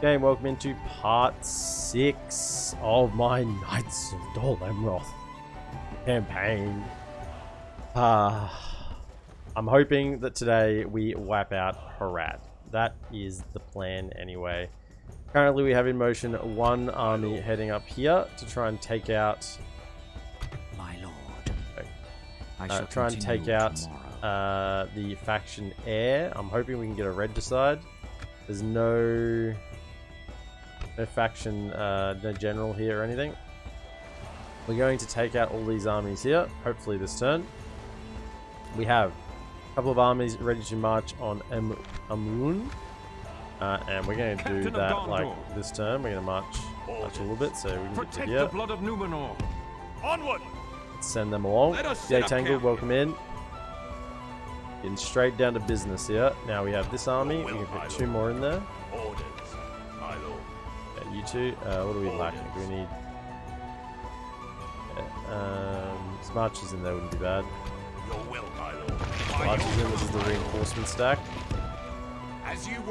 Okay, welcome into part 6 of my Knights of DolAmroth campaign. I'm hoping that today we wipe out Harad. That is the plan anyway. Currently we have in motion one army heading up here to try and take out... My lord. try and take out the faction heir. I'm hoping we can get a red decide. There's no faction, no general here or anything. We're going to take out all these armies here, hopefully this turn. We have a couple of armies ready to march on Amroth. And we're going to do that like this turn. We're going to march a little bit so we can get to here. The blood of Numenor. Onward. Let's send them along. Yay Tangle, welcome in. Getting straight down to business here. Now we have this army. We can put 2 more in there. Okay, you two. What do we lack? We need... some archers in there wouldn't be bad. Archers in, this is the reinforcement stack.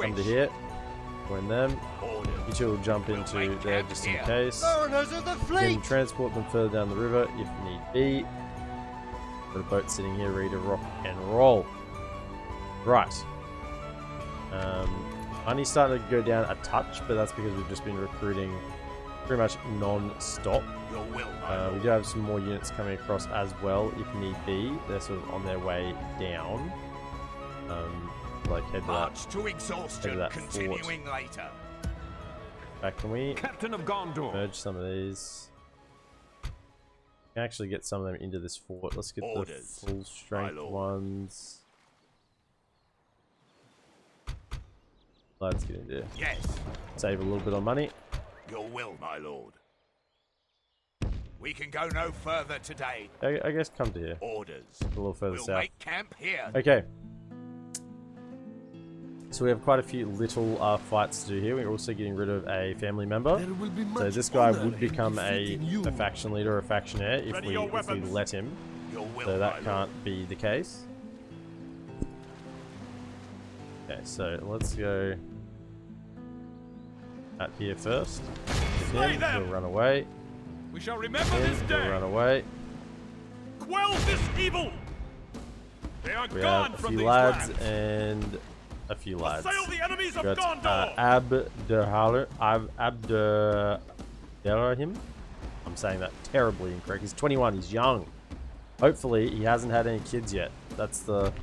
Come to here. Join them. You two will jump into there just in case. You can transport them further down the river if need be. Got a boat sitting here ready to rock and roll. Right. Money's starting to go down a touch, but that's because we've just been recruiting pretty much non-stop. We do have some more units coming across as well if need be. They're sort of on their way down. Like head to that continuing later. Back, can we Captain of Gondor. merge some of these? We can actually get some of them into this fort. Let's get the full strength ones. Let's get into it. Yes. Save a little bit on money. Your will, my lord. We can go no further today. I guess come to here. Orders. A little further We'll south. make camp here. Okay. So we have quite a few little fights to do here. We're also getting rid of a family member. So this guy would become a faction leader or a faction heir if we let him. So that can't be the case. Okay, so let's go out here first. Him, he'll run away. We shall remember this day. He'll run away. Quell this evil. They are We gone have a from few these lads lands. and a few lads. Assail the enemies of Got Gondor. Abderrahim. I'm saying that terribly incorrect. He's 21. He's young. Hopefully, he hasn't had any kids yet. That's the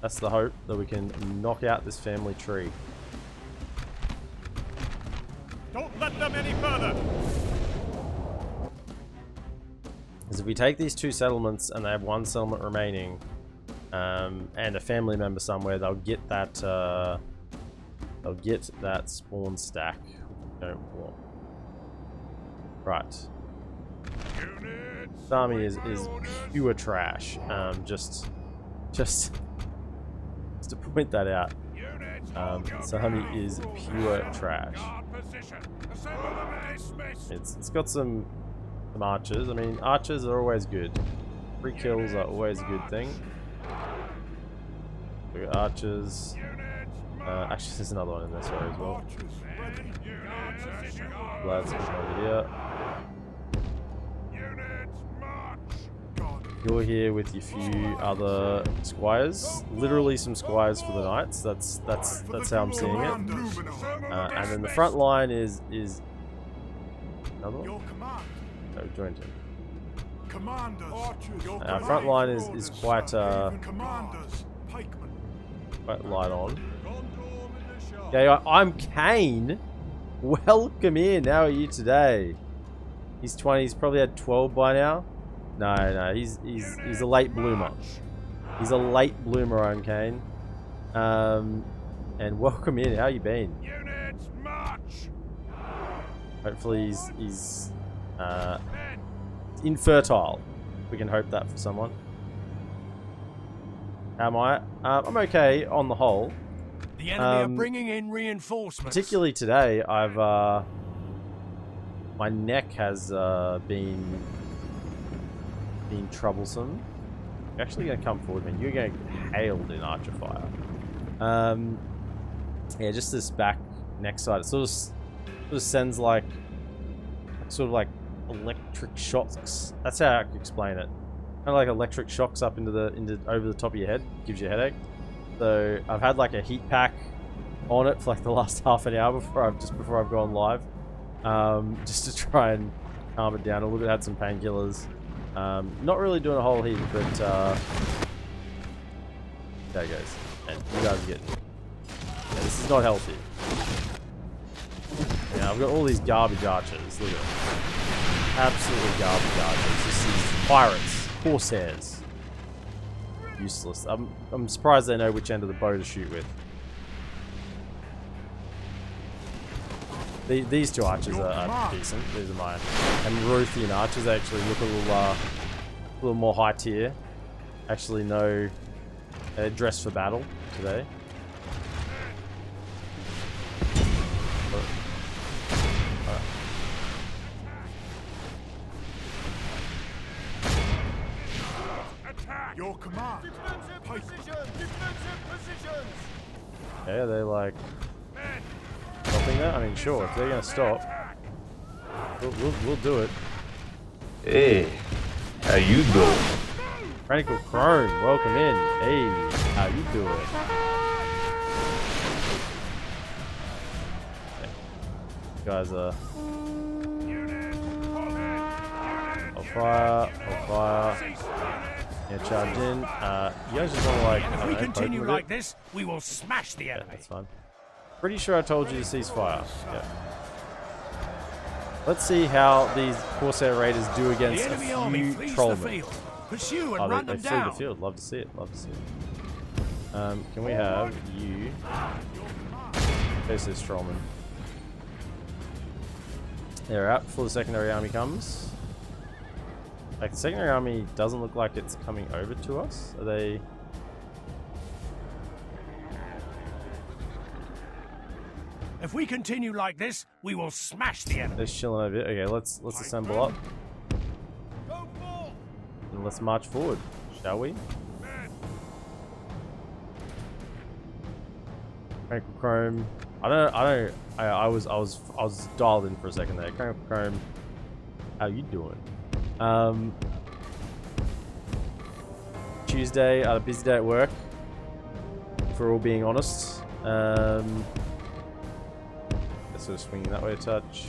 hope, that we can knock out this family tree. Don't let them any further. Because if we take these 2 settlements and they have 1 settlement remaining, and a family member somewhere, they'll get that spawn stack. Don't want. Right. This army is pure trash. Just to point that out. This army is pure trash. It's got some archers. I mean, archers are always good. Free kills are always a good thing. We got archers. Actually, there's another one in there, sorry, as well. Lads come over here. You're here with your few other squires. Literally some squires for the knights. That's how I'm seeing it. And then the front line is another one? No, joined him. Our front line is quite light on. Okay, I'm Kane. Welcome in. How are you today? He's 20. He's probably had 12 by now. No, he's a late bloomer. He's a late bloomer, I'm Kane. And welcome in. How you been? Hopefully he's infertile. We can hope that for someone. How am I? I'm okay on the whole. The enemy are bringing in reinforcements. Particularly today, I've my neck has been troublesome. You're actually going to come forward, man. You're going to get hailed in archer fire. Yeah, just this back neck side. It sort of sends like sort of like electric shocks. That's how I could explain it. Kind of like electric shocks up into over the top of your head. Gives you a headache. So I've had like a heat pack on it for like the last half an hour before I've gone live, just to try and calm it down a little bit. Had some painkillers. Not really doing a whole heap, but there it goes. And you guys are getting. Yeah, this is not healthy. Yeah, I've got all these garbage archers. Look at them. Absolutely garbage archers. This is pirates, corsairs. Useless. I'm surprised they know which end of the bow to shoot with. These two archers are decent. These are my Amrothian archers. They actually look a little more high tier. Actually know they're dressed for battle today. Your command. Defensive positions. Yeah, they like stopping that. I mean, sure, if they're gonna stop, we'll do it. Hey, how you doing? Radical Crone, welcome in. Hey, how you doing? Okay. You guys are. I'll fire. Yeah, charged in. You guys just want to like. If we continue like this, we will smash the Yeah, enemy. that's fine. Pretty sure I told you to cease fire. Yeah. Let's see how these Corsair Raiders do against a few trollmen. Pursue and Oh, run they them flew down. the field. Love to see it. Love to see it. Can we have you? There's this trollman. They're out before the secondary army comes. Like, the secondary army doesn't look like it's coming over to us. Are they? If we continue like this, we will smash the enemy. They're chilling over here. Okay, let's assemble up and let's march forward, shall we? Crankle Chrome. I was dialed in for a second there. Crankle Chrome, how you doing? Tuesday, a busy day at work, for all being honest. Let's sort of swinging that way a touch.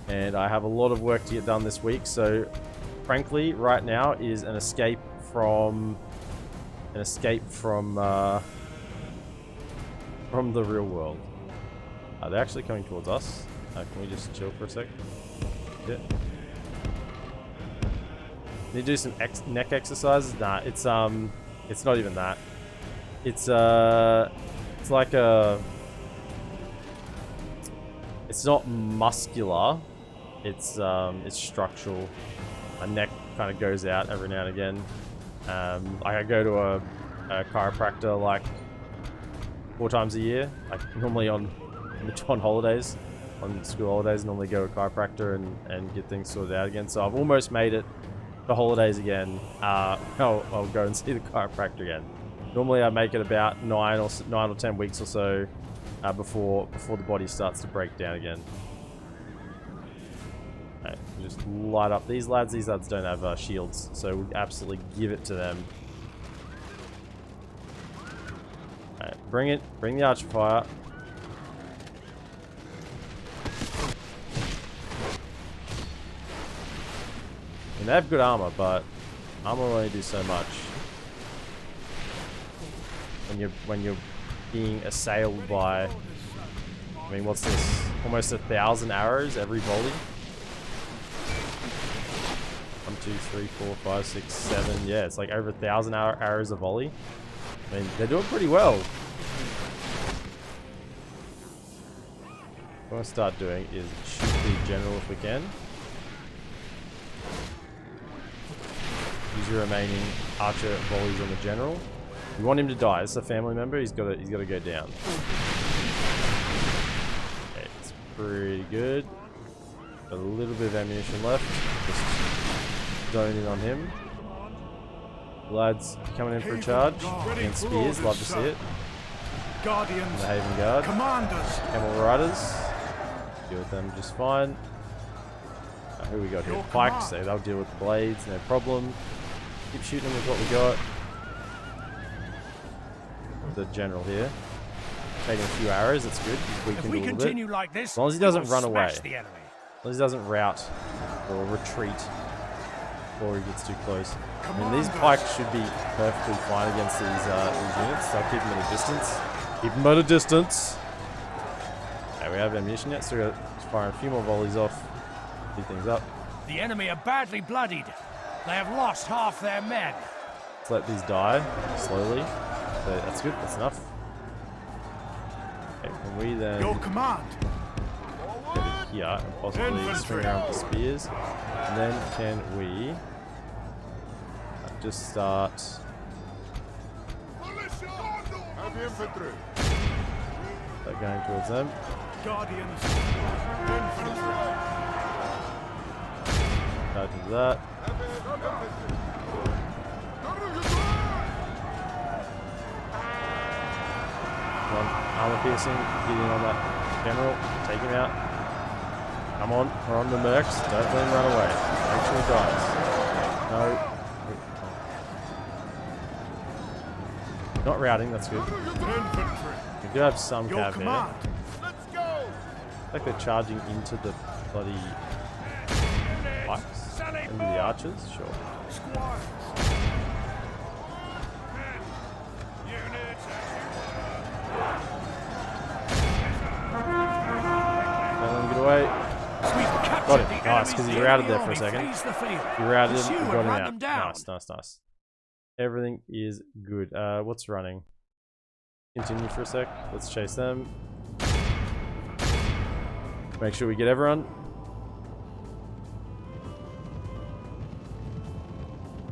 And I have a lot of work to get done this week, so frankly, right now is an escape from the real world. They're actually coming towards us. Can we just chill for a sec? Yeah. Need to do some neck exercises? Nah, it's not even that. It's like a. It's not muscular. It's structural. My neck kind of goes out every now and again. I go to a chiropractor like 4 times a year. Like normally on holidays, on school holidays, normally go to a chiropractor and get things sorted out again. So I've almost made it to holidays again. I'll go and see the chiropractor again. Normally I make it about 9 or 10 weeks or so before the body starts to break down again. Right, just light up these lads. These lads don't have shields, so we absolutely give it to them. Right, bring the archer fire. And they have good armor, but armor will only do so much. When you're being assailed by, I mean, what's this? Almost 1,000 arrows every volley. 1, 2, 3, 4, 5, 6, 7. Yeah, it's like over 1,000 arrows a volley. I mean, they're doing pretty well. What I want to start doing is shoot the general if we can. Use your remaining archer volleys on the general. We want him to die. This is a family member. He's got to go down. Okay, it's pretty good. Got a little bit of ammunition left. Just zone in on him. Lads coming in for a charge against spears. Love to see it. Guardians, The Haven Guard. commanders, Camel Riders. Deal with them just fine. Who we got here? Pikes. So they'll deal with the blades. No problem. Keep shooting them with what we got. The general here. Taking a few arrows. That's good. We can do a little bit. like this, As long as he doesn't run away. the enemy. As long as he doesn't rout or retreat before he gets too close. I mean, these pikes should be perfectly fine against these units, so I'll keep them at a distance. Keep them at a distance. Okay, we have ammunition yet, so we're firing a few more volleys off. Speed things up. The enemy are badly bloodied. They have lost half their men. Let's let these die slowly. So that's good, that's enough. Okay, can we then your command. get it here and possibly swing around with the spears? And then can we just start Heavy infantry. going towards them? Guardians, infantry. Charge into that. Come on, armor piercing, get in on that general, take him out. Come on, we're on the mercs, don't let him run away. Make sure he dies. No. Not routing, that's good. Infantry. We do have some Your cav here. command. Let's go. It's like they're charging into the bloody pikes. Into the archers, sure. Squires. Don't let him get away. Got it. Nice, because he routed there for a second. He routed him, we got him out. Nice, nice, nice. Everything is good. What's running? Continue for a sec. Let's chase them. Make sure we get everyone.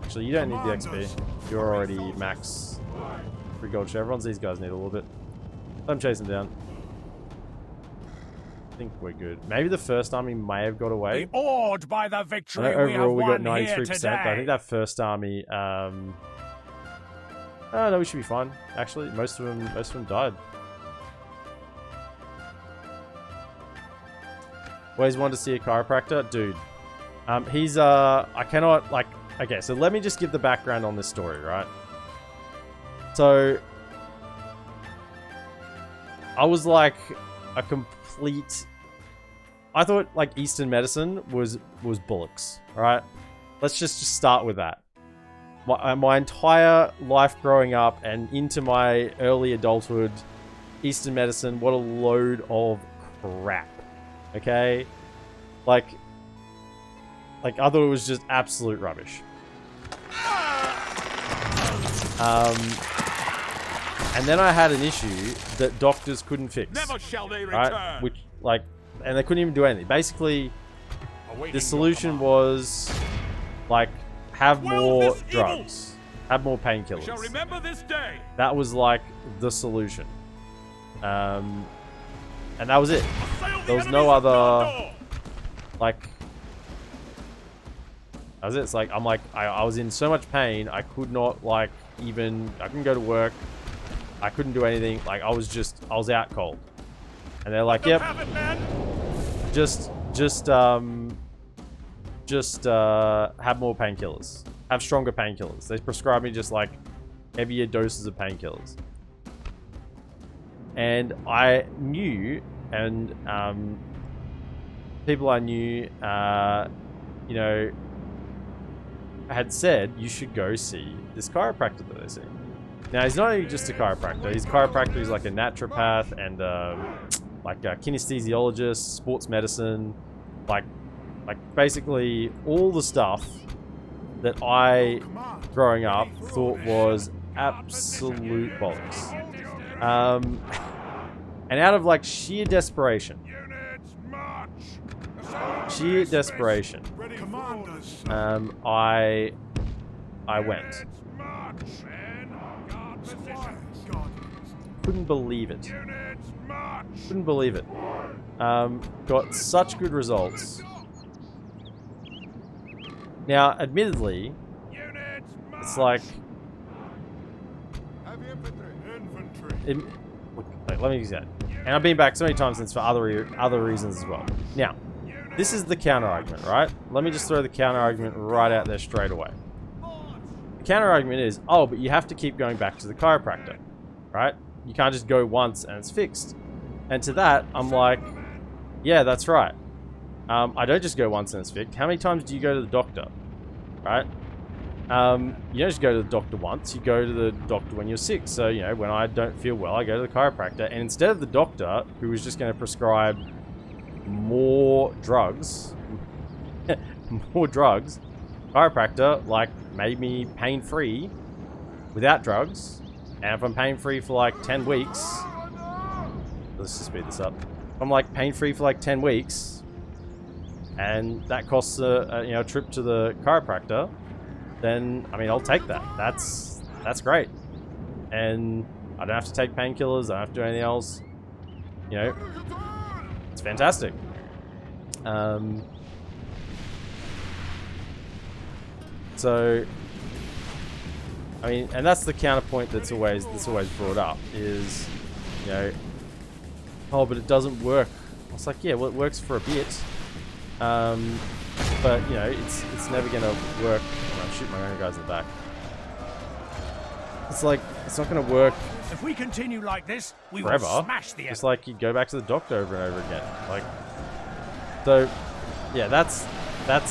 Actually, you don't need the XP. You're already max 3 gold chevrons. These guys need a little bit. Let them chase them down. I think we're good. Maybe the first army may have got away. Awed by the victory Overall, we got won here 93%, but I think that first army. Oh, no, we should be fine. Actually, most of them died. Always wanted to see a chiropractor, dude. He's I cannot like. Okay, so let me just give the background on this story, right? So, I was like a complete. I thought like Eastern medicine was bullocks, right? Let's just start with that. My entire life growing up and into my early adulthood, Eastern medicine, what a load of crap. Okay? Like I thought it was just absolute rubbish. And then I had an issue that doctors couldn't fix. Never shall they return. Right? Which, like, and they couldn't even do anything. Basically, the solution was, like, have more drugs. Have more painkillers. Shall remember this day. That was, like, the solution. And that was it. There was no other, like, that was it. It's like, I'm like, I was in so much pain, I could not, like, even, I couldn't go to work. I couldn't do anything. Like, I was out cold. And they're like, yep. Just have more painkillers. Have stronger painkillers. They prescribed me just, like, heavier doses of painkillers. And I knew, and people I knew, you know, had said you should go see this chiropractor that they see. Now, he's not only just a chiropractor. He's a chiropractor. He's like a naturopath and like a kinesthesiologist, sports medicine, like basically all the stuff that I, growing up, thought was absolute bollocks. And out of like sheer desperation, I went. Couldn't believe it. Couldn't believe it. Got such good results. Now, admittedly, it's like infantry. Like, let me use that. And I've been back so many times since for other reasons as well. Now, this is the counter argument, right? Let me just throw the counter argument right out there straight away. The counter argument is, oh, but you have to keep going back to the chiropractor, right? You can't just go once and it's fixed. And to that, I'm like, yeah, that's right. I don't just go once and it's fixed. How many times do you go to the doctor, right? You don't just go to the doctor once. You go to the doctor when you're sick. So, you know, when I don't feel well, I go to the chiropractor. And instead of the doctor, who was just going to prescribe more drugs, chiropractor, like, made me pain-free without drugs. And if I'm pain-free for, like, 10 weeks... Let's just speed this up. If I'm, like, pain-free for, like, 10 weeks, and that costs a trip to the chiropractor, then, I mean, I'll take that. That's great. And I don't have to take painkillers. I don't have to do anything else. You know, it's fantastic. So, I mean, and that's the counterpoint that's always brought up is, you know, oh, but it doesn't work. I was like, yeah, well, it works for a bit. But, you know, it's never going to work. Oh, shoot my own guys in the back. It's like, it's not going to work If we continue like this, we forever. will smash the It's enemy. like you go back to the doctor over and over again. Like, so, yeah, that's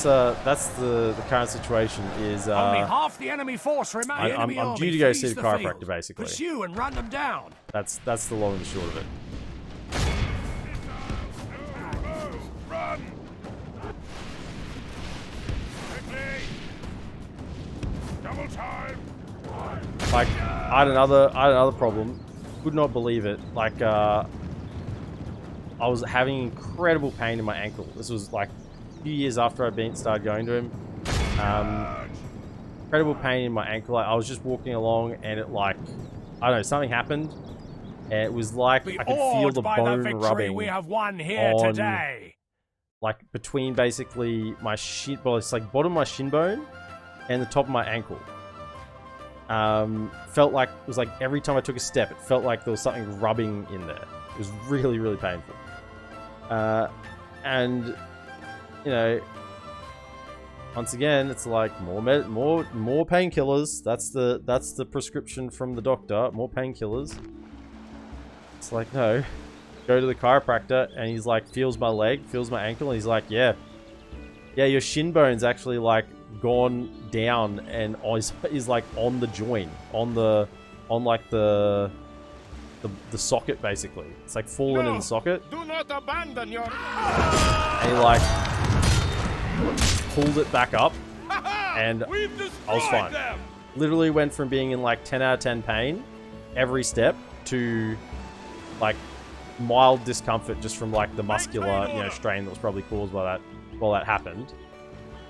the current situation is, Only half the enemy force remains. I'm due to go see the chiropractor, basically. Pursue and run them down. That's the long and the short of it. Run! Quickly! Double time! Like, I had another problem. Could not believe it. Like, I was having incredible pain in my ankle. This was like a few years after I started going to him. Incredible pain in my ankle. Like, I was just walking along and it, like, I don't know, something happened. And it was like I could feel the bone rubbing we have won here on, today. like, between basically my shin, well, it's like bottom of my shin bone and the top of my ankle. Felt like it was like every time I took a step, it felt like there was something rubbing in there. It was really, really painful. And you know, once again, it's like more painkillers. That's the prescription from the doctor. More painkillers. It's like, no, go to the chiropractor, and he's like, feels my leg, feels my ankle, and he's like, yeah, your shin bone's actually like gone down and is like on the joint, on like the socket, basically. It's like fallen in the socket. Do not abandon your... And he like pulled it back up, and I was fine. Them. Literally went from being in like 10 out of 10 pain every step to like mild discomfort just from like the muscular, you know, strain that was probably caused by that while that happened.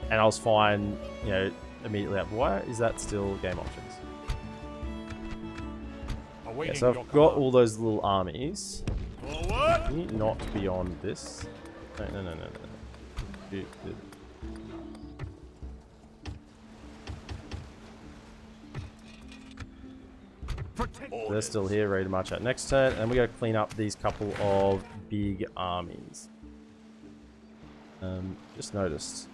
And I was fine, you know, immediately after. Why is that still game options? Yeah, so I've got all those little armies. Forward. Can you not be on this? No. Dude. They're still here, ready to march out next turn, and we got to clean up these couple of big armies. Just noticed.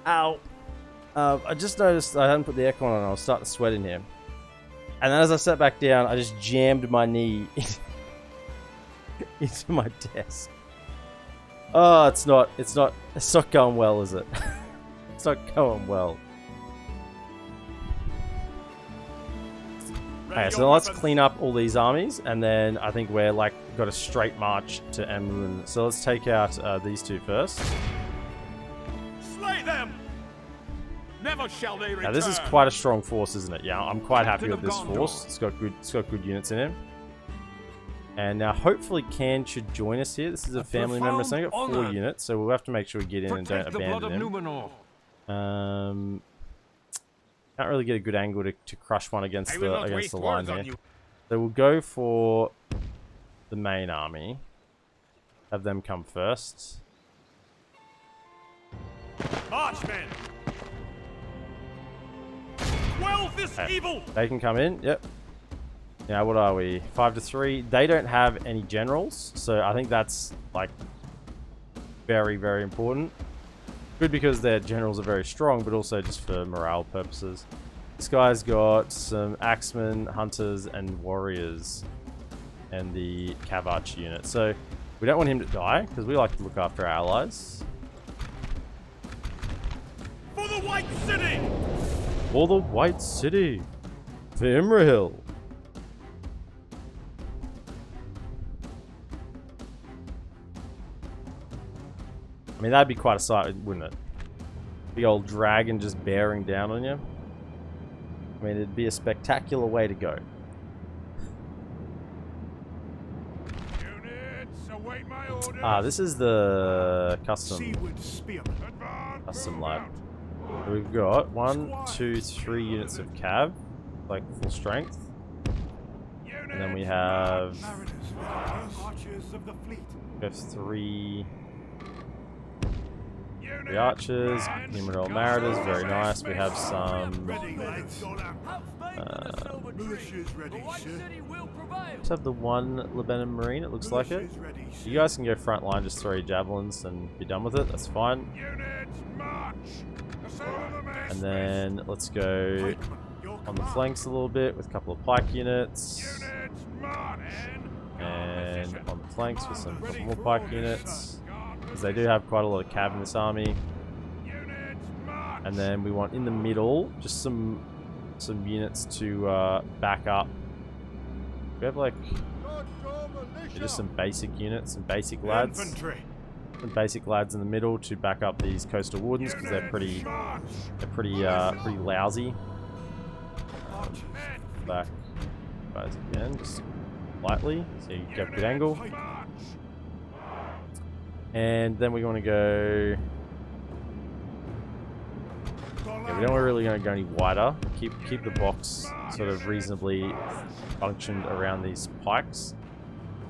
Ow. I just noticed I hadn't put the aircon on and I was starting to sweat in here. And then as I sat back down, I just jammed my knee into my desk. Oh, it's not going well, is it? It's not going well. Okay, so let's clean up all these armies, and then I think we're like got a straight march to Emlyn. So let's take out these two first. Slay them. Never shall they return. Now this is quite a strong force, isn't it? Yeah, I'm quite happy with this force. It's got good units in it. And now hopefully Can should join us here. This is a family member, so I got 4 units, so we'll have to make sure we get in and don't abandon him. Can't really get a good angle to crush one against the line here. So we'll go for the main army. Have them come first. Marchmen! Wealth is evil! They can come in, yep. Now what are we? 5-3. They don't have any generals, so I think that's like very, very important. Good because their generals are very strong, but also just for morale purposes. This guy's got some axemen, hunters, and warriors, and the cav arch unit. So we don't want him to die because we like to look after our allies. For the White City! For the White City! For Imrahil! I mean, that'd be quite a sight, wouldn't it? Big old dragon just bearing down on you. I mean, it'd be a spectacular way to go. Units, await my orders. Ah, this is the custom lab. So we've got 1, 2, 3 units of cav, like full strength. And then we have 3 the archers, numeral mariners, very nice. We have some. Just have the 1 Lebanon Marine, it looks like it. You guys can go front line, just throw your javelins and be done with it, that's fine. And then let's go on the flanks a little bit with a couple of pike units. And on the flanks with some more pike units. Because they do have quite a lot of cav in this army. And then we want in the middle just some units to back up. We have like just some basic units, some basic lads. Some basic lads in the middle to back up these coastal wardens because they're pretty lousy. Back guys again, just lightly, so you get a good angle. And then we want to go. Yeah, we don't really want to go any wider. Keep the box sort of reasonably functioned around these pikes.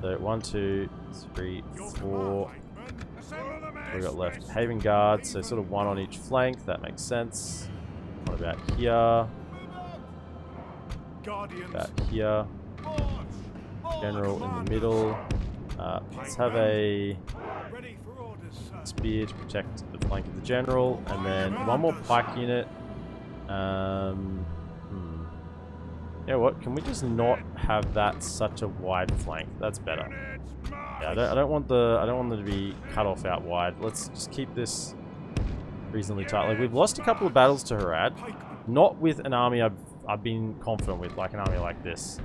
So 1, 2, 3, 4. We got left Haven Guard, so sort of 1 on each flank. That makes sense. What about here? About here. General in the middle. Let's have a spear to protect the flank of the general, and then 1 more pike unit. You know what? Can we just not have that such a wide flank? That's better. Yeah, I don't want them to be cut off out wide. Let's just keep this reasonably tight. Like, we've lost a couple of battles to Harad, not with an army I've been confident with, like an army like this.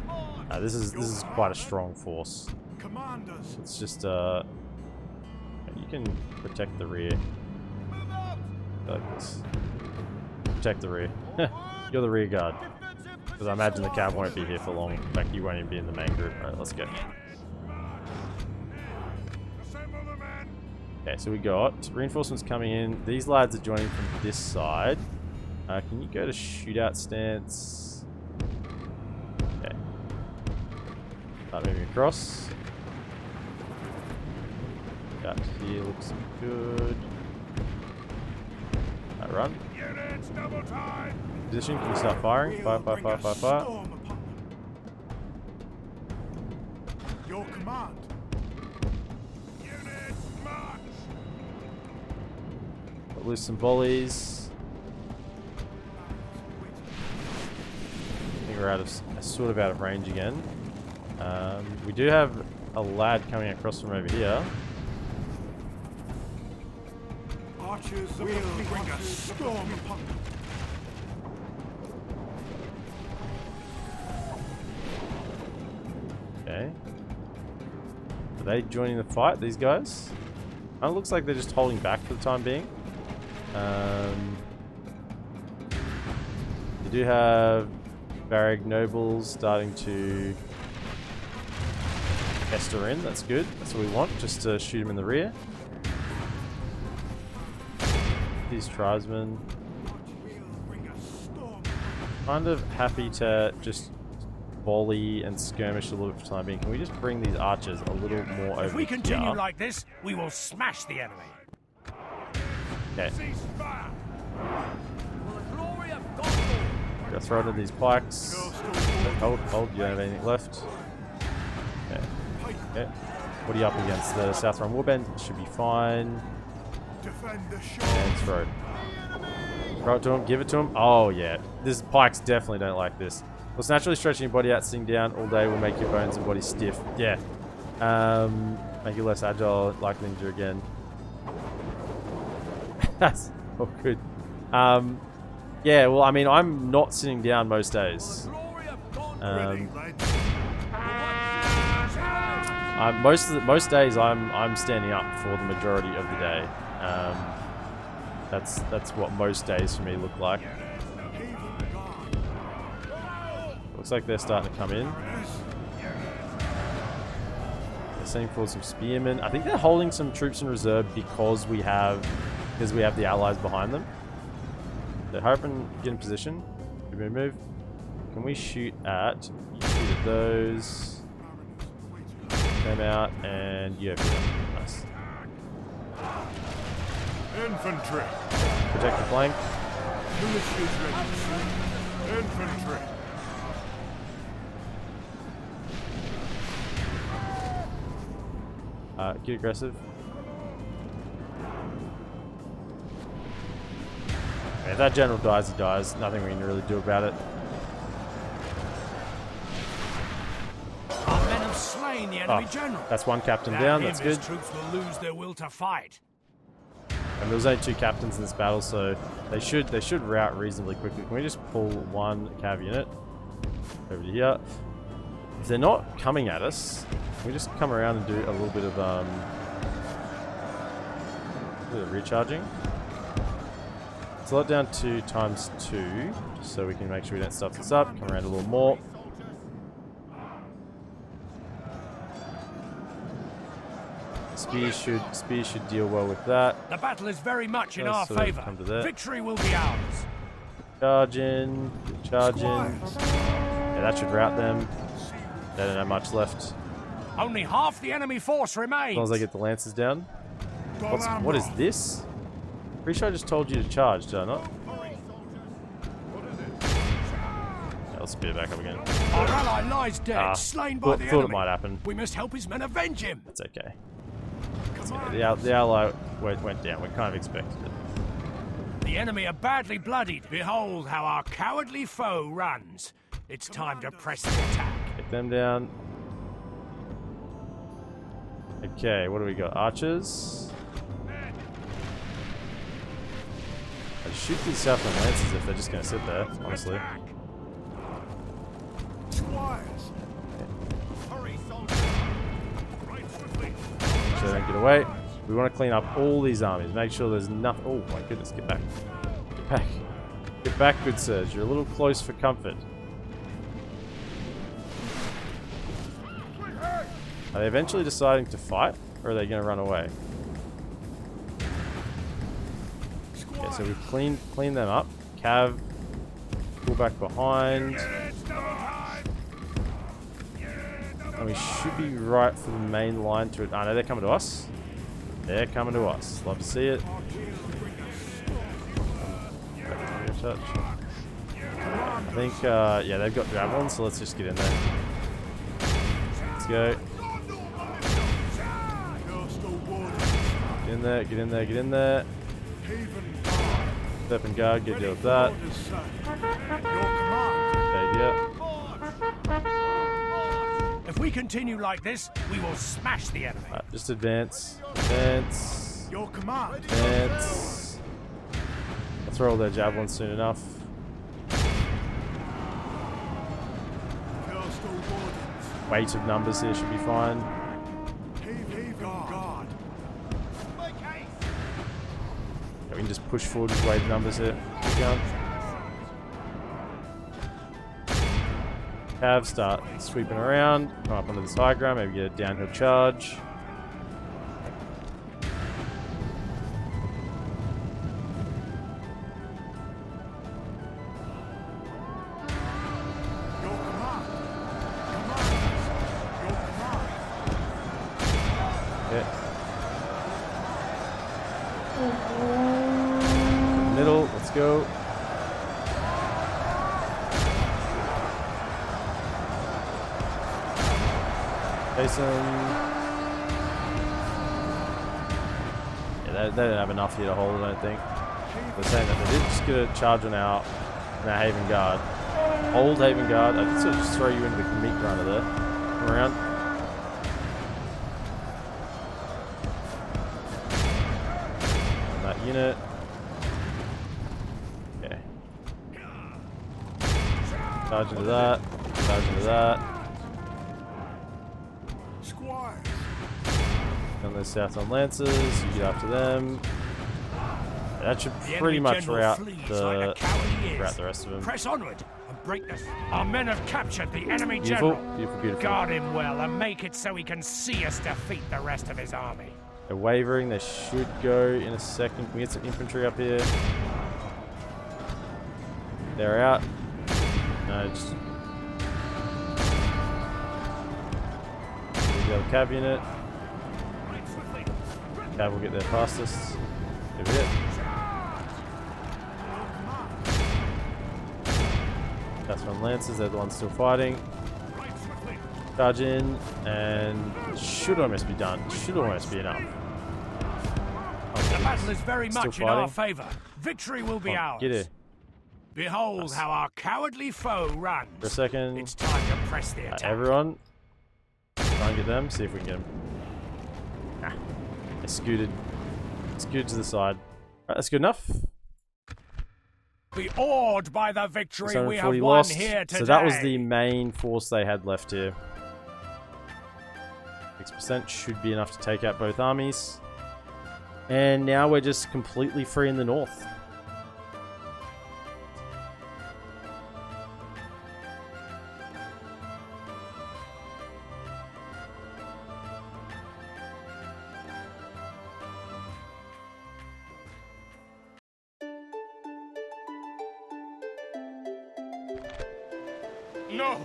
This is quite a strong force. It's just you can protect the rear. Like this. Protect the rear. You're the rear guard. Because I imagine the cav won't be here for long. In fact, you won't even be in the main group. Alright, let's go. Okay, so we got reinforcements coming in. These lads are joining from this side. Can you go to shootout stance? Okay. Start moving across. Out here looks good. Right, run. Position, can you start firing? Fire, fire, fire, fire, fire. Your command. Got loose some volleys. I think we're sort of out of range again. We do have a lad coming across from over here. Archers will bring a storm upon them. Okay. Are they joining the fight, these guys? It looks like they're just holding back for the time being. They do have Varag nobles starting to pester in. That's good. That's what we want, just to shoot him in the rear. These tribesmen. Kind of happy to just volley and skirmish a little bit for the time being. Can we just bring these archers a little more over here? If we continue like this, we will smash the enemy. Okay. Go throw it in these pikes. Hold, you don't have anything left. Okay. Okay. What are you up against? The South Run Warband should be fine. And throw it. Throw it to him, give it to him. Oh yeah. This pikes definitely don't like this. Well, naturally stretching your body out, sitting down all day will make your bones and body stiff. Yeah. Make you less agile, like Ninja again. That's all good. Yeah, well, I mean, I'm not sitting down most days. Most days I'm standing up for the majority of the day. That's what most days for me look like. Looks like they're starting to come in. They're sending forward some spearmen. I think they're holding some troops in reserve because we have the allies behind them. They're hoping to get in position. Can we move? Can we shoot at those? Them out and yeah, nice. Infantry. Protect the flank. Militia's ready. Infantry. Get aggressive. Yeah, if that general dies, he dies. Nothing we can really do about it. Our men have slain the enemy general. That's one captain down. That's good. Troops will lose their will to fight. And there was only 2 captains in this battle, so they should rout reasonably quickly. Can we just pull one cav unit over to here? If they're not coming at us, can we just come around and do a little bit of recharging? Slow it down to ×2, just so we can make sure we don't stuff this up. Come around a little more. Spears should deal well with that. The battle is very much in our favour. Victory will be ours. Charge in. Yeah, that should rout them. They don't have much left. Only half the enemy force remains. As long as I get the lances down. What is this? Pretty sure I just told you to charge, did I not? Yeah, let's speed it back up again. Our ally lies dead, slain by the enemy. Thought it might happen. We must help his men avenge him. It's okay. The ally went down. We kind of expected it. The enemy are badly bloodied. Behold how our cowardly foe runs. It's time to press the attack. Take them down. Okay, what do we got? Archers. I'd shoot these Southland Lancers if they're just going to sit there, honestly. So they don't get away. We want to clean up all these armies. Make sure there's nothing. Oh my goodness, get back. Get back. Get back, good sirs. You're a little close for comfort. Are they eventually deciding to fight, or are they going to run away? Okay, so we've cleaned them up. Cav, pull back behind. And we should be right for the main line to it. Oh no, they're coming to us. They're coming to us. Love to see it. I think, yeah, they've got javelins, so let's just get in there. Let's go. Get in there, get in there, get in there. Step and guard, get deal with that. Okay, yeah. If we continue like this, we will smash the enemy. Right, just advance. Advance. Your command. Advance. I'll throw all their javelins soon enough. Weight of numbers here should be fine. We can just push forward with weight of numbers here. Keep going. Cav start sweeping around, come up onto this high ground, maybe get a downhill charge. Middle, let's go. Jason. Yeah, they don't have enough here to hold, I don't think. They're saying that they did just get a charge on our Haven Guard. Hold Haven Guard. I can sort of just throw you into the meat grinder there. Come around. On that unit. Okay. Charge into that. Charge into that. On those southbound lancers, you get after them. That should pretty much rout the rest of them. Press onward and break this. Our men have captured the enemy Beautiful, general. beautiful, beautiful. Guard him well and make it so he can see us defeat the rest of his army. They're wavering. They should go in a second. Can we get some infantry up here? They're out. No, just the other cav unit. Cav will get there fastest. There we go. That's from Lancers, they're the ones still fighting. Charge in, and should almost be done. Should almost be enough. The battle is very much in our favour. Victory will be ours. Get it. Behold how our cowardly foe runs. For a second. It's time to press the attack. Everyone, try and get them. See if we can get them. Nah. They scooted to the side. Right, that's good enough. Be awed by the victory we have won lost. here today. So that was the main force they had left here. 6% should be enough to take out both armies. And now we're just completely free in the north. No!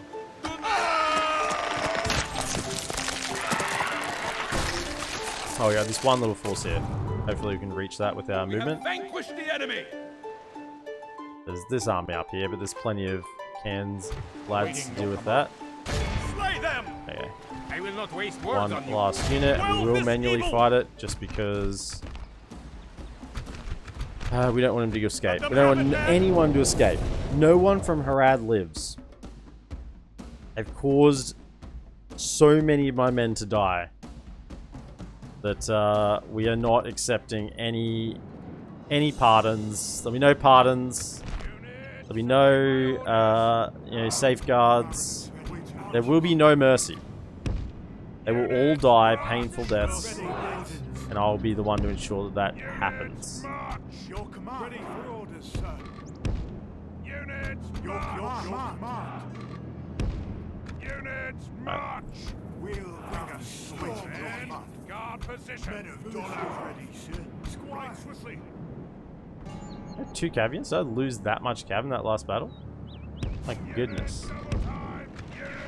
Oh yeah, this one little force here. Hopefully we can reach that with our movement. Vanquish the enemy! There's this army up here, but there's plenty of cans lads to deal with that. Slay them! Okay. I will not waste words One last unit, and we will manually fight it just because we don't want him to escape. We don't want anyone to escape. No one from Harad lives. They've caused so many of my men to die that we are not accepting any pardons. There'll be no pardons. There'll be no safeguards. There will be no mercy. They will all die painful deaths, and I'll be the one to ensure that that happens. Your command. Ready for orders, sir. Units, your command. Units, march. We'll bring a switch and guard position. Men of DolAmroth ready, sir. Squire swiftly. I had 2 cavians. Did I lose that much cav in that last battle? My goodness.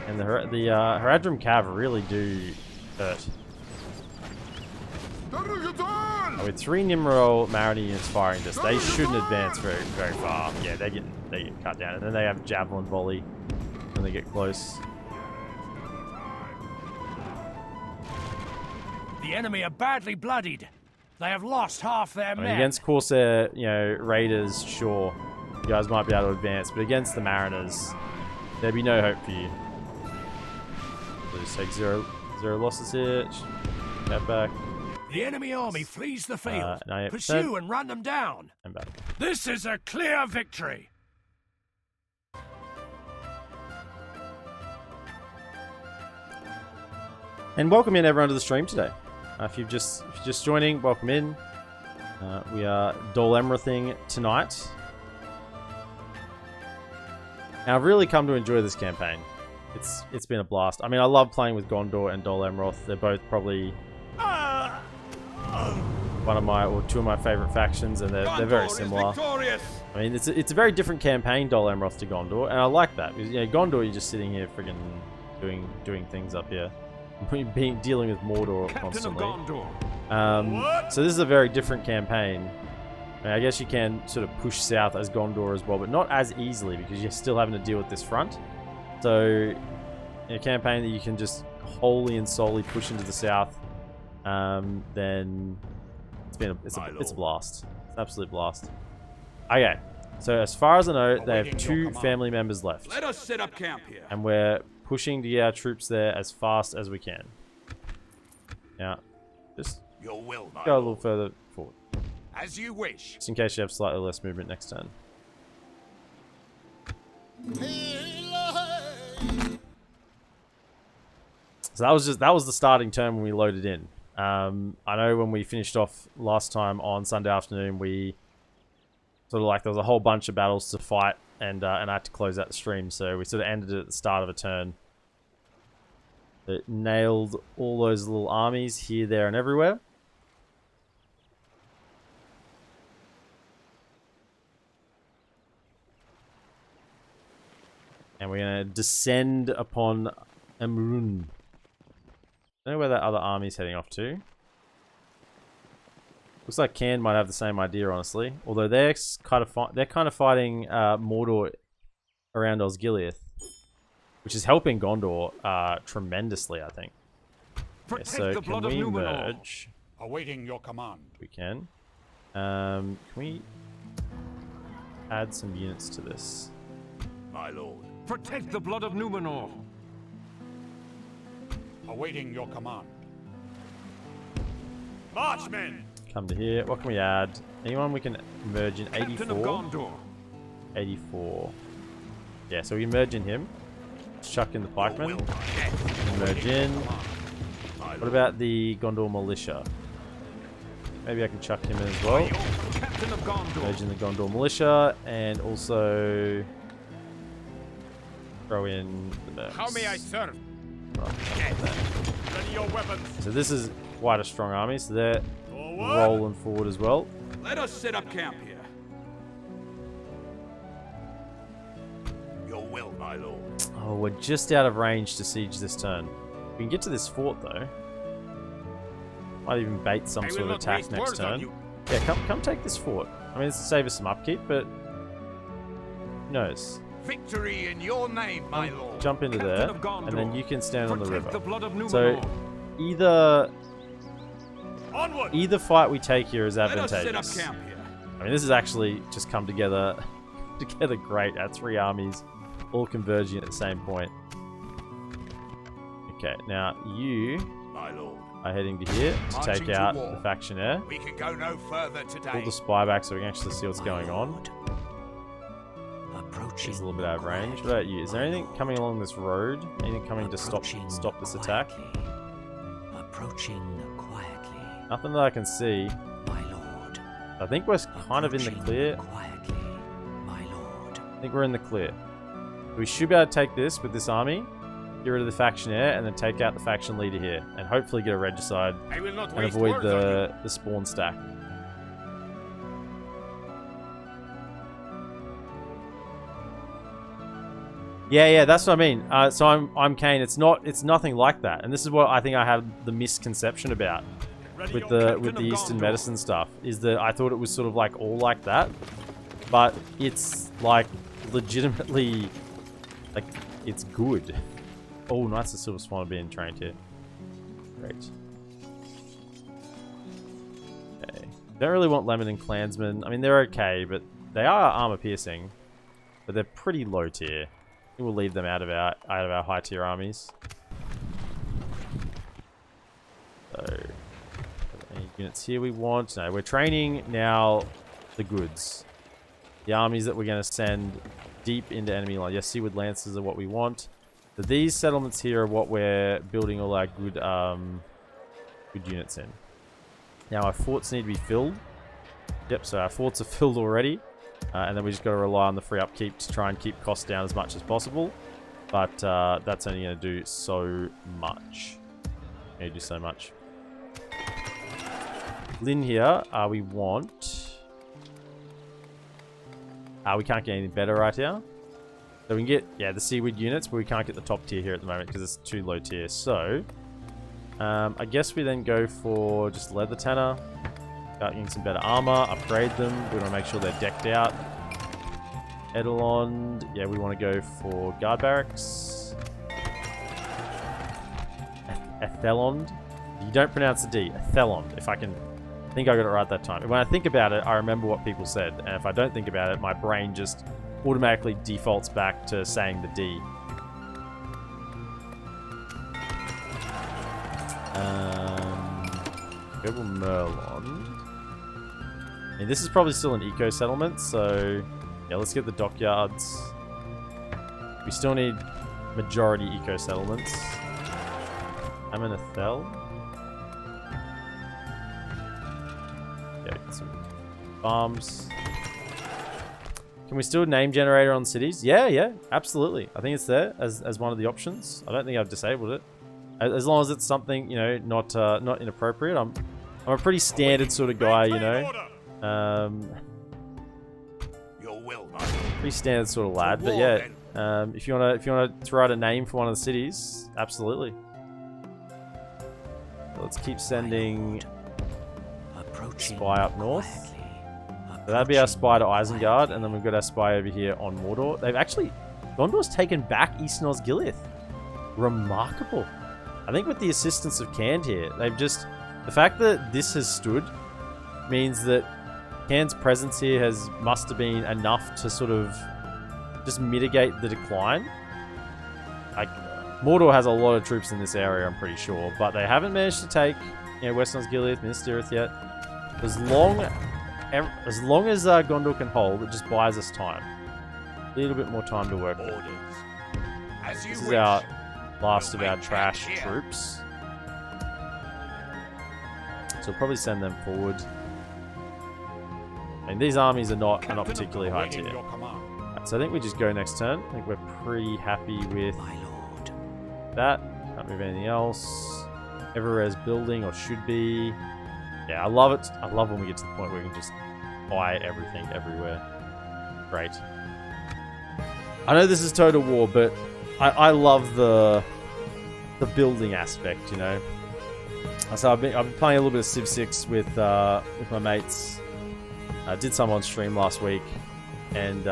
And the Haradrim cav really do hurt. With 3 Nimrod Mariner units firing this, they shouldn't advance very far. Yeah, they get cut down, and then they have javelin volley when they get close. The enemy are badly bloodied. They have lost half their men. Against Corsair, raiders, sure, you guys might be able to advance, but against the Mariners, there'd be no hope for you. So just take zero losses here. Get back. The enemy army flees the field. 98%. Pursue and run them down. And back. This is a clear victory. And welcome in everyone to the stream today. If you're just joining, welcome in. We are DolAmrothing tonight. Now I've really come to enjoy this campaign. it's been a blast. I mean, I love playing with Gondor and DolAmroth. They're both probably one of my, or two of my favorite factions, and they're very similar. I mean, it's a very different campaign, DolAmroth to Gondor, and I like that. Because, you know, Gondor, you're just sitting here friggin' doing things up here. Dealing with Mordor constantly. So this is a very different campaign. I mean, I guess you can sort of push south as Gondor as well, but not as easily because you're still having to deal with this front. So in a campaign that you can just wholly and solely push into the south, then it's a blast. It's an absolute blast. Okay, so as far as I know, they have 2 family members left. Let us set up camp here. And we're pushing to get our troops there as fast as we can. Now, just Your will, my go a lord. little further forward. As you wish. Just in case you have slightly less movement next turn. So that was the starting turn when we loaded in. I know when we finished off last time on Sunday afternoon, we sort of like there was a whole bunch of battles to fight, and I had to close out the stream, so we sort of ended it at the start of a turn. It nailed all those little armies here, there, and everywhere. And we're going to descend upon Amroth. I don't know where that other army's heading off to. Looks like Cairn might have the same idea, honestly. Although they're kind of fighting Mordor around Osgiliath, which is helping Gondor tremendously, I think. Yeah, so can we merge? Awaiting your command. We can. Can we add some units to this? My lord. Protect the blood of Numenor. Awaiting your command. Marchmen! Come to here. What can we add? Anyone we can merge in? Captain of 84. Gondor. 84. Yeah, so we merge in him. Let's chuck in the pikemen. Merge in. What about the Gondor militia? Maybe I can chuck him in as well. Captain of Gondor. Merge in the Gondor militia, and also throw in the mercs. How may I serve? Right. Ready your weapons. So this is quite a strong army, so they're rolling forward as well. Let us set up camp here. Your will, my lord. Oh, we're just out of range to siege this turn. We can get to this fort though. Might even bait some sort of attack next turn. Yeah, come take this fort. I mean, it's to save us some upkeep, but who knows? Victory in your name, my lord. Jump into there, and then you can stand on the river. So either fight we take here is advantageous. I mean, this has actually just come together great. Our 3 armies all converging at the same point. Okay, now you My lord. are heading to here to take out the factionaire. We can go no further today. Pull the spy back so we can actually see what's going on. He's a little bit out of range. What about you? Is there anything coming along this road? Anything coming to stop this attack? Approaching quietly. Nothing that I can see. My lord. I think we're kind of in the clear. Quietly, my lord. I think we're in the clear. We should be able to take this with this army, get rid of the factionaire, and then take out the faction leader here, and hopefully get a regicide I will not and waste avoid words on you. the spawn stack. Yeah, that's what I mean. So I'm Kane. It's nothing like that, and this is what I think I have the misconception about with the Eastern medicine stuff, is that I thought it was sort of like all like that, but it's like legitimately like it's good. Oh, nice, the Silver Swan are being trained here. Great. Okay. Don't really want Lemon and Clansmen. I mean, they're okay, but they are armor piercing, but they're pretty low tier. We'll leave them out of our high tier armies. So, any units here we want? No, we're training now the goods. The armies that we're going to send deep into enemy line. Yes, Seaward Lancers are what we want. So these settlements here are what we're building all our good units in. Now our forts need to be filled. Yep, so our forts are filled already. And then we just got to rely on the free upkeep to try and keep costs down as much as possible. But that's only going to do so much. Going to do so much. Lynn here, we want... we can't get anything better right here. So we can get, yeah, the seaweed units, but we can't get the top tier here at the moment because it's too low tier. So, I guess we then go for just leather tanner. Getting some better armor, upgrade them. We want to make sure they're decked out. Edelond, yeah, we want to go for guard barracks. Ethelond. You don't pronounce the D. Ethelond, if I can... I think I got it right that time. When I think about it, I remember what people said. And if I don't think about it, my brain just automatically defaults back to saying the D. Global Merlon. I mean, this is probably still an eco settlement, so yeah, let's get the dockyards. We still need majority eco settlements. Amenethel. Yeah, get some farms. Can we still name generator on cities? Yeah, absolutely. I think it's there as one of the options. I don't think I've disabled it. As long as it's something, you know, not inappropriate. I'm a pretty standard sort of guy, you know. Your will, pretty standard sort of lad, but yeah. If you wanna throw out a name for one of the cities, absolutely. Let's keep sending spy up north. So that'd be our spy to Isengard, and then we've got our spy over here on Mordor. They've actually... Gondor's taken back East Osgiliath. Remarkable. I think with the assistance of Cand here, they've just... The fact that this has stood means that Cand's presence here must have been enough to sort of just mitigate the decline. Like, Mordor has a lot of troops in this area, I'm pretty sure, but they haven't managed to take, you know, West Osgiliath, Minas Tirith yet. As long as Gondor can hold, it just buys us time. A little bit more time to work with. This is our last of our trash troops. So we'll probably send them forward. And these armies are not particularly high tier. So I think we just go next turn. I think we're pretty happy with that. Can't move anything else. Everywhere's building, or should be. Yeah, I love it. I love when we get to the point where we can just buy everything everywhere. Great. I know this is Total War, but I love the building aspect, you know. So I've been playing a little bit of Civ 6 with my mates. I did some on stream last week, and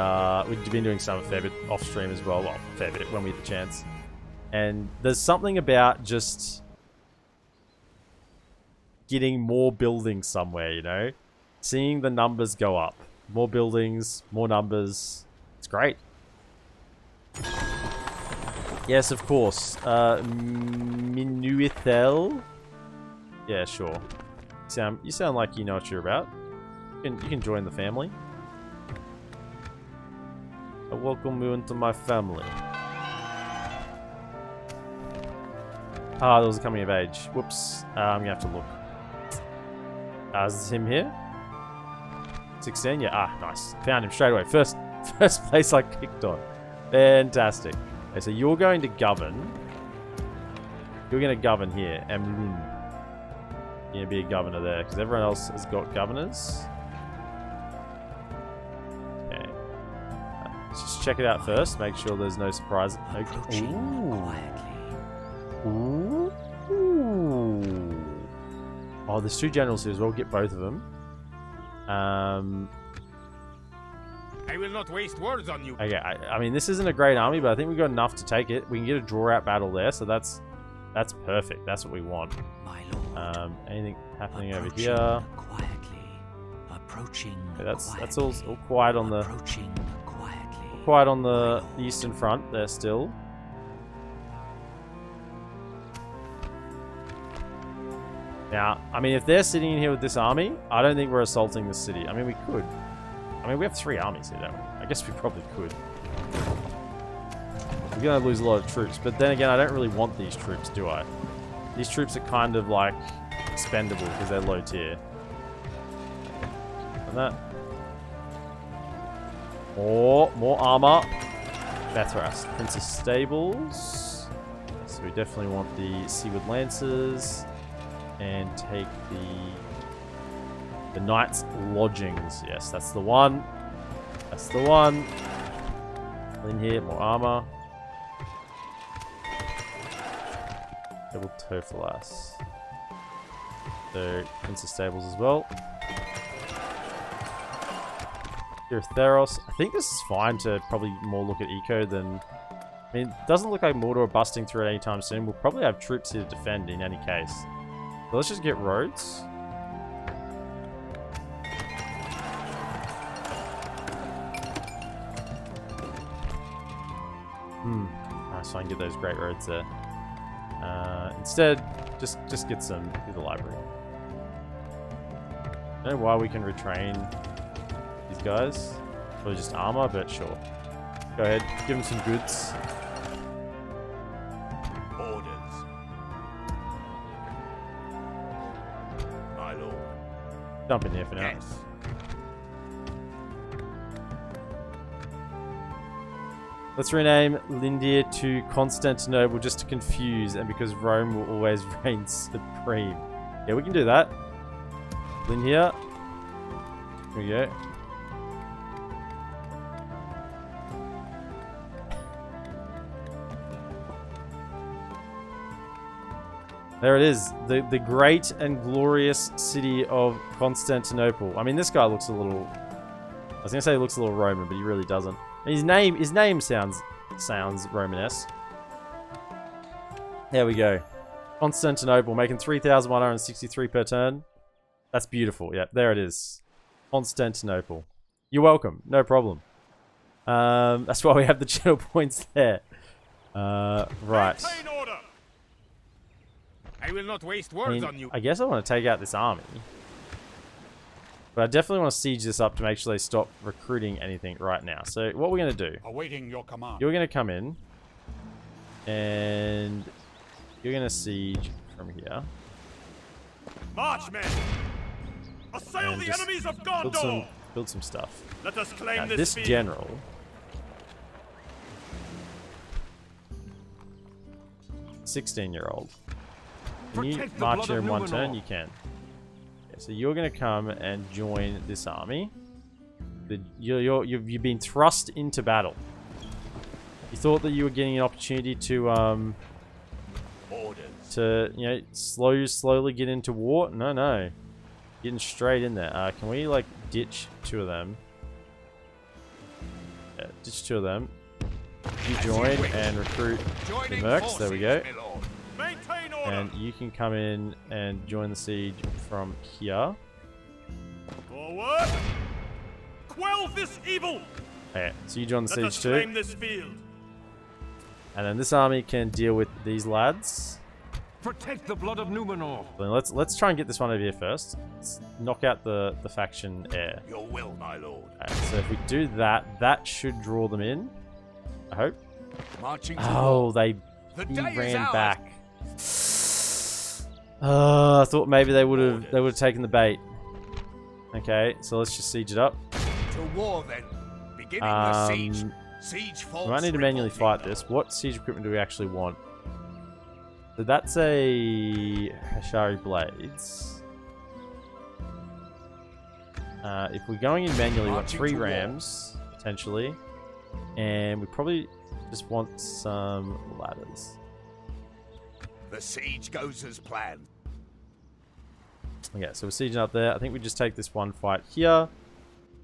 we've been doing some a fair bit off stream as well. Well, a fair bit when we get the chance. And there's something about just getting more buildings somewhere, you know? Seeing the numbers go up. More buildings, more numbers. It's great. Yes, of course. Minuithel? Yeah, sure. You sound like you know what you're about. You can join the family. I welcome you into my family. Ah, there was a coming of age. Whoops. I'm gonna have to look. Is this him here? 16? Yeah. Ah, nice. Found him straight away. First place I kicked on. Fantastic. Okay, so you're going to govern. You're going to govern here. Amroth. You're going to be a governor there, because everyone else has got governors. Okay. Let's just check it out first. Make sure there's no surprise. Okay. Ooh. Ooh. Oh, there's two generals here as well. Get both of them. I will not waste words on you. Okay, I mean, this isn't a great army, but I think we've got enough to take it. We can get a draw-out battle there, so that's perfect. That's what we want. My lord. Anything happening over here? Quietly. Approaching. Okay, that's all quiet on the approaching quietly. Quiet on the eastern front there still. Now, I mean, if they're sitting in here with this army, I don't think we're assaulting the city. I mean, we could. I mean, we have 3 armies here, don't we? I guess we probably could. We're going to lose a lot of troops, but then again, I don't really want these troops, do I? These troops are kind of, like, expendable because they're low tier. And that. More armor. Bathurst. Princess Stables. So we definitely want the Seaward Lancers. And take the Knights Lodgings. Yes, that's the one. That's the one. In here, more armor. Double Tofalas. So, Princess Stables as well. Here of Theros. I think this is fine to probably more look at eco than... I mean, it doesn't look like Mordor are busting through it anytime soon. We'll probably have troops here to defend in any case. So let's just get roads. Nice, so I can get those great roads there. Instead, just get the library. I don't know why we can retrain these guys. Probably just armor, but sure. Go ahead, give them some goods. Orders. My lord. Dump in here for now. Yes. Let's rename Lindir to Constantinople just to confuse, and because Rome will always reign supreme. Yeah, we can do that. Lindir. Here we go. There it is. The great and glorious city of Constantinople. I mean, this guy looks a little... I was going to say he looks a little Roman, but he really doesn't. His name sounds Romanesque. There we go. Constantinople, making 3,163 per turn. That's beautiful. Yep, there it is. Constantinople. You're welcome. No problem. That's why we have the channel points there. Right. Maintain order. I will not waste words on you. I guess I want to take out this army. But I definitely want to siege this up to make sure they stop recruiting anything right now. So what we're going to do... Awaiting your command. You're going to come in. And you're going to siege from here. March, men! Assail And the just enemies of Gondor! build some stuff. Let us claim Now, this this field. general... 16-year-old. Can you Protect the march blood here of in one Numenor. turn? You can. Okay, so you're going to come and join this army. You've been thrust into battle. You thought that you were getting an opportunity to Orders. slowly get into war. No, getting straight in there. Can we like ditch two of them? Yeah, ditch two of them. You join and recruit the Joining mercs. There we go. forces, my lord. Maintain order! And you can come in and join the siege from here. Forward! Quell this evil! Okay, so you join the Let siege us too. claim this field. And then this army can deal with these lads. Protect the blood of Numenor. So let's try and get this one over here first. Let's knock out the faction heir. Your will, my lord. Okay, so if we do that, that should draw them in. I hope. Marching to Oh, war. they The he day is ran ours. back. I thought maybe they would have taken the bait. Okay, so let's just siege it up. To war then. Beginning the siege. Siege We falls. might need to manually fight this. What siege equipment do we actually want? So that's a Hashari Blades. If we're going in manually, we want Marching 3 to war. rams, potentially. And we probably just want some ladders. The siege goes as planned. Okay, so we're sieging up there. I think we just take this one fight here.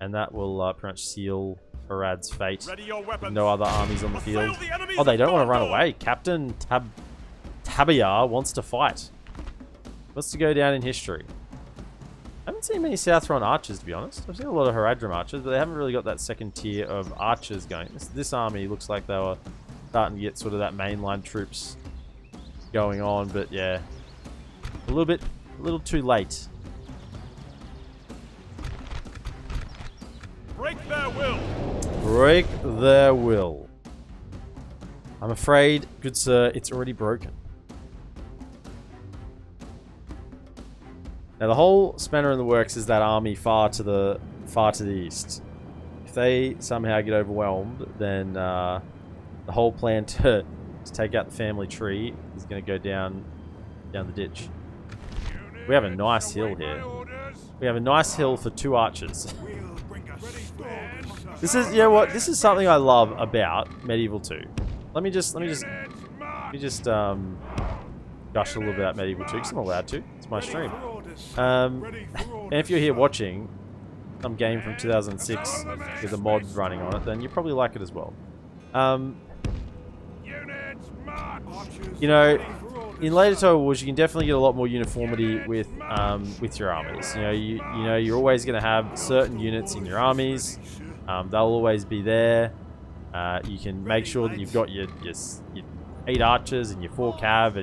And that will pretty much seal Harad's fate. Ready your weapons. No other armies on the Assail field. the enemies Oh, they of don't want to run Gondor! away. Captain Tabayar wants to fight. Wants to go down in history. I haven't seen many Southron archers, to be honest. I've seen a lot of Haradrim archers, but they haven't really got that second tier of archers going. This army looks like they were starting to get sort of that mainline troops going on, but yeah. A little too late. Break their will! Break their will. I'm afraid, good sir, it's already broken. Now the whole spanner in the works is that army far to the east. If they somehow get overwhelmed, then the whole plan to take out the family tree is going to go down the ditch. We have a nice hill here. We have a nice hill for 2 archers. This is, you know what? This is something I love about Medieval 2. Let me just gush a little bit about Medieval 2 because I'm allowed to. It's my stream. And if you're here watching some game from 2006 with a mod running on it, then you probably like it as well. You know, in later Total Wars, you can definitely get a lot more uniformity with your armies. You know, you're always going to have certain units in your armies. They'll always be there. You can make sure that you've got your 8 archers and your 4 cav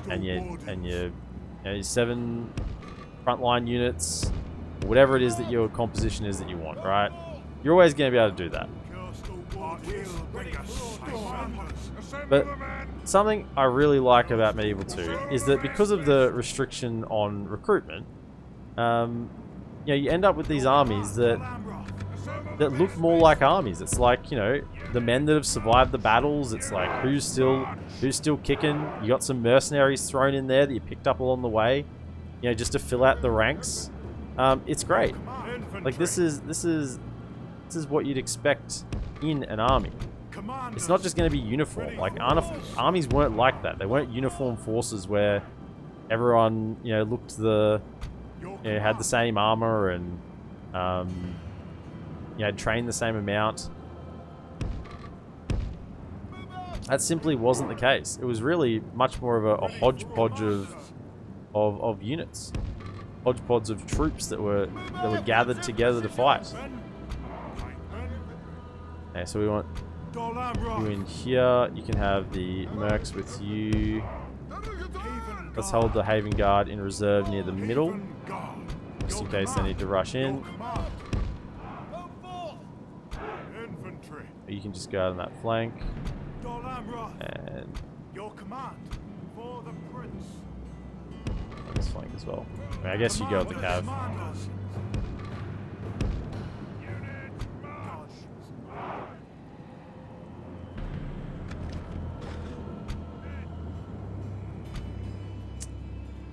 and your 7 frontline units, whatever it is that your composition is that you want, right? You're always going to be able to do that. But something I really like about Medieval 2 is that because of the restriction on recruitment, you know, you end up with these armies that look more like armies. It's like, you know, the men that have survived the battles. It's like who's still kicking. You got some mercenaries thrown in there that you picked up along the way, you know, just to fill out the ranks. It's great. Like this is what you'd expect in an army. It's not just going to be uniform. Like armies weren't like that. They weren't uniform forces where everyone, you know, looked had the same armor and you know, trained the same amount. That simply wasn't the case. It was really much more of a hodgepodge of units, hodgepodge of troops that were gathered together to fight. Okay, so we want you in here. You can have the mercs with you. Let's hold the Haven Guard in reserve near the middle, just in case they need to rush in. You can just go out on that flank. And your command for the prince. On this flank as well. I mean, I guess you go with the cav.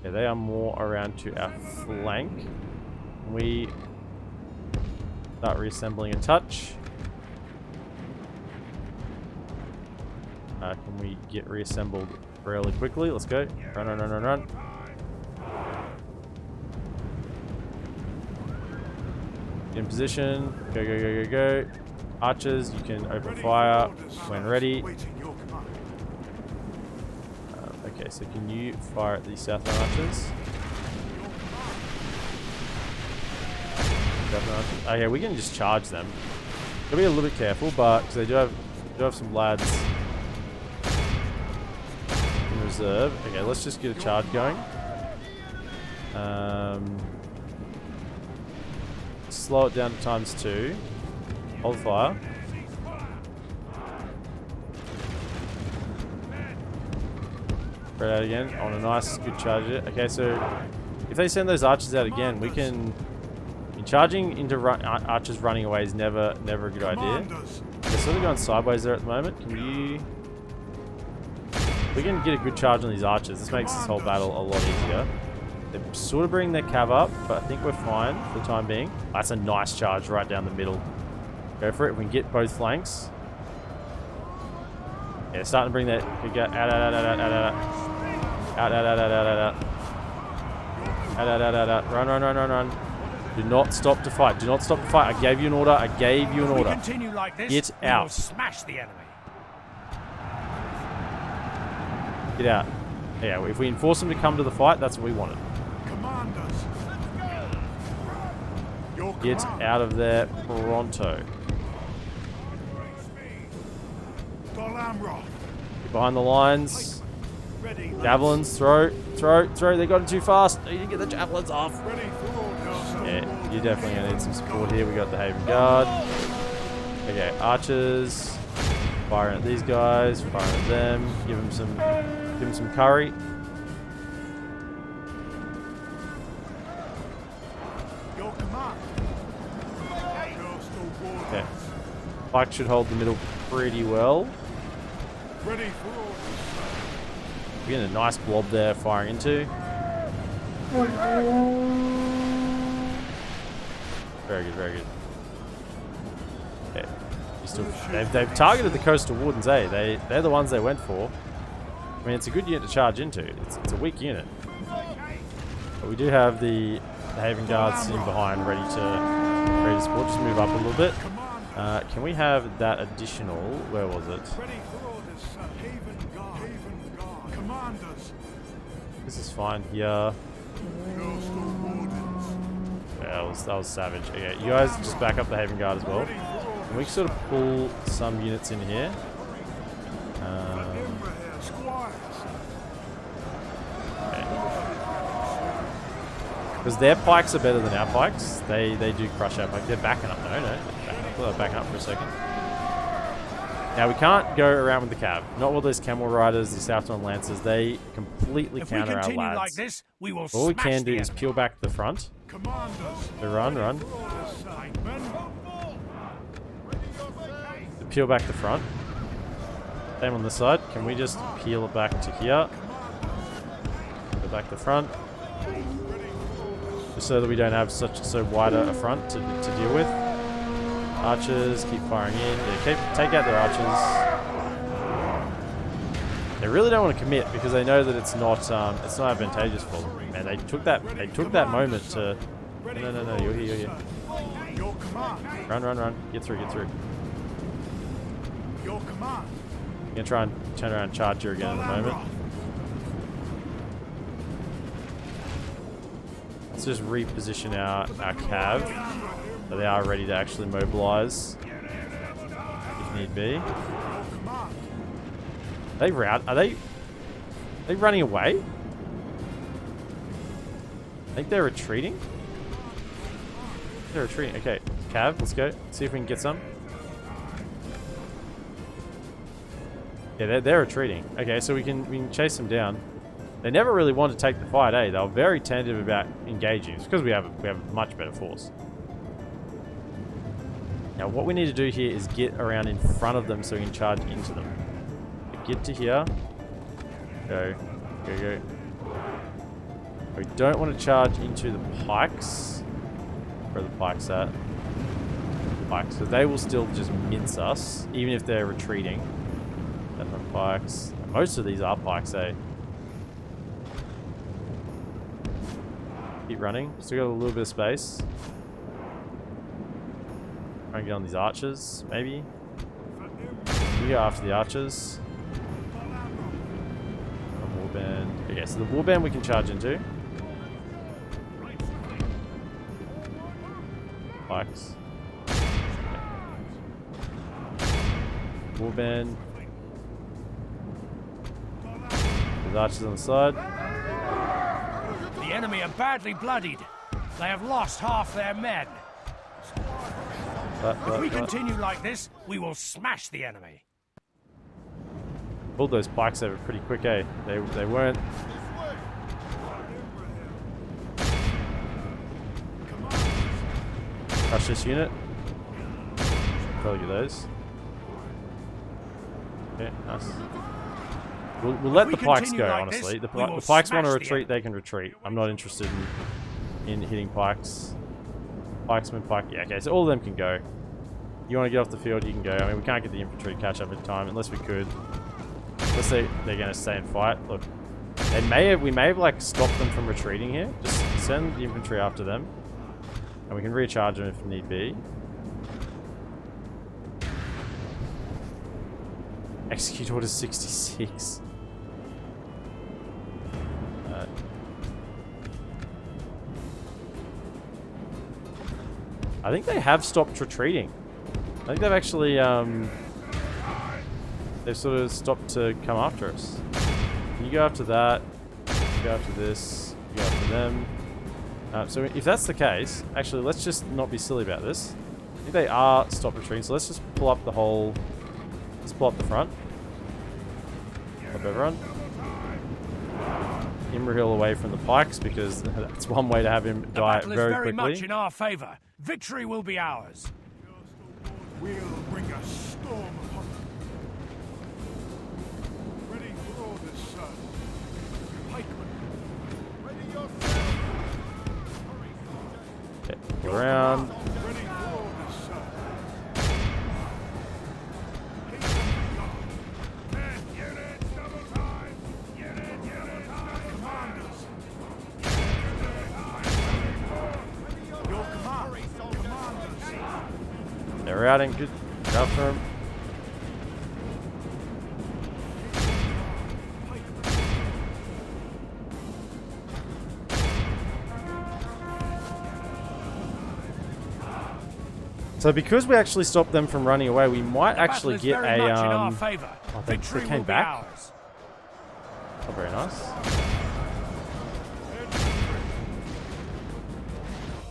Okay, they are more around to our flank. We start reassembling a touch. Can we get reassembled fairly quickly? Let's go. Run, run, run, run, run. Get in position. Go, go, go, go, go. Archers, you can open fire when ready. Okay, so can you fire at the southern archers? Oh yeah, we can just charge them. Gotta be a little bit careful, but because they do have some lads in reserve. Okay, let's just get a charge going. Slow it down to ×2. Hold fire. Spread out again on a nice, good charge. Okay, so if they send those archers out again, we can. Charging into archers running away is never a good idea. They're sort of going sideways there at the moment. We can get a good charge on these archers. This makes this whole battle a lot easier. They're sort of bringing their cav up, but I think we're fine for the time being. That's a nice charge right down the middle. Go for it. We can get both flanks. Yeah, starting to bring that out. Run. Do not stop to fight. Do not stop to fight. I gave you an order. If we continue like this, Get we out. will smash the enemy. Get out. Yeah, if we enforce them to come to the fight, that's what we wanted. Commanders. Get out of there pronto. DolAmroth. Get behind the lines. Javelins, throw. They got it too fast. You need to get the javelins off. Yeah, you're definitely gonna need some support here. We got the Haven Guard. Okay, archers. Firing at these guys. Firing at them. Give them some curry. Okay. Pike should hold the middle pretty well. Ready for orders. We're getting a nice blob there firing into. Very good, very good. Okay. They've targeted the coastal wardens, eh? They're the ones they went for. I mean, it's a good unit to charge into. It's a weak unit. But we do have the Haven Guards sitting behind, ready to support. Just move up a little bit. Can we have that additional? Where was it? Ready for orders, sir. Haven Guard. Commanders. This is fine here. Coastal wardens. Yeah, that was savage. Okay, you guys just back up the Haven Guard as well. And we can sort of pull some units in here. Because their pikes are better than our pikes. They do crush our pikes. They're backing up. No. I thought they were backing up for a second. Now, we can't go around with the cav. Not all those camel riders, these Southron lancers. They completely counter our lads. If we continue like this, we will all we can do the is peel back the front. So run. Peel back the front. Same on this side. Can we just peel it back to here? Go back the front. Just so that we don't have so wide a front to deal with. Archers, keep firing in. Yeah, take out their archers. They really don't want to commit because they know that it's not advantageous for them. Man, they took that moment to. No, you're here. Run. Get through. Your command. I'm gonna try and turn around and charge you again in a moment. Let's just reposition our cav so they are ready to actually mobilize if need be. Are they running away? I think they're retreating. They're retreating. Okay, cav, let's go. See if we can get some. Yeah, they're retreating. Okay, so we can chase them down. They never really wanted to take the fight, eh? They were very tentative about engaging. It's because we have a much better force. Now, what we need to do here is get around in front of them so we can charge into them. Get to here. Go. We don't want to charge into the pikes. Where are the pikes at? Pikes. So they will still just mince us, even if they're retreating. And the pikes. Most of these are pikes, eh? Keep running. Still got a little bit of space. Try and get on these archers, maybe. We go after the archers. Warband. Okay, so the warband we can charge into. Pikes. Warband. There's archers on the side. The enemy are badly bloodied. They have lost half their men. If we continue like this, we will smash the enemy. Pulled those pikes over pretty quick, eh? They weren't. Crush this unit. Probably get those. Okay, nice. We'll let the pikes go, like honestly. This, the pikes want to retreat, they can retreat. I'm not interested in hitting pikes. Pikesman, pike. Yeah, okay, so all of them can go. You want to get off the field, you can go. I mean, we can't get the infantry to catch up in time unless we could. Let's say they're going to stay and fight. Look, we may have like stopped them from retreating here. Just send the infantry after them, and we can recharge them if need be. Execute order 66. I think they have stopped retreating. I think they've actually, they've sort of stopped to come after us. You go after that, you go after this, you go after them. So if that's the case, actually, let's just not be silly about this. I think they are stopped retreating, so let's just pull up the whole, let's pull up the front. Up everyone. Imrahil away from the pikes because that's one way to have him die very quickly. Much in our favor. Victory will be ours. We'll bring a storm upon them. routing. Good. Enough for him. So because we actually stopped them from running away, we might actually get a oh, they came back. Oh, very nice.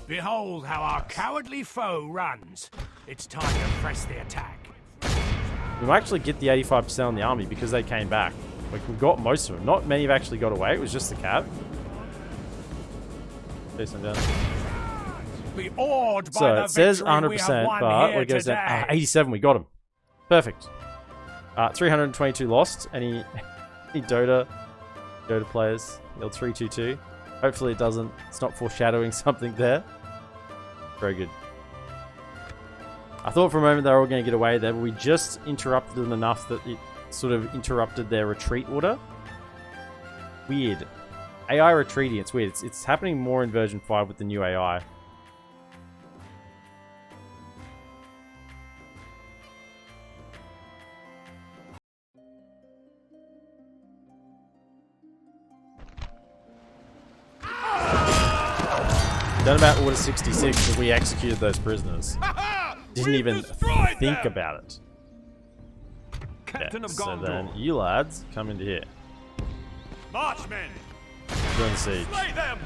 Behold how our cowardly foe runs. It's time to press the attack. We might actually get the 85% on the army because they came back. Like, we got most of them. Not many have actually got away. It was just the cab. Chase them down. Be awed by So the it says victory we have 100%, won but here it goes down. today. 87, we got him. Perfect. 322 lost. Any Dota players? Yield 322. Hopefully it doesn't. It's not foreshadowing something there. Very good. I thought for a moment they were all going to get away there, but we just interrupted them enough that it sort of interrupted their retreat order. Weird. AI retreating, it's weird. It's happening more in version 5 with the new AI. Done about Order 66 that we executed those prisoners. Didn't even think about it. Captain of So Gondor. then you lads come into here. Marchmen! Join the siege. Slay them!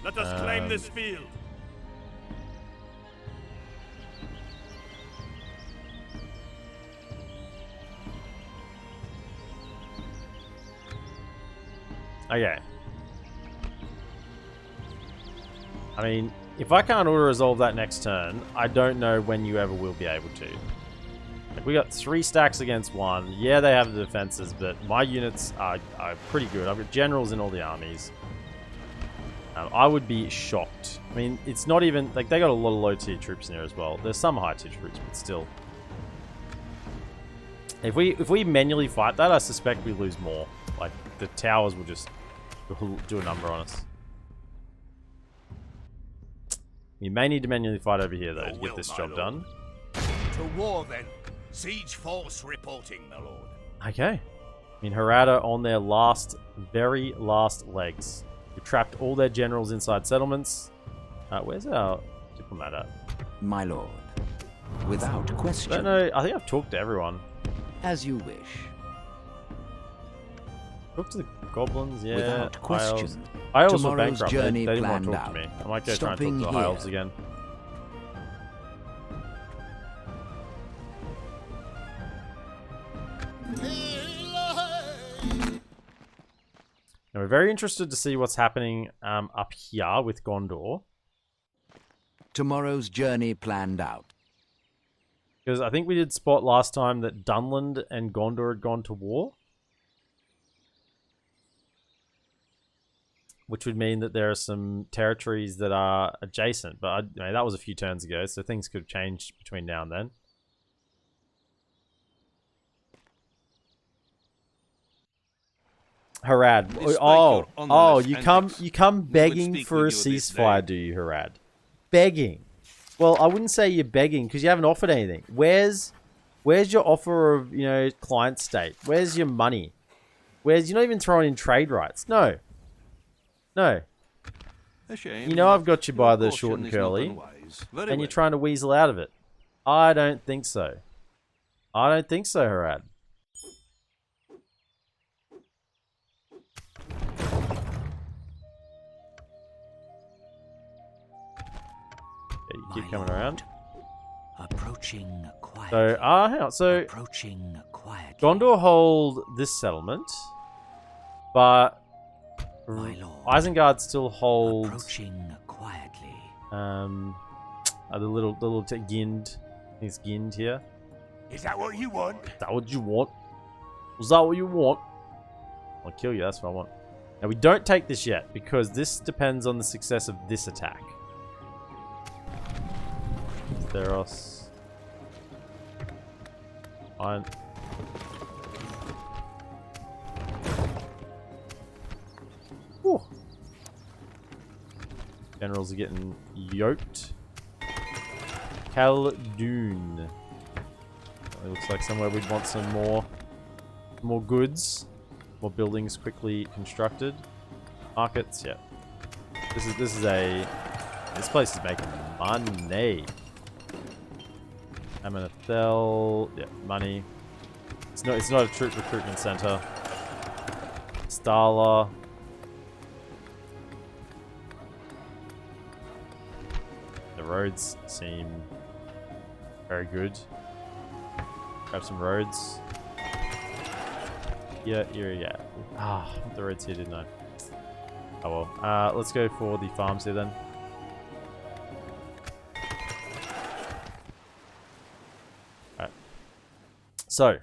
Let us claim this field. Okay. I mean, if I can't auto-resolve that next turn, I don't know when you ever will be able to. Like, we got 3 stacks against 1. Yeah, they have the defenses, but my units are pretty good. I've got generals in all the armies. I would be shocked. I mean, it's not even... Like, they got a lot of low-tier troops in there as well. There's some high-tier troops, but still. If we manually fight that, I suspect we lose more. Like, the towers will just do a number on us. You may need to manually fight over here, though, to get this job done. To war, then. Siege force reporting, my lord. Okay. I mean, Harad are on their very last legs. We trapped all their generals inside settlements. Where's our diplomat at? My lord, without I question. don't know. I think I've talked to everyone. As you wish. Talk to the goblins, yeah. Without question. High elves were Tomorrow's bankrupt. journey They didn't want to planned talk to me. out. I might go try and talk to Stopping the high here. elves again. Now, we're very interested to see what's happening up here with Gondor. Tomorrow's journey planned out. Because I think we did spot last time that Dunland and Gondor had gone to war. Which would mean that there are some territories that are adjacent. But that was a few turns ago, so things could have changed between now and then. Harad. Oh, you come begging for a ceasefire, do you, Harad? Begging. Well, I wouldn't say you're begging because you haven't offered anything. Where's your offer of, client state? Where's your money? You're not even throwing in trade rights. No. No. I've got you by the short and curly, and you're trying to weasel out of it. I don't think so. Harad. You keep coming around. Approaching quietly. So, hang on. So, Approaching quietly. Gondor hold this settlement, but My lord. Isengard still holds Approaching quietly. the little Gind. I think it's Gind here. Is that what you want? Is that what you want? Was that what you want? I'll kill you. That's what I want. Now, we don't take this yet because this depends on the success of this attack. Theros. Iron. Whew. Generals are getting yoked. Khaldun. It looks like somewhere we'd want some more goods. More buildings quickly constructed. Markets, yeah. This place is making money. Amenethel, yeah, money. It's not a troop recruitment center. Stala. The roads seem very good. Grab some roads. Yeah. Ah, the roads here, didn't I? Oh well. Let's go for the farms here then. Alright. So,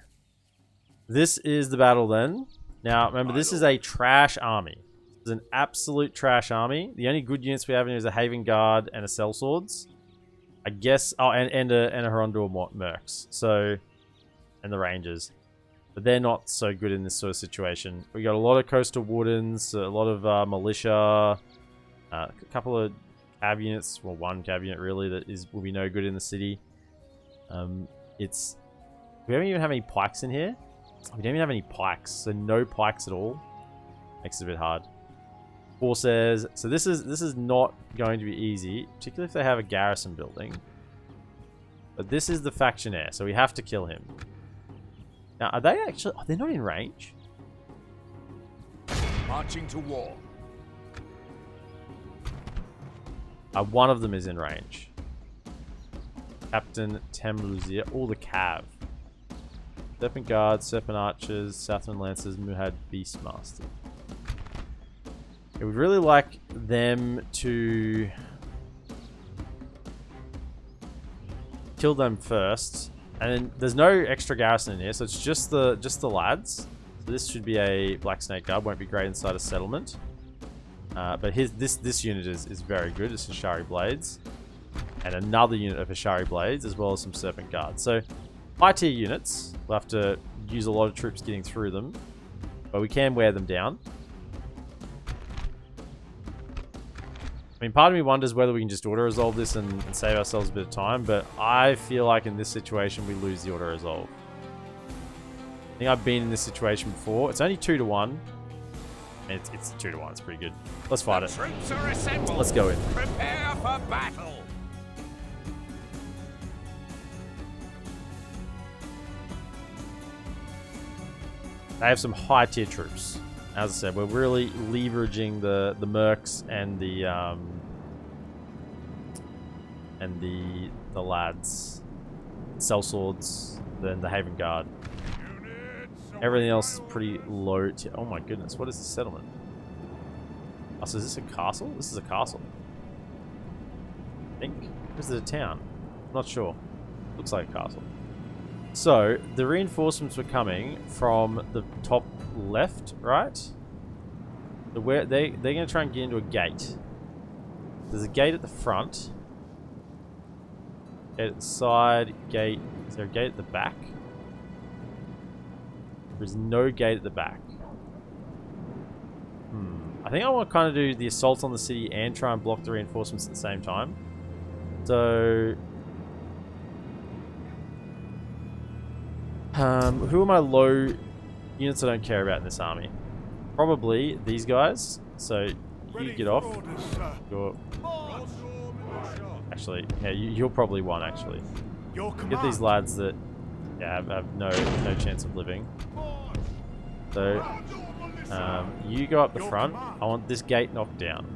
this is the battle then. Now, remember, this is a trash army. This is an absolute trash army. The only good units we have in here is a Haven Guard and a Sellswords. I guess... Oh, and a Hirondor Mercs. So... And the Rangers. But they're not so good in this sort of situation. We got a lot of Coastal Wardens, a lot of Militia, a couple of Cav units, well, one Cav unit really that will be no good in the city. We don't even have any pikes in here. We don't even have any pikes, so no pikes at all. Makes it a bit hard. Forces. So this is not going to be easy, particularly if they have a garrison building. But this is the Factionaire, so we have to kill him. Now, are they actually... Oh, they're not in range. Marching to war. One of them is in range. Captain Temluzir. All the Cav. Serpent Guards, Serpent Archers, Southern Lancers, Muhad Beastmaster. Yeah, we'd really like them to kill them first. And then there's no extra garrison in here, so it's just the lads. So this should be a Black Snake Guard, won't be great inside a settlement. But this unit is very good. It's Hashari Blades. And another unit of Hashari Blades, as well as some Serpent Guards. So high tier units. We'll have to use a lot of troops getting through them. But we can wear them down. I mean, part of me wonders whether we can just auto-resolve this and save ourselves a bit of time, but I feel like in this situation we lose the auto-resolve. I think I've been in this situation before. It's only 2 to 1. It's 2 to 1, it's pretty good. Let's fight it. Troops are assembled. Let's go in. Prepare for battle. They have some high tier troops. As I said, we're really leveraging the mercs and the lads, sellswords, then the Haven Guard. Everything else is pretty low tier. Oh my goodness, what is this settlement? Oh, so is this a castle? This is a castle. I think. Or is it a town? I'm not sure. Looks like a castle. So, the reinforcements were coming from the top left, right? They're going to try and get into a gate. There's a gate at the front. Gate at the side. Gate. Is there a gate at the back? There's no gate at the back. I think I want to kind of do the assault on the city and try and block the reinforcements at the same time. So... who are my low units I don't care about in this army? Probably these guys. So you get off. You're... Actually, yeah, you're probably one actually. Get these lads that have no chance of living. So you go up the front. I want this gate knocked down.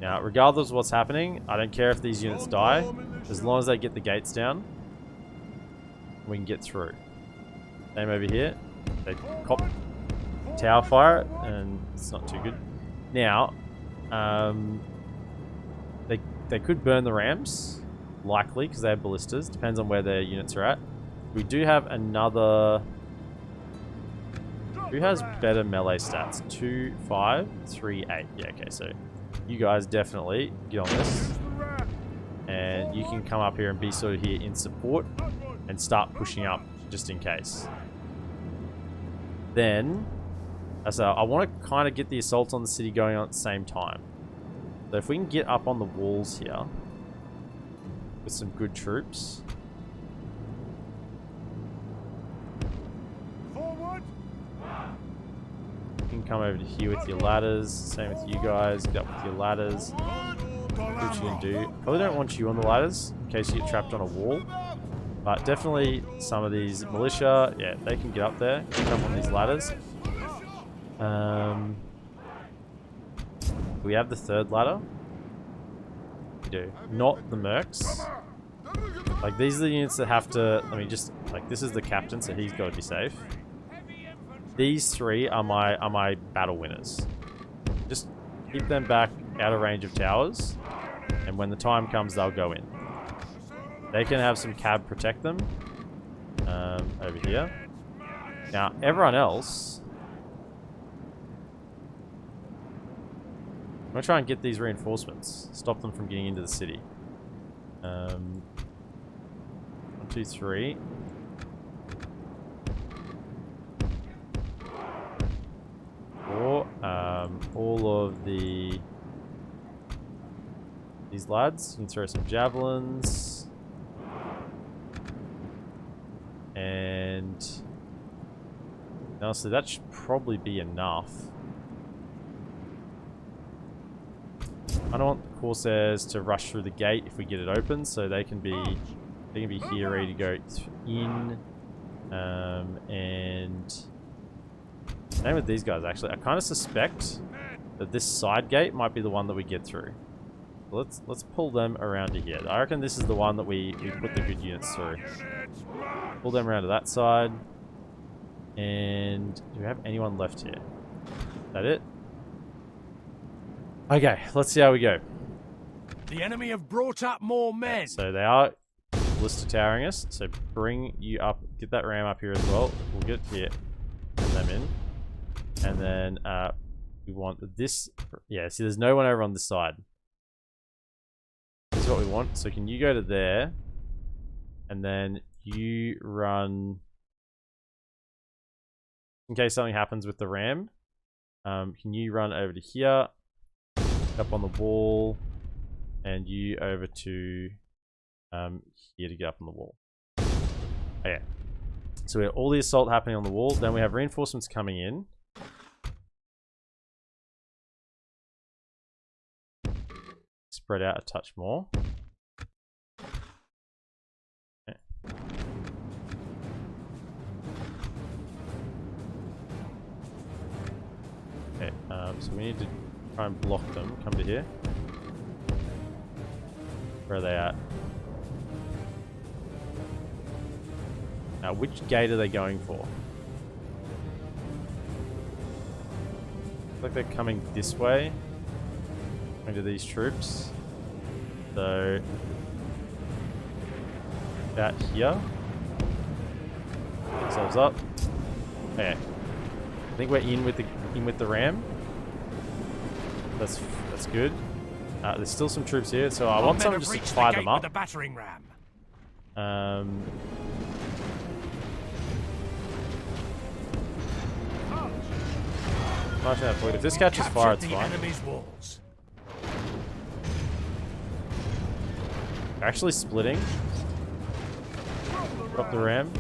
Now, regardless of what's happening, I don't care if these units die, as long as they get the gates down. We can get through. Same over here. They cop tower fire it, and it's not too good. Now, they could burn the rams, likely, because they have ballistas. Depends on where their units are at. We do have another... Who has better melee stats? 2, 5, 3, 8. Yeah, okay, so you guys definitely get on this. And you can come up here and be sort of here in support and start pushing up just in case. Then, so I want to kind of get the assault on the city going on at the same time. So if we can get up on the walls here, with some good troops. Forward! You can come over to here with your ladders. Same with you guys. Get up with your ladders. What you can do. Probably don't want you on the ladders in case you get trapped on a wall. But definitely some of these militia, yeah, they can get up there. Get up on these ladders. Do we have the third ladder? We do. Not the mercs. Like, these are the units that have to... I mean, just... Like, this is the captain, so he's got to be safe. These three are my battle winners. Just keep them back out of range of towers. And when the time comes, they'll go in. They can have some cab protect them. Over here. Now, everyone else... I'm going to try and get these reinforcements. Stop them from getting into the city. 1, 2, 3. Or all of these lads. You can throw some javelins. And honestly, that should probably be enough. I don't want the Corsairs to rush through the gate if we get it open, so they can be here ready to go in. And same with these guys. Actually, I kind of suspect that this side gate might be the one that we get through. Let's pull them around to here. I reckon this is the one that we put the good units through. Pull them around to that side. And do we have anyone left here? Is that it? Okay, let's see how we go. The enemy have brought up more men. So they are blister towering us. So bring you up. Get that ram up here as well. We'll get here. Put them in. And then we want this. Yeah, see there's no one over on this side. This is what we want. So can you go to there? And then you run... In case something happens with the ram. Can you run over to here? Up on the wall. And you over to here to get up on the wall. Oh, yeah. So we have all the assault happening on the wall. Then we have reinforcements coming in. Spread out a touch more. Okay. Okay, so we need to try and block them. Come to here. Where are they at? Now, which gate are they going for? Looks like they're coming this way. Into these troops. So about here. Ourselves up. Okay. I think we're in with the ram. That's good. There's still some troops here, so I want someone just to tie them up. The battering ram. If this catches fire, it's fine. They're actually splitting. Drop the ram.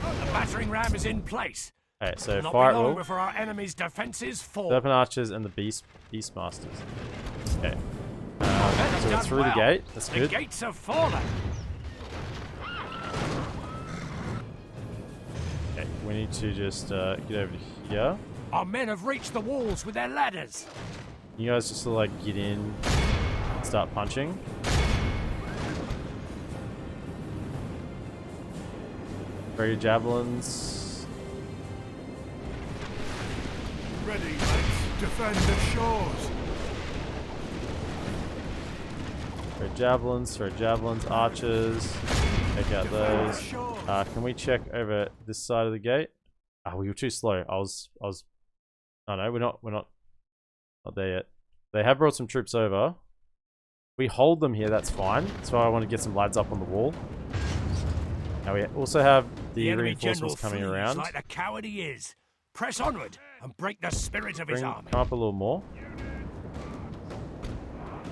The battering ram is in place. Okay, so fire at will. Before our enemy's defenses fall. Serpent archers and the beastmasters. Okay. So we're through the gate. That's good. The gates have fallen. Okay, we need to just get over to here. Our men have reached the walls with their ladders. You guys just like get in, and start punching. Throw your javelins. Ready, mates. Defend the shores. Throw javelins, archers. Take out those. Can we check over this side of the gate? We were too slow. I was. Oh no, we're not there yet. They have brought some troops over. We hold them here. That's fine. That's why I want to get some lads up on the wall. Now we also have the reinforcements coming around. Like the coward he is. Press onward and break the spirit of his army. Come up a little more.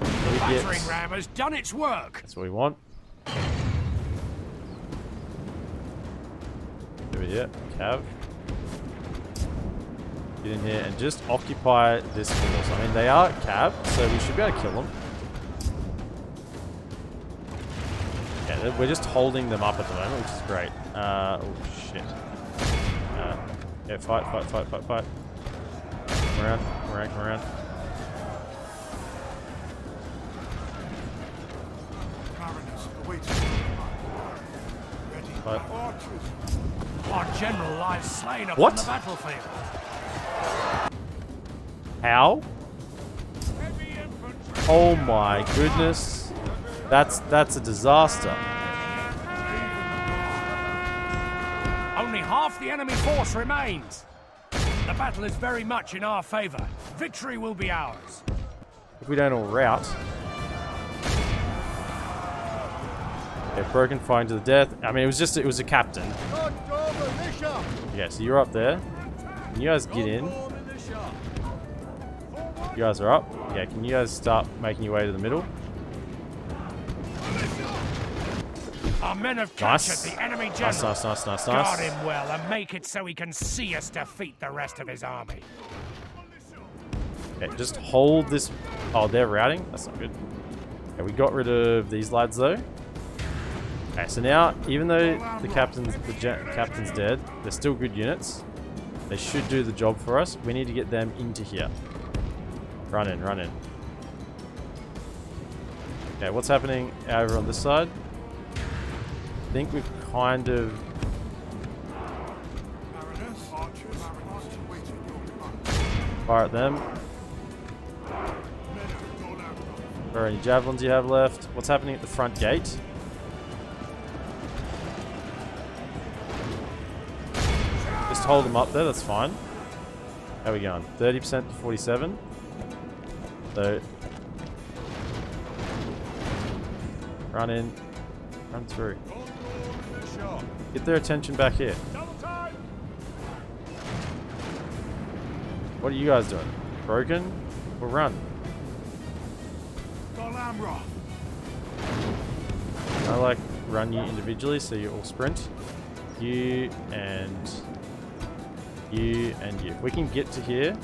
We get. Battering ram has done its work. That's what we want. Over here, Cav. Get in here and just occupy this force. I mean, they are Cav, so we should be able to kill them. Yeah, we're just holding them up at the moment, which is great. Oh shit. Yeah, fight. Come around. Mariners, await. Ready. Fight. Archers. Our general lies slain upon What? the battlefield. How? Oh my goodness. That's a disaster. Only half the enemy force remains. The battle is very much in our favor. Victory will be ours. If we don't all rout. Okay, broken fighting to the death. I mean, it was a captain. Okay, so you're up there. Can you guys get in? You guys are up. Yeah, can you guys start making your way to the middle? Our men have Nice. captured the enemy general. Nice. Guard him well and make it so he can see us defeat the rest of his army. Okay, just hold this. Oh, they're routing? That's not good. Okay, we got rid of these lads though. Okay, so now, even though the captain's dead, they're still good units. They should do the job for us. We need to get them into here. Run in. Okay, what's happening over on this side? I think we've kind of... Mariners, archers, await. Fire at them. Men of DolAmroth. Are there any javelins you have left? What's happening at the front gate? Just hold them up there, that's fine. How are we going? 30% to 47. So... Run in. Run through. Get their attention back here. What are you guys doing? Broken? Or run? DolAmroth. I like run you individually so you all sprint. You and you and you. If we can get to here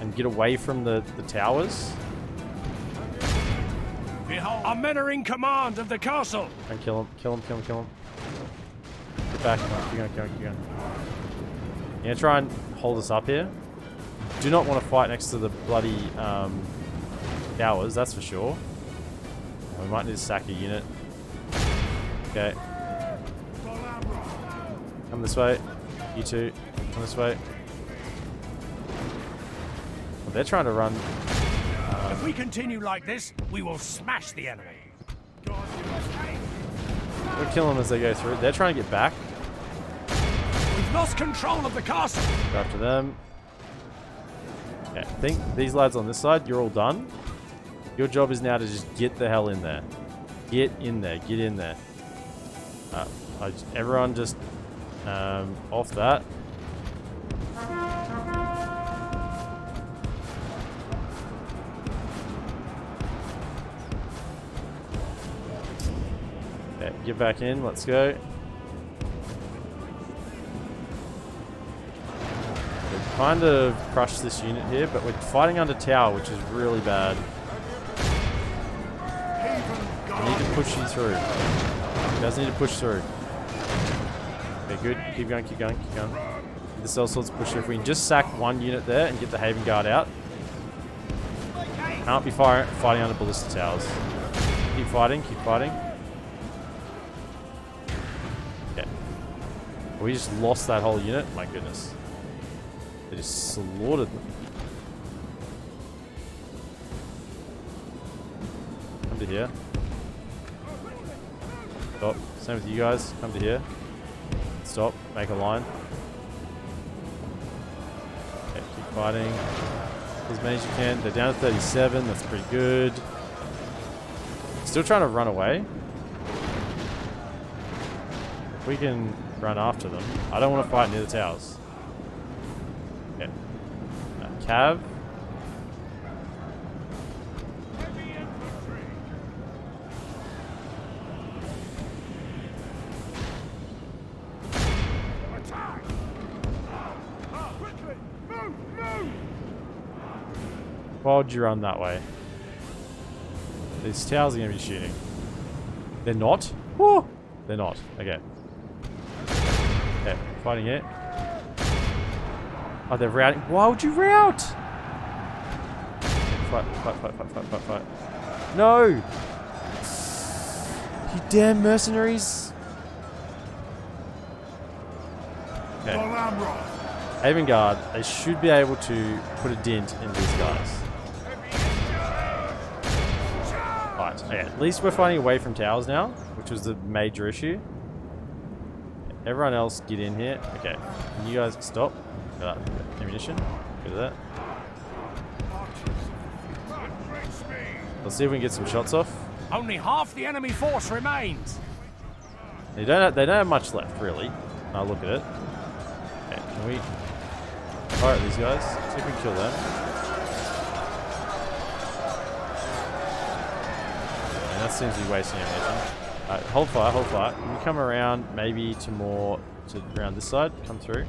and get away from the towers. Behold, our men are in command of the castle. And kill him. Get back. Keep going. You're gonna try and hold us up here. Do not want to fight next to the bloody towers, that's for sure. We might need to sack a unit. Okay. Come this way. You two. Come this way. Well, they're trying to run. If we continue like this, we will smash the enemy. We'll kill them as they go through. They're trying to get back. We've lost control of the castle. Go after them. Okay, I think these lads on this side, you're all done. Your job is now to just get the hell in there. Get in there. Everyone just off that. Okay, get back in. Let's go. We've kind of crushed this unit here, but we're fighting under tower, which is really bad. We need to push you through. You guys need to push through. Okay, good. Keep going. The cell swords push through. If we can just sack one unit there and get the Haven Guard out. Can't be fighting under ballista towers. Keep fighting. Okay. We just lost that whole unit. My goodness. They just slaughtered them. Come to here. Stop. Same with you guys. Come to here. Stop. Make a line. Okay, keep fighting. As many as you can. They're down to 37. That's pretty good. Still trying to run away. If we can run after them. I don't want to fight near the towers. Okay. Cav. Why would you run that way? These towers are going to be shooting. They're not? Woo! They're not. Okay. Okay, fighting it. Oh, they're routing. Why would you route? Fight, fight, fight, fight, fight, fight, fight. No! You damn mercenaries. Okay. DolAmroth. Haven Guard, they should be able to put a dent in these guys. Right, okay. At least we're fighting away from towers now, which was the major issue. Everyone else get in here. Okay. Can you guys stop? Ammunition. Look at that. Let's see if we can get some shots off. Only half the enemy force remains. They don't have much left, really. I'll look at it. Okay, can we fire at these guys? See if we can kill them. And that seems to be wasting ammunition. Alright, hold fire, hold fire. Can you come around maybe to around this side? Come through.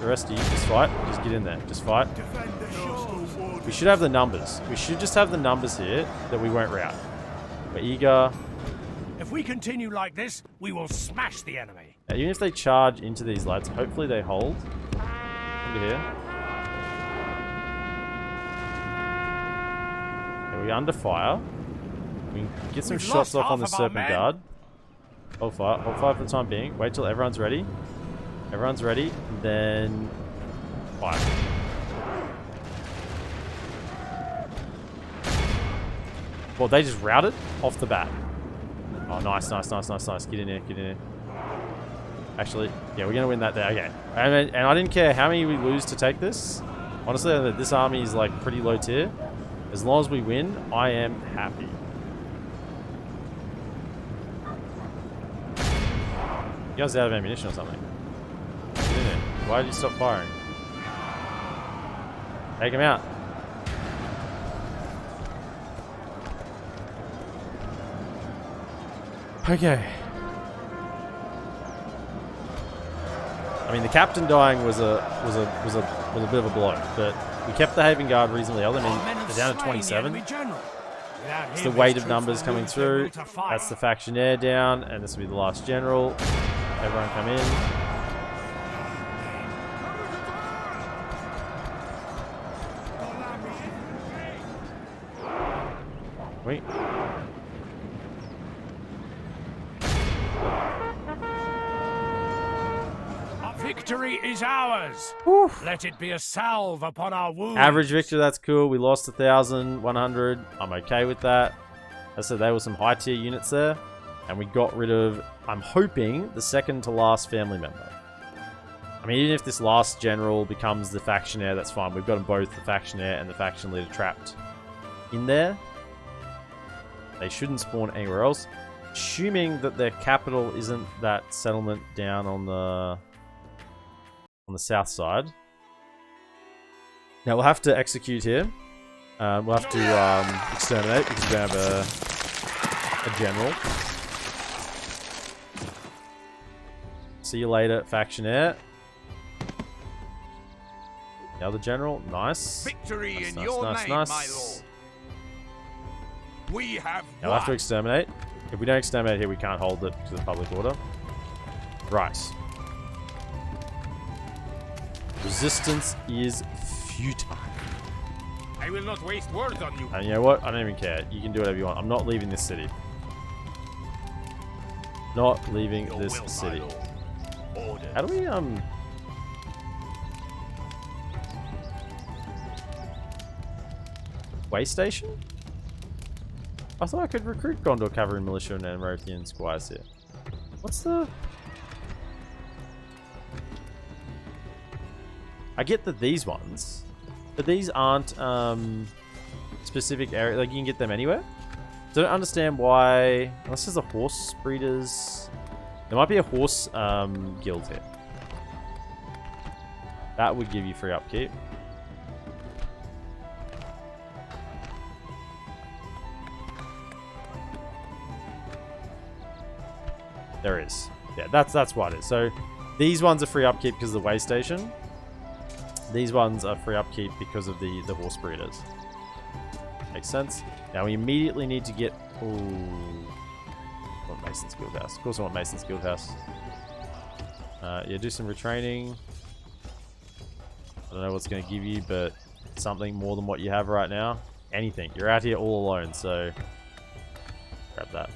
The rest of you, just fight. Just get in there. Just fight. We should have the numbers. We should just have the numbers here that we won't rout. We're eager. If we continue like this, we will smash the enemy. Even if they charge into these lads, hopefully they hold. Over here. Okay, we're under fire. We can get some shots off on the Serpent Guard. Hold fire for the time being. Wait till everyone's ready. Everyone's ready, then fire. Well, they just routed off the bat. Oh, nice, nice, nice, nice, nice. Get in here, get in here. Actually, yeah, we're going to win that there. Okay. And I didn't care how many we lose to take this. Honestly, this army is like pretty low tier. As long as we win, I am happy. You guys are out of ammunition or something. Why did you stop firing? Take him out. Okay. I mean, the captain dying was a bit of a blow, but we kept the Haven Guard reasonably held. I mean, they're down to 27. It's the weight of numbers coming through. That's the factionaire down, and this will be the last general. Everyone come in. Wait. Victory is ours. Whew. Let it be a salve upon our wounds. Average victory, that's cool. We lost 1,100. I'm okay with that. As I said, there were some high tier units there. And we got rid of, I'm hoping, the second to last family member. I mean, even if this last general becomes the factionaire, that's fine. We've got them both, the factionaire and the faction leader, trapped in there. They shouldn't spawn anywhere else. Assuming that their capital isn't that settlement down on the south side. Now we'll have to execute here. We'll have to exterminate because we don't have a general. See you later, factionaire. The other general, nice. Victory nice, in nice, your nice, name, nice. my lord. We have Now we'll have to exterminate. If we don't exterminate here, we can't hold it to the public order. Right. Resistance is futile. I will not waste words on you. And you know what? I don't even care. You can do whatever you want. I'm not leaving this city. Not leaving this city. How do we, way station? I thought I could recruit Gondor Cavalry Militia and Amrothian Squires here. What's the... I get that these ones, but these aren't specific area. Like, you can get them anywhere. So I don't understand why, unless there's a horse breeders. There might be a horse guild here. That would give you free upkeep. There is. Yeah, that's what it is. So these ones are free upkeep because of the way station. These ones are free upkeep because of the horse breeders. Makes sense. Now we immediately need to get... Ooh. I want Mason's Guildhouse. Of course I want Mason's Guildhouse. Yeah, do some retraining. I don't know what's going to give you, but something more than what you have right now. Anything. You're out here all alone, so... grab that.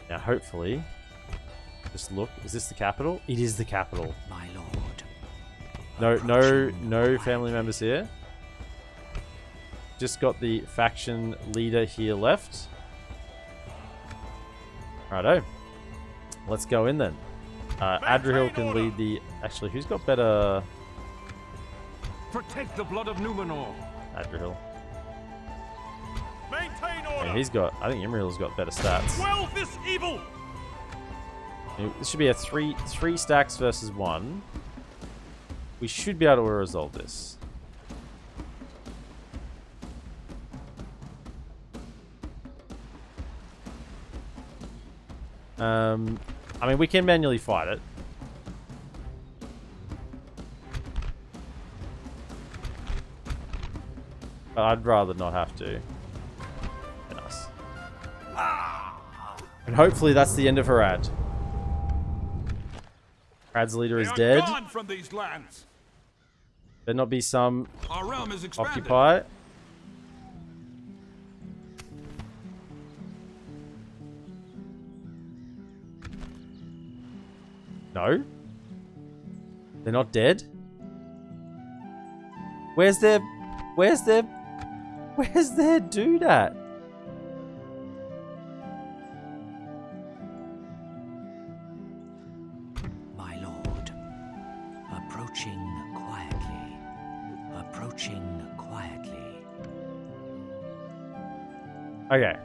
Now hopefully... just look. Is this the capital? It is the capital. My lord. No family members here. Just got the faction leader here left. Righto. Let's go in then. Adrian can lead the... actually, who's got better... Protect the blood of Numenor. Adrian. Maintain order. And he's got... I think Imrahil's got better stats. Quell this evil. This should be a three stacks versus 1. We should be able to resolve this. I mean, we can manually fight it. But I'd rather not have to. Nice. And hopefully that's the end of Harad. Harad's leader is dead. Gone from these lands. There not be some Our realm is expanded. occupy. No? They're not dead? Where's their dude at? My lord. Approaching quietly. Approaching quietly. Okay.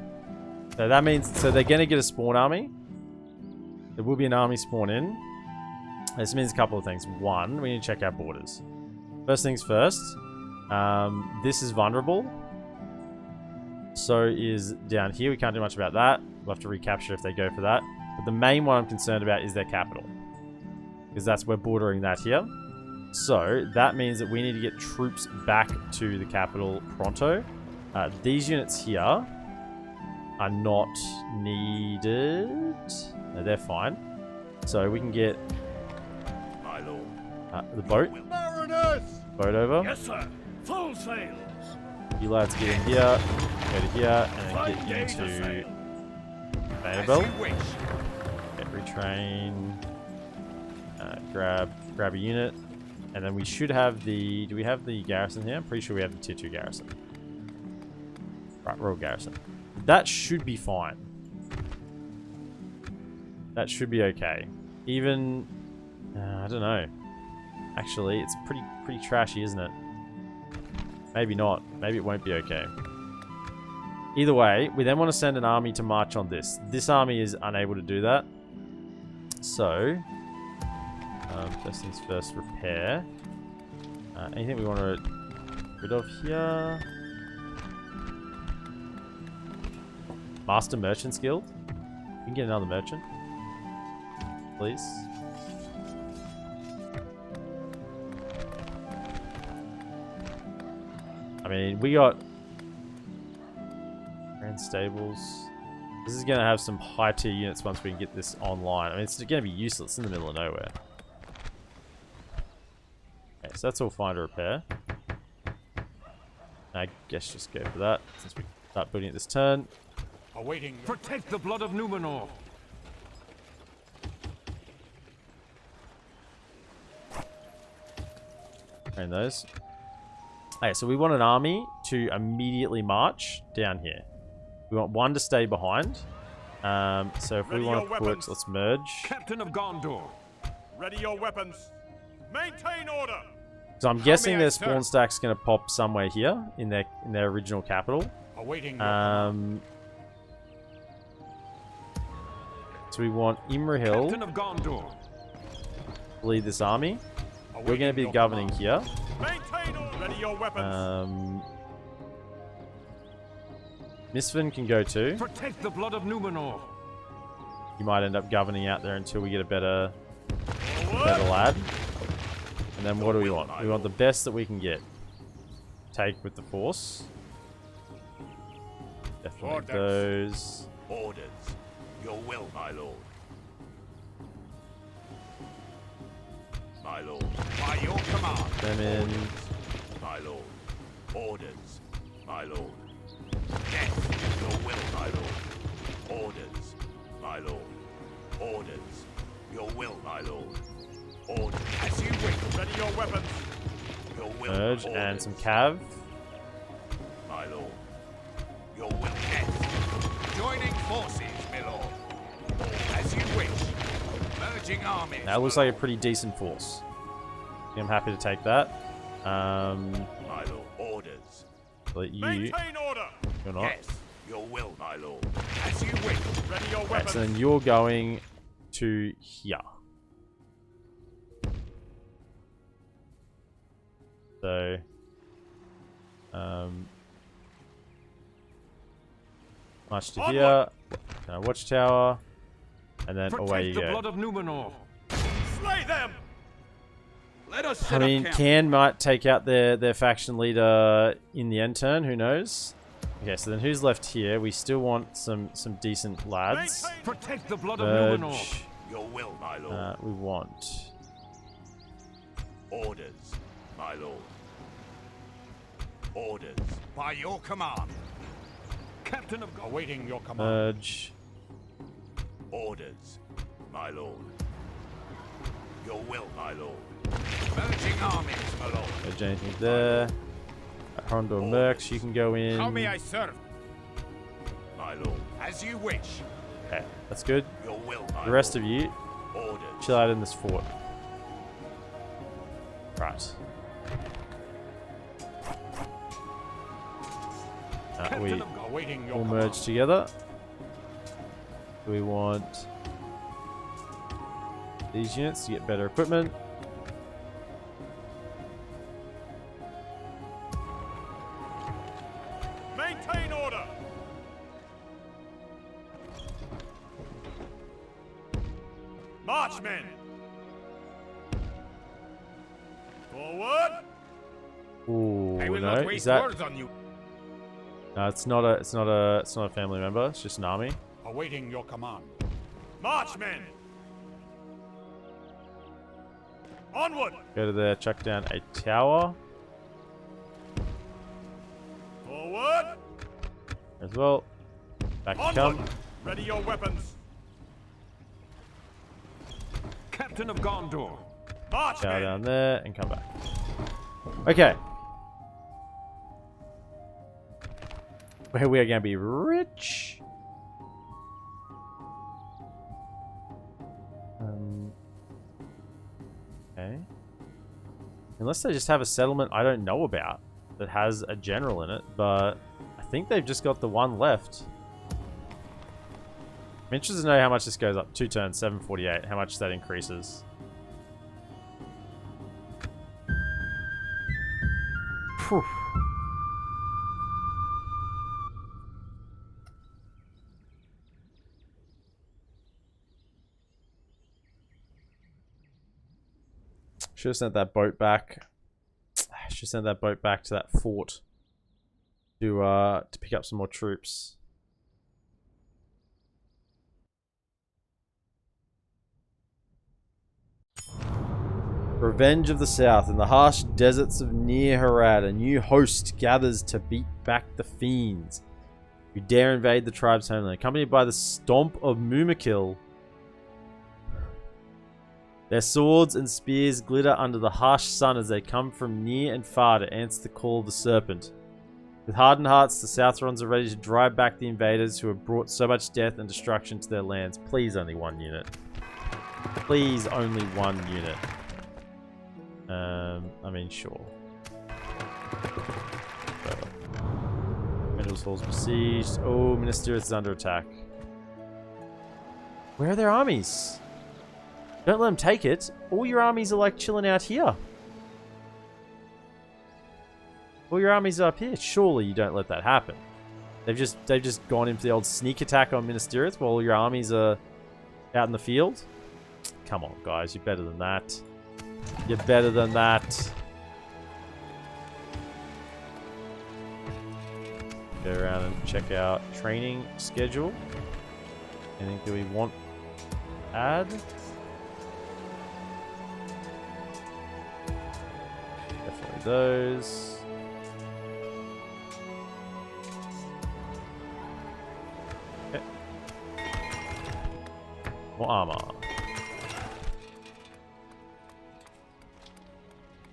So that means, so they're gonna get a spawn army. There will be an army spawn in. This means a couple of things. One, we need to check our borders. First things first, this is vulnerable. So is down here. We can't do much about that. We'll have to recapture if they go for that. But the main one I'm concerned about is their capital. Because we're bordering that here. So that means that we need to get troops back to the capital pronto. These units here are not needed. No, they're fine. So we can get the boat. Mariners. Boat over. Yes, sir. Full sails. You lads get in here, go to here, and then get into Vanderbilt. Get retrain. Grab a unit. And then we should have the... do we have the garrison here? I'm pretty sure we have the tier 2 garrison. Right, royal garrison. That should be fine. That should be okay. Even... I don't know. Actually, it's pretty trashy, isn't it? Maybe not. Maybe it won't be okay. Either way, we then want to send an army to march on this. This army is unable to do that. So... first things first, repair. Anything we want to get rid of here? Master Merchants Guild. We can get another merchant. Please. I mean, we got Grand Stables. This is going to have some high tier units once we can get this online. I mean, it's going to be useless in the middle of nowhere. Okay, so that's all fine to repair. I guess just go for that since we start building it this turn. Awaiting. Protect the blood of Numenor. And those. Okay, so we want an army to immediately march down here. We want one to stay behind. So if we want to put, let's merge. Captain of Gondor. Ready your weapons. Maintain order. So I'm guessing their spawn stack's going to pop somewhere here in their original capital. Awaiting. So we want Imrahil Captain of Gondor. to lead this army. We're going to be governing here. Maintain order. Ready your weapons. Misfin can go too. Protect the blood of Numenor. You might end up governing out there until we get a better lad. And then what do we want? We want the best that we can get. Take with the force. Definitely make those. Orders. Your will, my lord. My lord. By your command. Them in. Orders. My lord. Orders. My lord. Yes. Your will, my lord. Orders. My lord. Orders. Your will, my lord. Orders. As you wish. Ready your weapons. Your will. Merge orders. and some cav. My lord. Your will. Yes. Joining forces, my lord. As you wish. Merging armies. That looks like a pretty decent force. I'm happy to take that. My lord. Orders. Let you. Maintain order. You're not. Yes. Your will, my lord. As you wish. Ready your Right, weapons. so then you're going to here. So, march to here. Watchtower, and then away you the go. blood of Numenor. Slay them. Let us I set mean, up camp. Can might take out their faction leader in the end turn. Who knows? Okay, so then who's left here? We still want some decent lads. Maintain. Protect the blood of Numenor. Merge. Your will, my lord. We want. Orders, my lord. Orders. By your command. Captain of God. Awaiting your command. Merge. Orders, my lord. Your will, my lord. Merging armies, my lord. Merge anything there. Hondor Mercs, you can go in. How may I serve? My lord. As you wish. Okay, that's good. Your will, my The rest lord. of you, Orders. chill out in this fort. Right. We Captain of God. Awaiting your all command. merge together. We want these units to get better equipment. Maintain order. Marchmen. Forward. Ooh, I will no, not waste is that? words on you. No, it's not a family member. It's just an army. Awaiting your command. Marchmen. Onward. Go to there, chuck down a tower Forward. as well. Back you Onward. come. Ready your weapons. Captain of Gondor. Tower Marchmen. down there and come back. Okay. We are going to be rich. Okay. Unless they just have a settlement I don't know about that has a general in it, but I think they've just got the one left. I'm interested to know how much this goes up. 2 turns, 748. How much that increases. Phew. Should have sent that boat back. Should have sent that boat back to that fort to pick up some more troops. Revenge of the South. In the harsh deserts of near Harad, a new host gathers to beat back the fiends who dare invade the tribe's homeland. Accompanied by the stomp of Mumakil, their swords and spears glitter under the harsh sun as they come from near and far to answer the call of the serpent. With hardened hearts, the Southrons are ready to drive back the invaders who have brought so much death and destruction to their lands. Please, only one unit. Please, only one unit. I mean, sure. Medals Hall's besieged. Oh, Minas Tirith is under attack. Where are their armies? Don't let them take it. All your armies are like chilling out here. All your armies are up here. Surely you don't let that happen. They've just gone in for the old sneak attack on Minas Tirith while all your armies are out in the field. Come on, guys, you're better than that. You're better than that. Go around and check our training schedule. Anything do we want to add? Definitely those. Okay. More armor.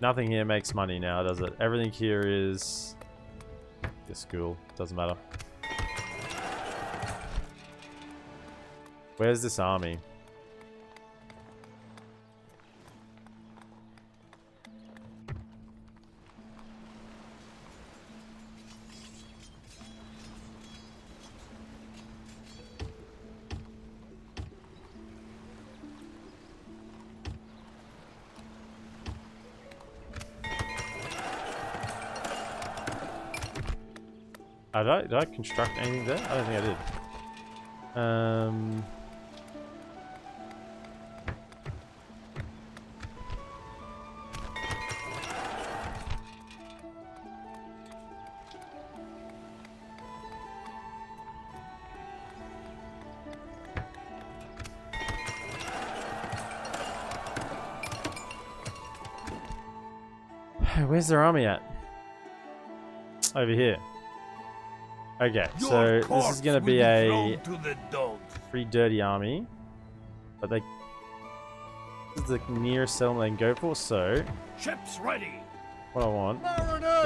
Nothing here makes money now, does it? Everything here is your school. Doesn't matter. Where's this army? Did I construct anything there? I don't think I did. Where's their army at? Over here. Okay, so this is going to be a pretty dirty army, but this is the nearest settlement they can go for. So, Ships ready. what I want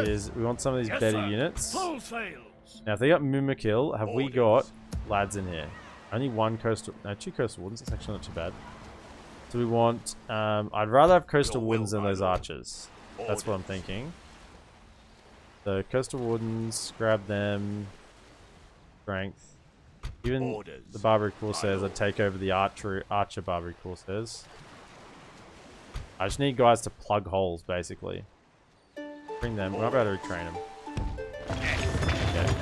is we want some of these Yes, better sir. units. Full sails. Now, if they got Mumakil, have we got Orders. lads in here? Only one coastal, no, 2 coastal wardens. That's actually not too bad. So we want. I'd rather have coastal Your will, wardens than my those lord. archers. That's what I'm Orders. thinking. So coastal wardens, grab them. Strength. Even Orders, the Barbary my Corsairs, lord. I'd take over the archer Barbary Corsairs. I just need guys to plug holes, basically. Bring them. We're not about to retrain them. Okay.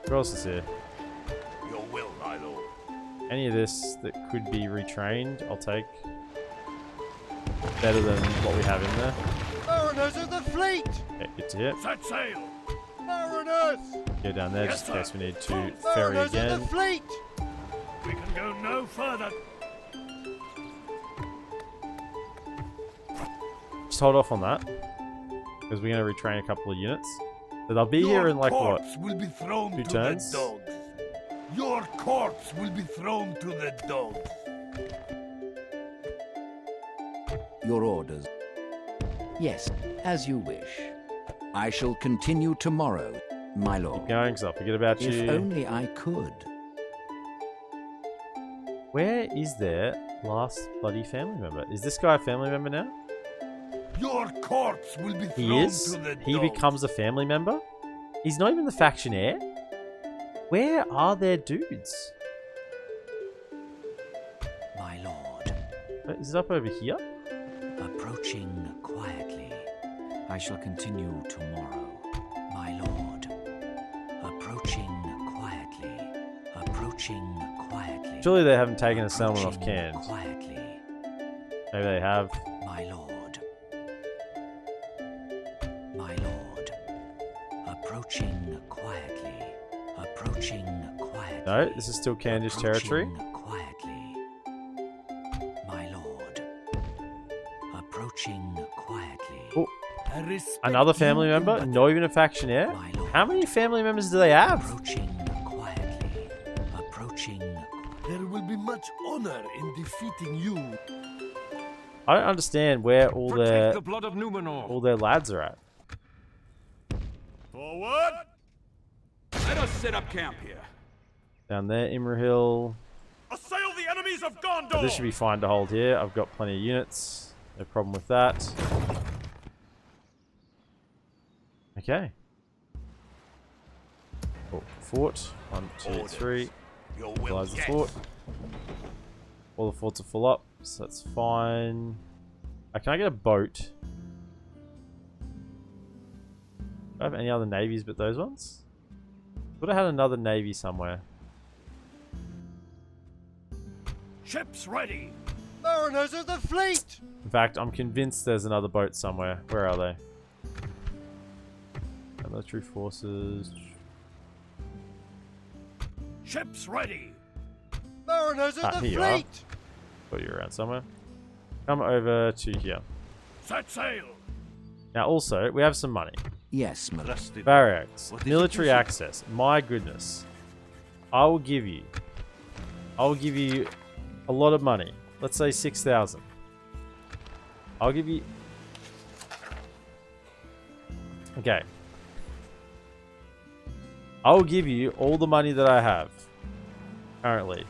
What else is here? Your will, my lord. Any of this that could be retrained, I'll take. Better than what we have in there. Mariners of the fleet! Okay, good to hear. Set sail. Mariners! Go down there Yes, just in case sir. we need to ferry Mariners of again. the fleet! We can go no further. Just hold off on that. Because we're going to retrain a couple of units. So they'll be here in like what? corpse will be thrown 2 to turns? the dogs. Your corpse will be thrown to the dogs. Your orders. Yes, as you wish. I shall continue tomorrow, my lord. Going, because I'll forget about If you. only I could. Where is their last bloody family member? Is this guy a family member now? Your corpse will be He thrown is? to the He dogs. becomes a family member? He's not even the faction heir? Where are their dudes? My lord. Is it up over here? Approaching quietly. I shall continue tomorrow, my lord. Approaching quietly. Approaching quietly. Surely they haven't taken a settlement off Approaching Cairns. quietly, Maybe they have. my lord. My lord. Approaching quietly. Approaching quietly. No, this is still Candish territory. Approaching quietly. My lord. Approaching quietly. Oh, I respect another family you, member? but Not even a faction heir? My lord. How many family members do they have? Approaching quietly. Approaching. there will be much honor in defeating you. I don't understand where all their the blood of Numenor. lads are at. Forward! Let us set up camp here. Down there, Imrahil. Assail the enemies of Gondor! But this should be fine to hold here. I've got plenty of units. No problem with that. Okay. Oh, fort. 1, 2, Orders. 3. Your will, Mobilize the yes. fort. All the forts are full up, so that's fine. Can I get a boat? Do I have any other navies but those ones? Would have had another navy somewhere. Ships ready. Mariners of the fleet! In fact, I'm convinced there's another boat somewhere. Where are they? Military forces. Ships ready. Mariners of the Here you are. fleet! Got you around somewhere. Come over to here. Set sail. Now, also, we have some money. Yes, my lord. Barracks, military access. My goodness, I will give you a lot of money. Let's say 6,000. I'll give you. Okay. I'll give you all the money that I have currently.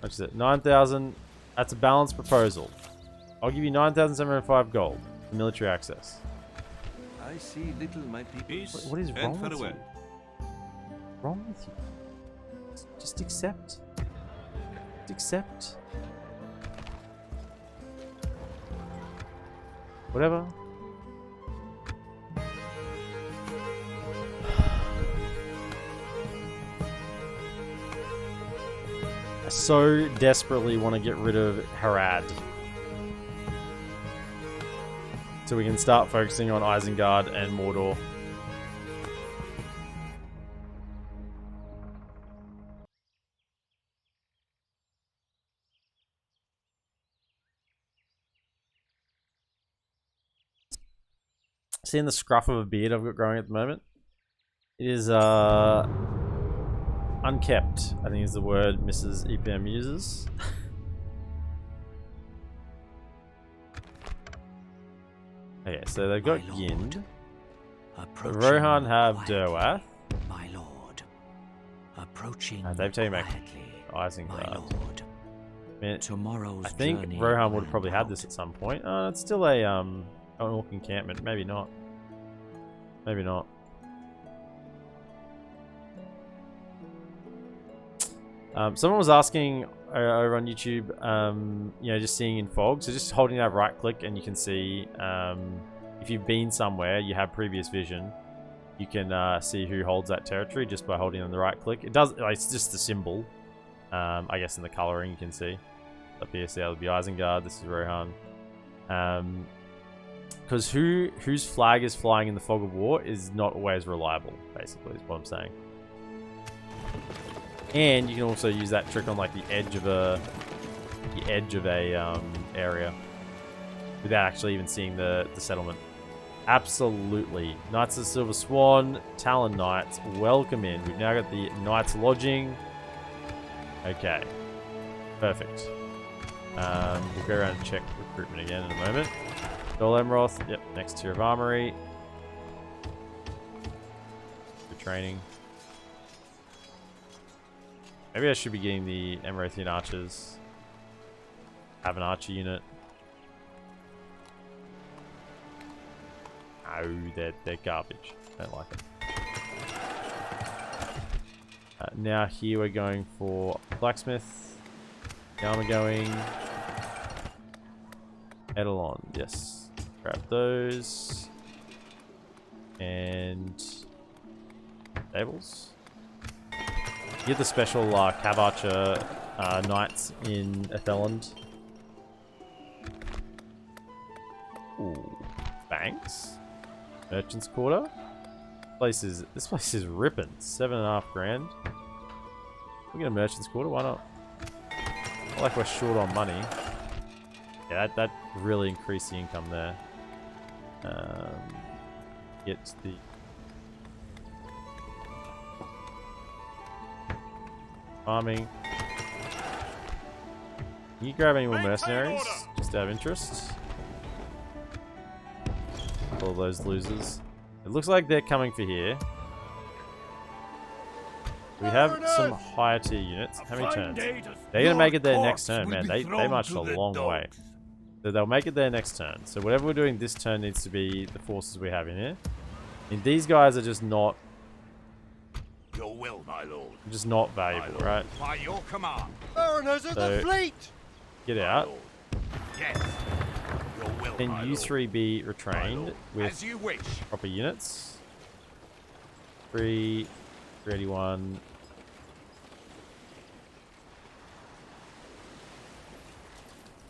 Which is it? 9,000. That's a balanced proposal. I'll give you 9,705 gold for military access. I see little, my people. What is wrong with you? Wrong with you? Just accept. Just accept. Whatever. I so desperately want to get rid of Harad, so we can start focusing on Isengard and Mordor. Seeing the scruff of a beard I've got growing at the moment. It is unkept, I think is the word Mrs. EPM uses. Okay, so they've got Yind. Rohan have Derwath. My lord. Approaching. They've taken back Isengard. I think Rohan would have probably had this at some point. It's still a orc encampment. Maybe not. Maybe not. Someone was asking over on YouTube, you know, just seeing in fog. So just holding that right click and you can see, if you've been somewhere, you have previous vision, you can see who holds that territory just by holding on the right click. It does, it's just the symbol. I guess in the coloring you can see. Up here, see, that would be Isengard. This is Rohan. Because whose flag is flying in the fog of war is not always reliable, basically, is what I'm saying. And you can also use that trick on like the edge of a area without actually even seeing the settlement. Absolutely. Knights of the Silver Swan, Talon Knights, welcome in. We've now got the Knights Lodging. Okay. Perfect. We'll go around and check recruitment again in a moment. DolAmroth, yep, next tier of armory. For training. Maybe I should be getting the Amrothian archers. Have an archer unit. No, they're garbage. Don't like it. Now here we're going for blacksmith. Now we're going Edelon. Yes, grab those and stables. Get the special Cav Archer knights in Ethelland. Ooh, banks. Merchant's Quarter. This place is ripping. 7.5 grand. We get a Merchant's Quarter. Why not? Not like we're short on money. Yeah, that really increased the income there. Get the farming. Can you grab any more mercenaries? Just out of interest. All those losers. It looks like they're coming for here. We have some higher tier units. How many turns? They're going to make it their next turn, man. They marched a long way. So they'll make it their next turn. So whatever we're doing this turn needs to be the forces we have in here. And these guys are just not... Your will, my lord. Just not valuable, right? By your command. Mariners of the fleet! Get out. Yes. Your will, Can my you lord. 3 be retrained with As you wish. proper units? 381.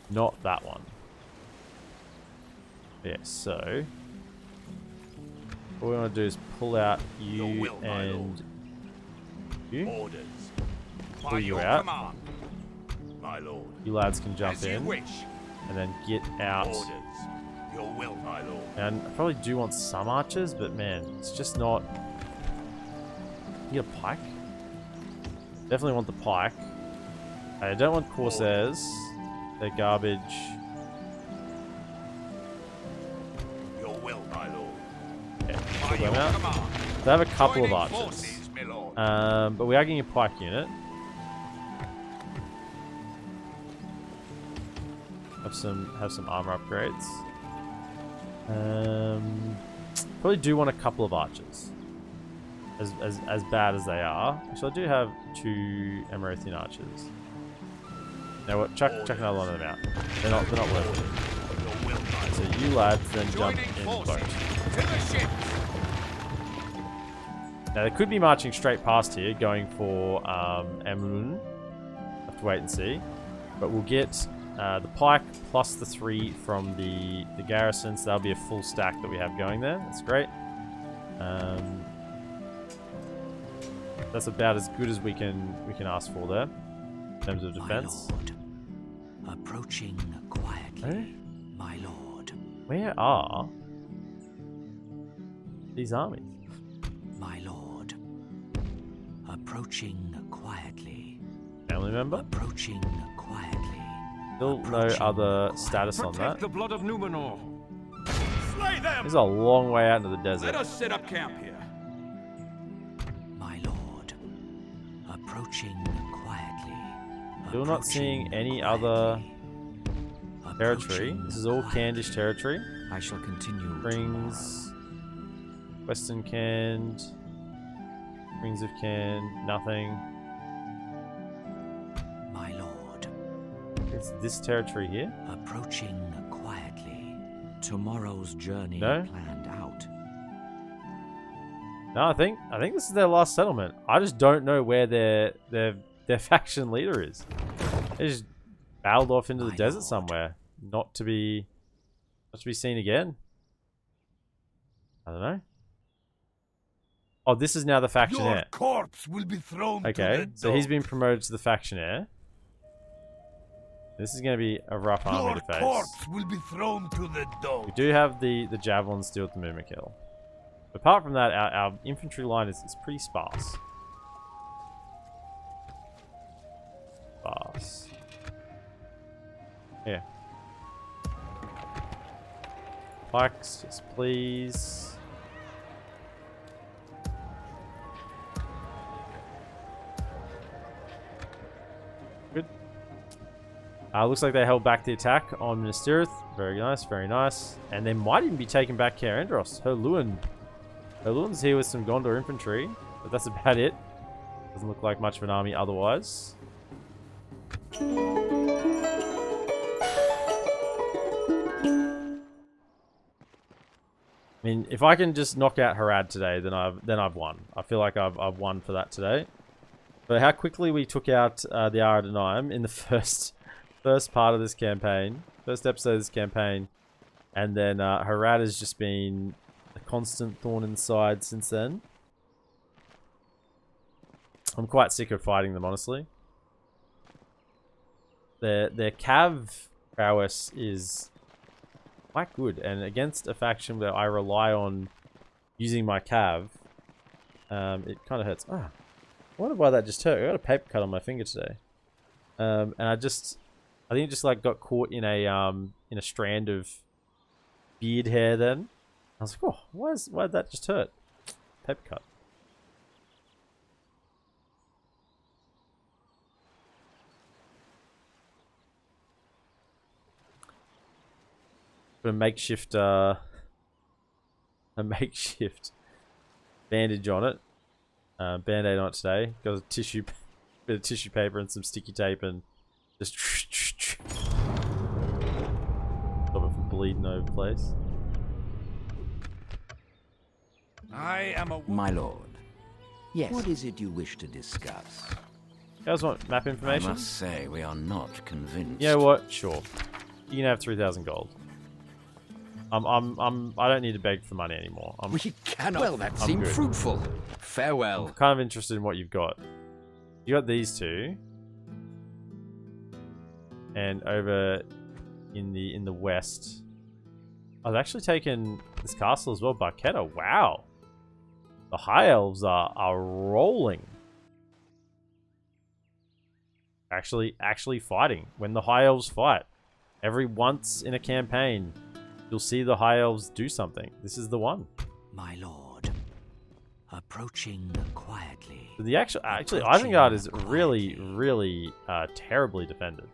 not that one. Yeah, so what we want to do is pull out you and you. Orders. Pull you out. Command. My lord. You lads can jump As you in wish. and then get out. Orders. Your will, my lord. And I probably do want some archers, but man, it's just not. You get a pike? Definitely want the pike. I don't want corsairs. They're garbage. Your will, my lord. Yeah, By pull your them out. command. They have a couple of Joining archers. forces, my lord. But we are getting a pike unit. Have some armor upgrades. Probably do want a couple of archers. As bad as they are. Actually, I do have 2 Amrothian archers. Now what? Chuck another one of them out. They're not worth it. So you lads then jump in the boat. To the ships. Now they could be marching straight past here, going for Amroth. Have to wait and see. But we'll get the pike plus the 3 from the garrison, so that'll be a full stack that we have going there. That's great. That's about as good as we can ask for there in terms of defense. My lord, approaching quietly. My lord. Where are these armies? My lord, approaching quietly. Family member? Approaching quietly. Still no other status on that. the blood of Numenor. Slay them! This is a long way out into the Let desert. us set up camp here. My lord, approaching quietly. Still not seeing any other territory. This is all Candish territory. I shall continue. Rings, Western Canned, Rings of Canned, nothing. My lord, It's this territory here. approaching quietly. Tomorrow's journey No? planned out. No, I think this is their last settlement. I just don't know where their faction leader is. They just battled off into the My desert lord. somewhere, not to be seen again. I don't know. Oh, this is now the Your factionaire. corpse will be thrown to Okay, the so he's dogs. been promoted to the factionaire. This is going to be a rough army Your to face. corpse will be thrown to the We dogs. do have the javelin still at the movement kill. Apart from that, our infantry line is pretty sparse. Sparse. Yeah. Pikes, yes please. Good. Looks like they held back the attack on Minas Tirith. Very nice, very nice. And they might even be taking back Caer Andros. Herluin's here with some Gondor infantry, but that's about it. Doesn't look like much of an army otherwise. I mean, if I can just knock out Harad today, then I've won. I feel like I've won for that today. But how quickly we took out the Arad in the first part of this campaign, first episode of this campaign, and then Harad has just been a constant thorn in the side since then. I'm quite sick of fighting them, honestly. Their cav prowess is quite good, and against a faction where I rely on using my cav, it kind of hurts. I wonder why that just hurt. I got a paper cut on my finger today, and I think it just like got caught in a strand of beard hair. Then I was like, oh, why did that just hurt? Paper cut. Put a makeshift bandage on it. Band-aid on it today. Got a bit of tissue paper and some sticky tape, and just stop it from bleeding over the place. I am a... My lord. Yes. What is it you wish to discuss? You guys want map I information? must say, we are not convinced. You know what? Sure. you can have 3,000 gold. I don't need to beg for money anymore. We cannot. Well, that seemed good. fruitful. Farewell. I'm kind of interested in what you've got. You got these two. And over in the west, I've actually taken this castle as well, Barquetta. Wow. The High Elves are rolling. Actually fighting. When the High Elves fight, every once in a campaign, you'll see the High Elves do something. This is the one. My lord, approaching quietly. The actually Isengard is really terribly defended.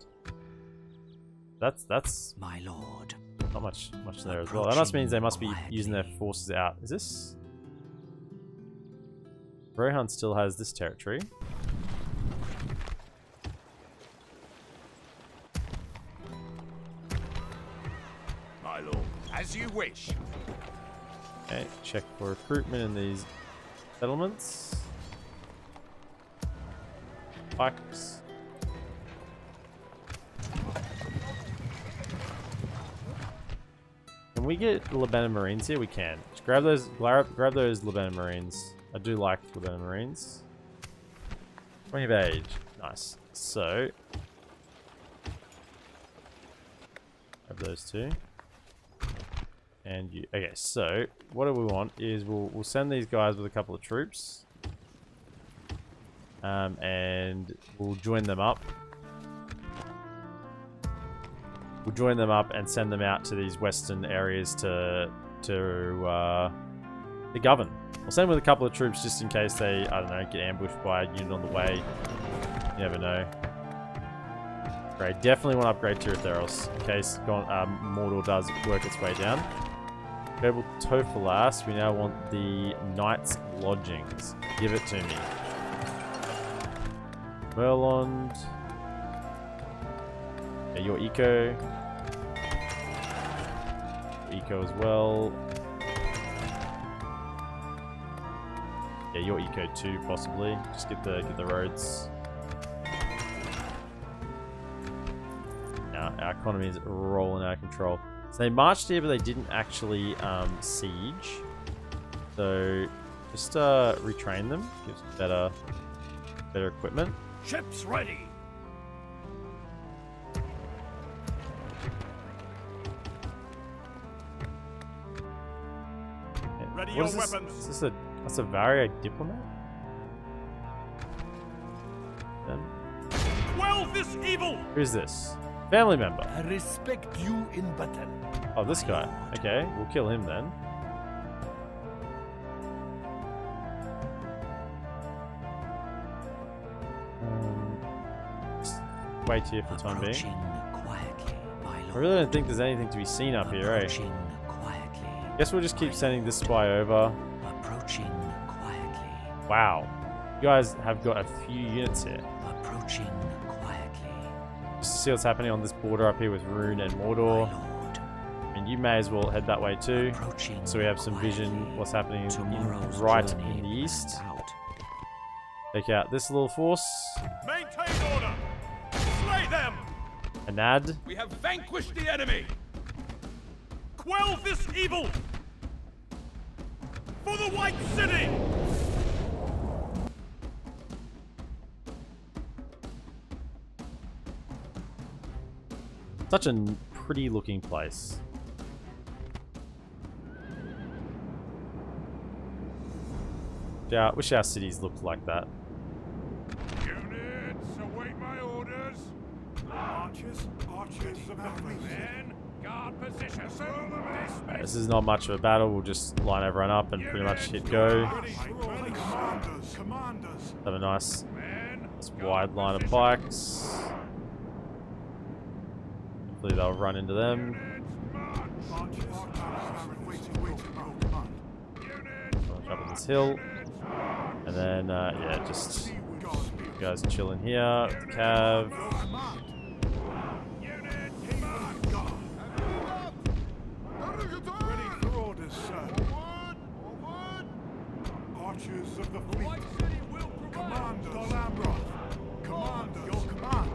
That's my lord. Not much there as well. That must mean they must be using their forces out. Is this? Rohan still has this territory. My lord. As you wish. Okay, check for recruitment in these settlements. Pikes. Can we get Lebanon Marines here? We can. Just grab those Lebanon Marines. I do like Lebanon Marines. 20 of age. Nice. So grab those two. And you. Okay, so what do we want is we'll send these guys with a couple of troops. And we'll join them up. We'll join them up and send them out to these western areas to govern. We'll send them with a couple of troops just in case they, I don't know, get ambushed by a unit on the way. You never know. Great, definitely want to upgrade Tirith in case Mordor does work its way down. Global Tofalas, we now want the Knight's Lodgings. Give it to me. Merlond. Yeah, your eco. Eco as well. Yeah, your eco too, possibly. Just get the roads. Now our economy is rolling out of control. So they marched here, but they didn't actually siege. So just retrain them. Gives them better equipment. Ships ready. Ready What your is this? weapons. Is this that's a Varia diplomat? Then Quell this evil. who's this? Family member. I respect you in battle. Oh, this guy. Okay, we'll kill him then. Just wait here for the time being. Quietly, my lord. I really don't think there's anything to be seen up here, eh? Approaching quietly. Guess we'll just keep sending this spy over. Approaching quietly. Wow. You guys have got a few units here. Approaching quietly. Just to see what's happening on this border up here with Rune and Mordor. My lord. And you may as well head that way too. Approaching So we have some vision quietly. what's happening Tomorrow's right journey in the east. plans out. Take out this little force. Maintain order. Slay them. Anad. We have vanquished the enemy. Quell this evil. For the White City. Such a pretty looking place. Yeah, wish our cities looked like that. Units, await my orders. Archers of the fleet. Men, guard position. Right, this is not much of a battle. We'll just line everyone up and pretty much hit go. Commanders. Have a nice wide line of pikes. Hopefully they'll run into them. I'll jump on this hill. And then, yeah, just you guys chilling here with the cav. Ready for orders, sir. Archers of the fleet. Commander DolAmroth. Commander, your command.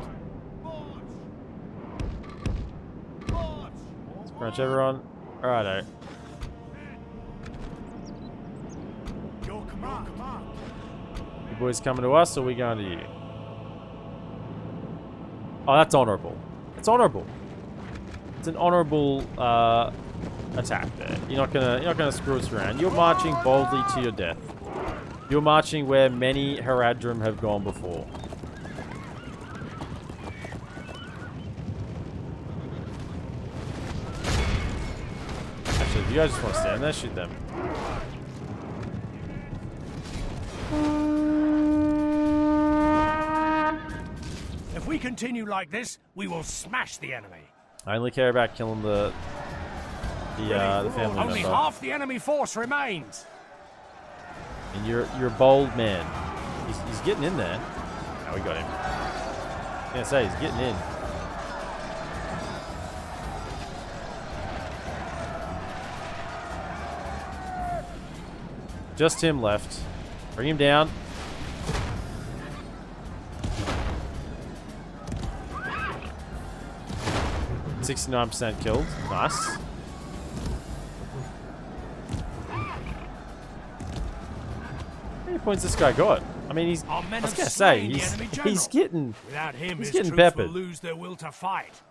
much everyone. Alrighto. Your command. You boys coming to us or we going to you? Oh, that's honourable. It's honourable. It's an honourable attack there. You're not gonna screw us around. You're marching boldly to your death. You're marching where many Haradrim have gone before. Actually, if you guys just want to stand there, shoot them. If we continue like this, we will smash the enemy. I only care about killing the family Only member. half the enemy force remains. And you're a bold man. He's getting in there. Oh, we got him. I was gonna say he's getting in. Just him left. Bring him down. %69% killed. Nice. How many points this guy got? I mean, he's. Our men I was have gonna say slain the enemy general. he's getting. Without him, he's his getting troops peppered. will lose their will to fight.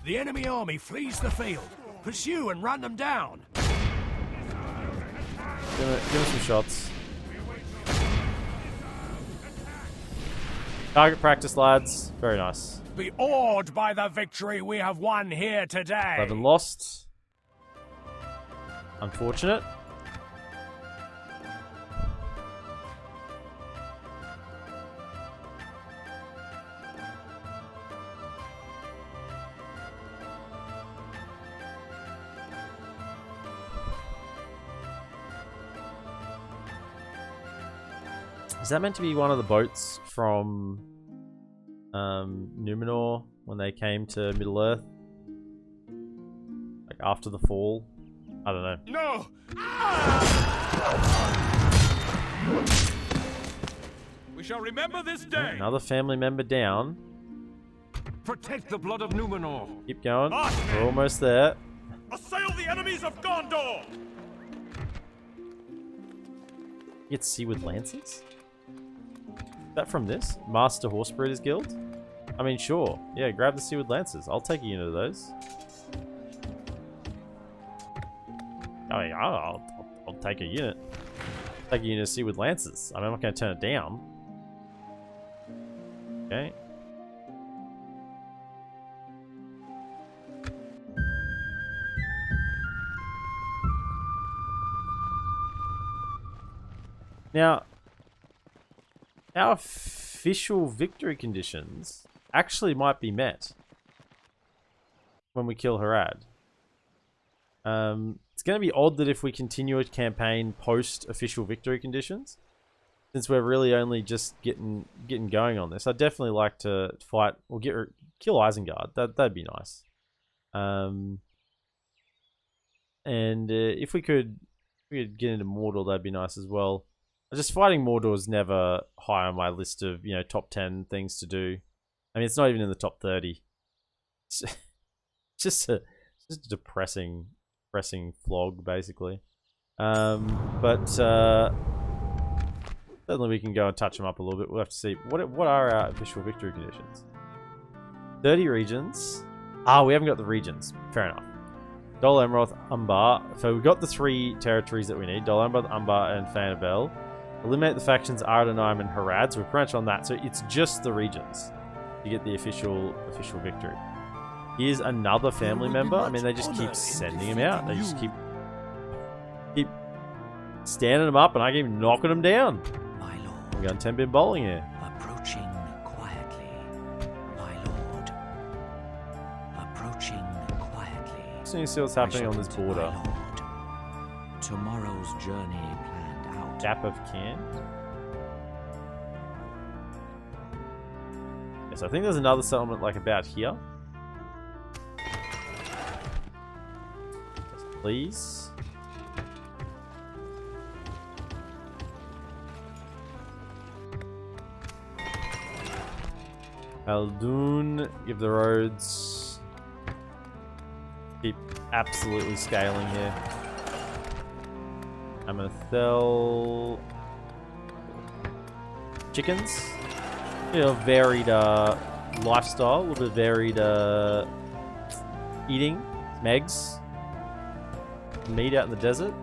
The enemy army flees the field. Pursue and run them down. Give him some shots. Target practice, lads. Very nice. Be awed by the victory we have won here today. 11 lost. Unfortunate. Is that meant to be one of the boats from Numenor when they came to Middle-earth? Like after the fall? I don't know. No! We shall remember this day. Another family member down. Protect the blood of Numenor. Keep going. We're almost there. Assail the enemies of Gondor! Get Seaward Lancers? Is that from this? Master Horse Breeders Guild? I mean, sure. Yeah, grab the Seaward Lancers. I'll take a unit of those. I mean, I'll take a unit. Take a unit of Seaward Lancers. I mean, I'm not going to turn it down. Okay. Now, our official victory conditions actually might be met when we kill Harad. It's going to be odd that if we continue a campaign post official victory conditions, since we're really only just getting going on this. I'd definitely like to fight or kill Isengard. That'd be nice. And if we could get into Mordor, that'd be nice as well. Just fighting Mordor is never high on my list of, top 10 things to do. I mean, it's not even in the top 30. It's just a depressing flog, basically. But certainly we can go and touch them up a little bit. We'll have to see. What are our official victory conditions? 30 regions. We haven't got the regions. Fair enough. DolAmroth, Umbar. So we've got the 3 territories that we need. DolAmroth, Umbar, and Fanabel. Eliminate the factions Ardenheim and Harad. So we're pretty much on that. So it's just the regions to get the official victory. Here's another family member. I mean, they just keep sending him out. They just keep standing them up, and I keep knocking them down. My lord. I'm going 10-pin bowling here. Approaching quietly, my lord. Approaching quietly. Just need to see what's happening on this border. My lord. Tomorrow's journey planned out. Gap of Can. Yes, I think there's another settlement like about here. Yes, please. Aldun, give the roads. Keep absolutely scaling here. I'm gonna sell chickens. You know, varied lifestyle, a little bit of varied eating. Some eggs. Meat out in the desert.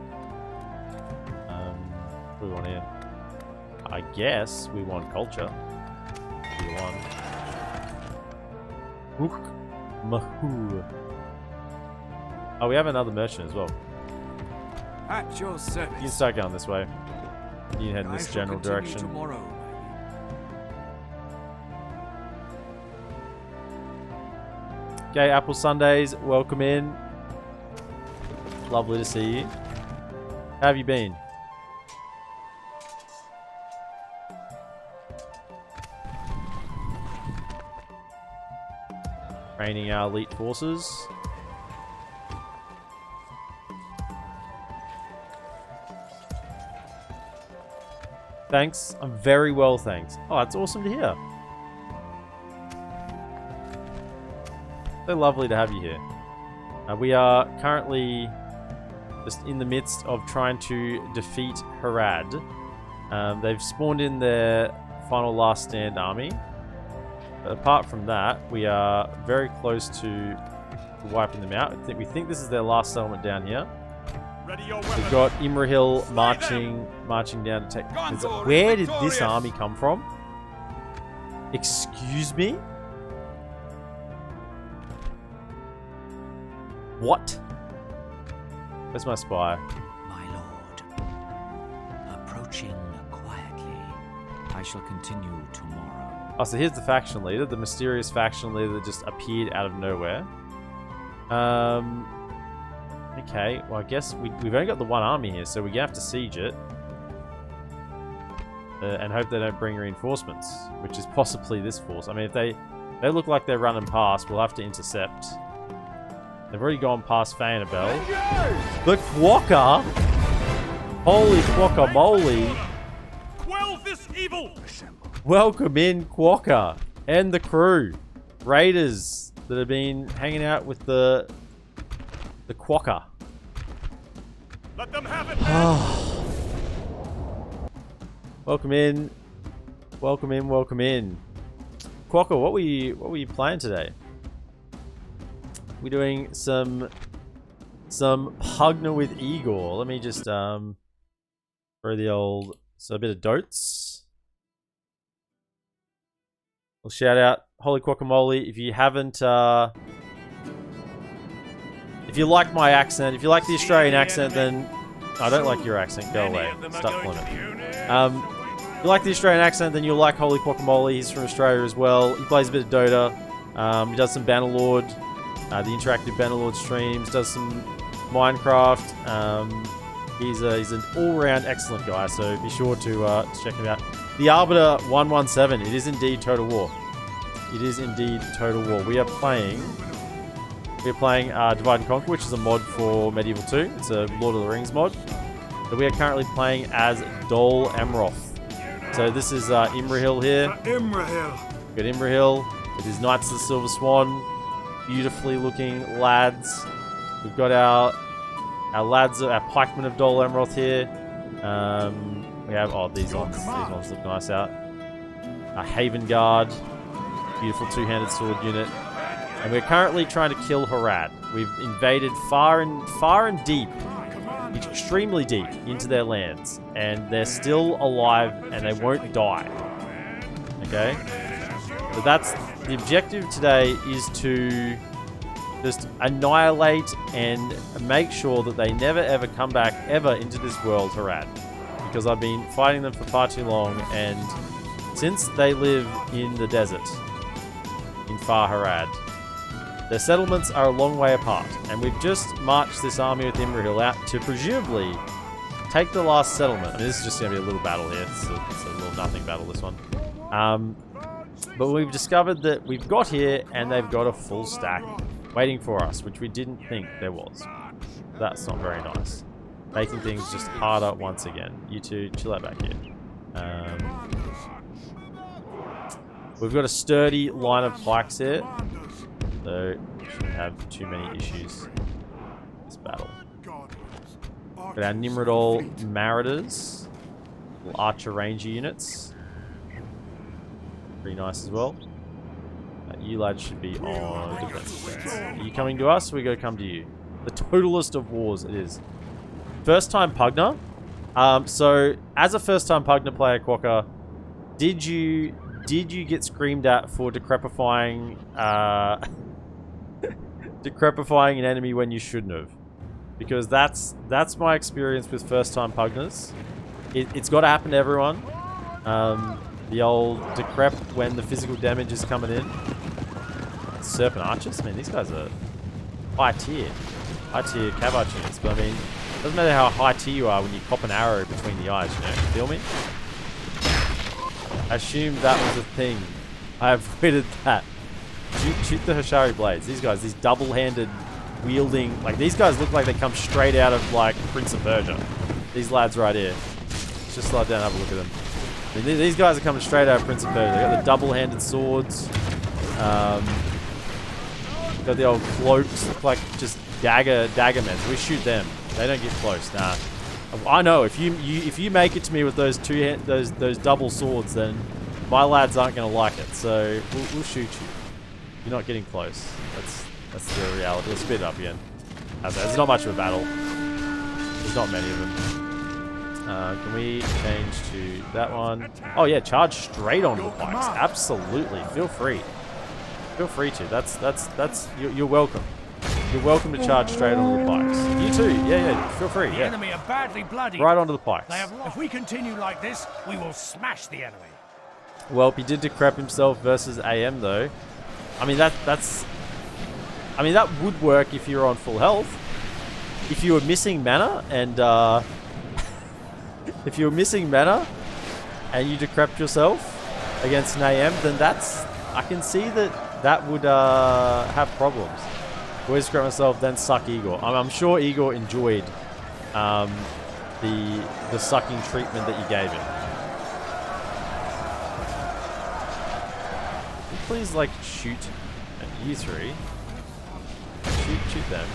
What do we want here? I guess we want culture. What do we want? Hook Mahu. Oh, we have another merchant as well. At your service. You can start going this way. You can head in this general direction. Tomorrow. Okay, Apple Sundays, welcome in. Lovely to see you. How have you been? Training our elite forces. Thanks. I'm very well, thanks. Oh, that's awesome to hear. So lovely to have you here. We are currently just in the midst of trying to defeat Harad. They've spawned in their final last stand army. But apart from that, we are very close to wiping them out. We think this is their last settlement down here. We've got Imrahil marching down to take. Where did this army come from? Excuse me? What? Where's my spy? My lord, approaching quietly. I shall continue tomorrow. Oh, so here's the faction leader, the mysterious faction leader that just appeared out of nowhere. Okay, well I guess we've only got the one army here, so we're gonna have to siege it. And hope they don't bring reinforcements, which is possibly this force. I mean, if they look like they're running past, we'll have to intercept. They've already gone past Fainabel. The Quokka! Holy guacamole! Quell this evil! Welcome in, Quokka and the crew. Raiders that have been hanging out with the Quokka. Let them have it. Welcome in. Welcome in, welcome in. Quokka, what were you playing today? We're doing some Pugna with Igor. Let me just throw the old a bit of dotes. We'll shout out Holy Guacamole. If you haven't if you like my accent, if you like the Australian accent, then I don't like your accent, go away. Stop pulling it. If you like the Australian accent, then you'll like Holy Guacamole. He's from Australia as well. He plays a bit of Dota. He does some Bannerlord. The interactive Bannerlord streams, does some Minecraft. He's an all-round excellent guy, so be sure to check him out. The Arbiter 117. It is indeed Total War. It is indeed Total War. We are playing Divide and Conquer, which is a mod for Medieval 2. It's a Lord of the Rings mod. So we are currently playing as DolAmroth. So this is Imrahil here. We've got Imrahil with his Knights of the Silver Swan. Beautifully looking lads. We've got our lads, our pikemen of DolAmroth here. We have these ones look nice out. A Haven Guard, beautiful two-handed sword unit, and we're currently trying to kill Harad. We've invaded far and deep, extremely deep into their lands, and they're still alive and they won't die. Okay, so that's the objective today, is to just annihilate and make sure that they never ever come back ever into this world, Harad. Because I've been fighting them for far too long, and since they live in the desert, in Far Harad, their settlements are a long way apart, and we've just marched this army with Imrahil out to presumably take the last settlement. I mean, this is just going to be a little battle here. It's a little nothing battle, this one. But we've discovered that we've got here, and they've got a full stack waiting for us, which we didn't think there was. That's not very nice. Making things just harder once again. You two, chill out back here. We've got a sturdy line of pikes here, so shouldn't have too many issues in this battle. Got our Nimrodol Marauders, little archer ranger units. Pretty nice as well. You lads should be on defense. Are you coming to us? Or we go come to you. The totalist of wars it is. First time Pugner. So as a first time Pugner player, Quokka, did you get screamed at for decrepifying decrepifying an enemy when you shouldn't have? Because that's my experience with first time Pugners. It's got to happen to everyone. The old decrep when the physical damage is coming in. Serpent archers, man, these guys are high tier cav archer units. But I mean, it doesn't matter how high tier you are when you cop an arrow between the eyes. You know, feel me? I assumed that was a thing. I avoided that. Shoot the Hashari blades. These guys, these double-handed wielding, like these guys look like they come straight out of like Prince of Persia. These lads right here. Let's just slide down and have a look at them. I mean, these guys are coming straight out of Prince of Persia. They got the double-handed swords. Got the old cloaks, look like just dagger men. So we shoot them. They don't get close. Nah. I know if you make it to me with those those double swords, then my lads aren't gonna like it. So we'll shoot you. You're not getting close. That's the reality. Let's speed it up again. There's not much of a battle. There's not many of them. Can we change to that one? Oh yeah, charge straight onto the pikes. Absolutely. Feel free. Feel free to. That's you're welcome. You're welcome to charge straight onto the pikes. You too. Yeah. Feel free. The Yeah. enemy are badly bloodied. Right onto the pikes. If we continue like this, we will smash the enemy. Well, he did decrep himself versus AM though. I mean that's. I mean that would work if you're on full health. If you were missing mana and if you were missing mana and you decrept yourself against an AM, then I can see that would have problems. Always decrep myself, then suck Igor. I'm sure Igor enjoyed the sucking treatment that you gave him. Can you please like shoot at you three? Shoot them.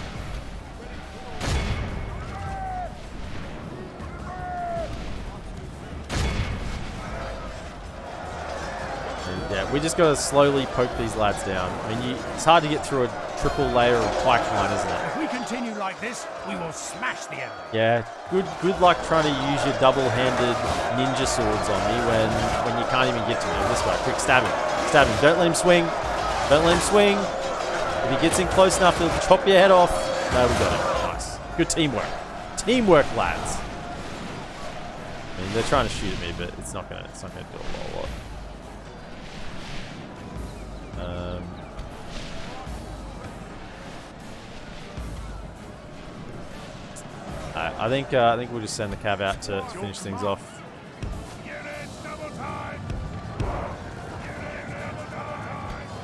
Yeah, we just gotta slowly poke these lads down. I mean, it's hard to get through a triple layer of pike line, isn't it? If we continue like this, we will smash the enemy. Yeah, good luck trying to use your double-handed ninja swords on me when you can't even get to me. This way, quick, stab him. Don't let him swing. If he gets in close enough, he'll chop your head off. No, we got him. Nice. Good teamwork. Teamwork, lads. I mean, they're trying to shoot at me, but it's not gonna do a lot. I think we'll just send the cav out to finish things off.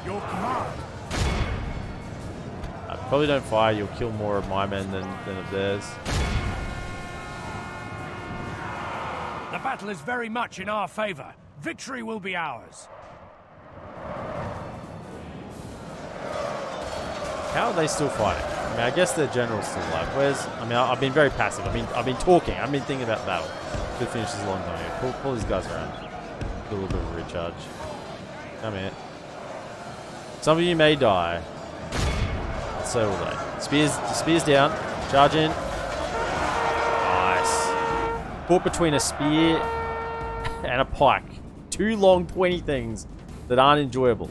Your command. Probably don't fire. You'll kill more of my men than of theirs. The battle is very much in our favor. Victory will be ours. How are they still fighting? I mean, I guess their general's still alive. I've been very passive. I've been talking. I've been thinking about battle. Could finish this a long time here. Pull these guys around. Do a little bit of a recharge. Come here. Some of you may die. So will they. Spears down. Charge in. Nice. Caught between a spear and a pike. Two long pointy things that aren't enjoyable.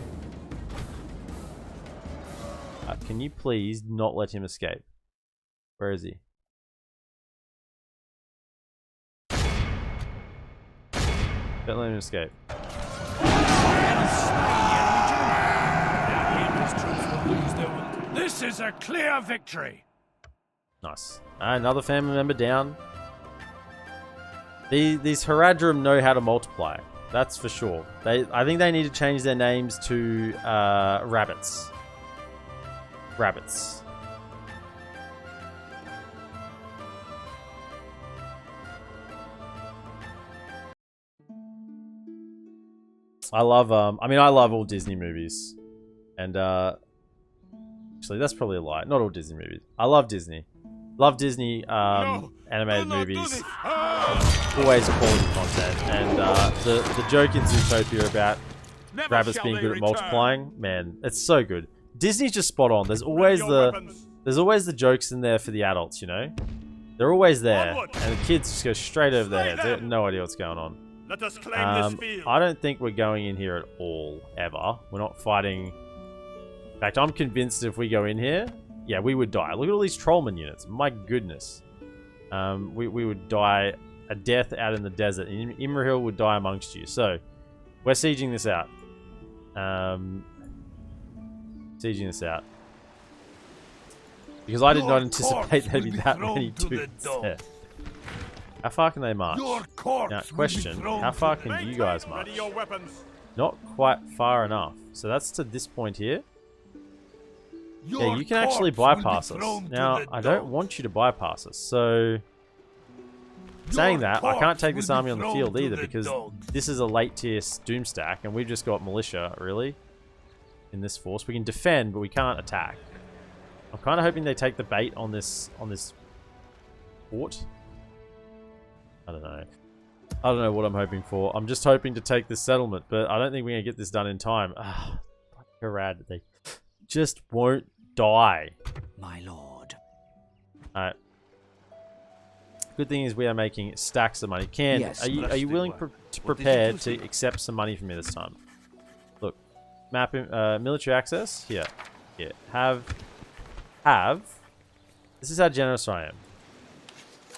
Can you please not let him escape? Where is he? Don't let him escape. This is a clear victory. Nice. Another family member down. These Haradrim know how to multiply. That's for sure. I think they need to change their names to rabbits. Rabbits. I love I love all Disney movies. And actually that's probably a lie. Not all Disney movies. I love Disney. Love Disney animated movies. Always quality content. And the joke in Zootopia about rabbits being good at multiplying, man, it's so good. Disney's just spot on. There's always the jokes in there for the adults, you know? They're always there. And the kids just go straight over their heads. They have no idea what's going on. Let us claim this field. I don't think we're going in here at all, ever. We're not fighting. In fact, I'm convinced if we go in here, yeah, we would die. Look at all these trollman units. My goodness. We would die a death out in the desert. And Imrahil would die amongst you. So, we're sieging this out. Sieging this out. Because I did not anticipate there'd be that many dudes there. How far can they march? Now, question, how far can you guys march? Not quite far enough. So that's to this point here. Yeah, you can actually bypass us. Now, I don't want you to bypass us, so... Saying that, I can't take this army on the field either, because this is a late tier doom stack, and we've just got militia, really, in this force. We can defend, but we can't attack. I'm kind of hoping they take the bait on this fort. I don't know. I don't know what I'm hoping for. I'm just hoping to take this settlement, but I don't think we're going to get this done in time. Ah, Harad, they just won't die. My lord. Alright. Good thing is we are making stacks of money. Ken, yes, are you willing to prepare to accept some money from me this time? Look, map military access here. Yeah, have. This is how generous I am.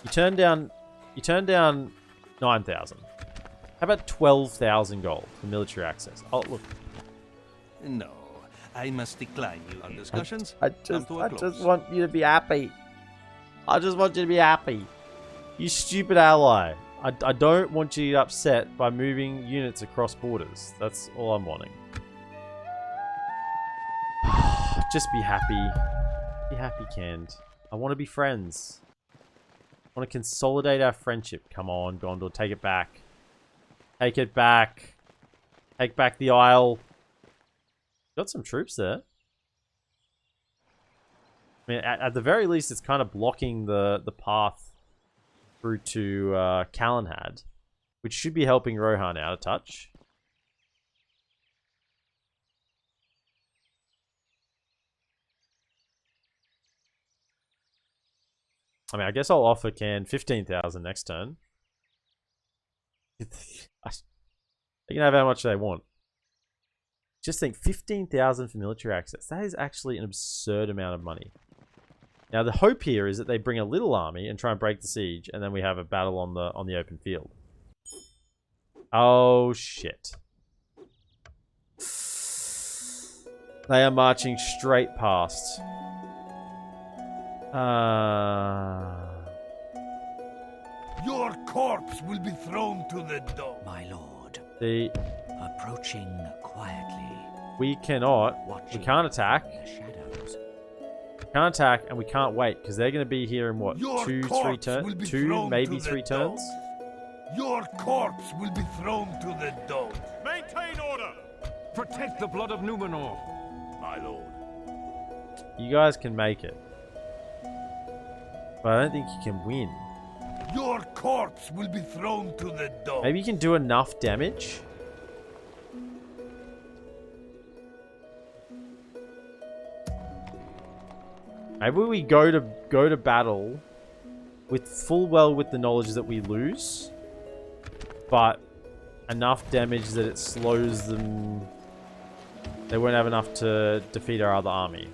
You turn down 9,000. How about 12,000 gold for military access? Oh, look. No, I must decline you. Our discussions. I just want you to be happy. I just want you to be happy. You stupid ally. I don't want you to get upset by moving units across borders. That's all I'm wanting. Just be happy. Be happy, Kand. I want to be friends. I want to consolidate our friendship. Come on, Gondor, take it back. Take it back. Take back the Isle. Got some troops there. I mean, at the very least, it's kind of blocking the path through to Calenhad, which should be helping Rohan out a touch. I mean, I guess I'll offer Can 15,000 next turn. They can have how much they want. Just think, 15,000 for military access. That is actually an absurd amount of money. Now, the hope here is that they bring a little army and try and break the siege, and then we have a battle on the open field. Oh, shit. They are marching straight past. Your corpse will be thrown to the dog. My lord. Approaching quietly. We cannot. We can't attack. Shadows. We can't attack, and we can't wait because they're going to be here in what? Your 2, 3 corpse turns? will be 2, thrown maybe to 3 the turns? Your corpse will be thrown to the dog. Maintain order. Protect the blood of Numenor. My lord. You guys can make it. But I don't think you can win. Your corpse will be thrown to the dog. Maybe you can do enough damage. Maybe we go to battle with with the knowledge that we lose, but enough damage that it slows them. They won't have enough to defeat our other army.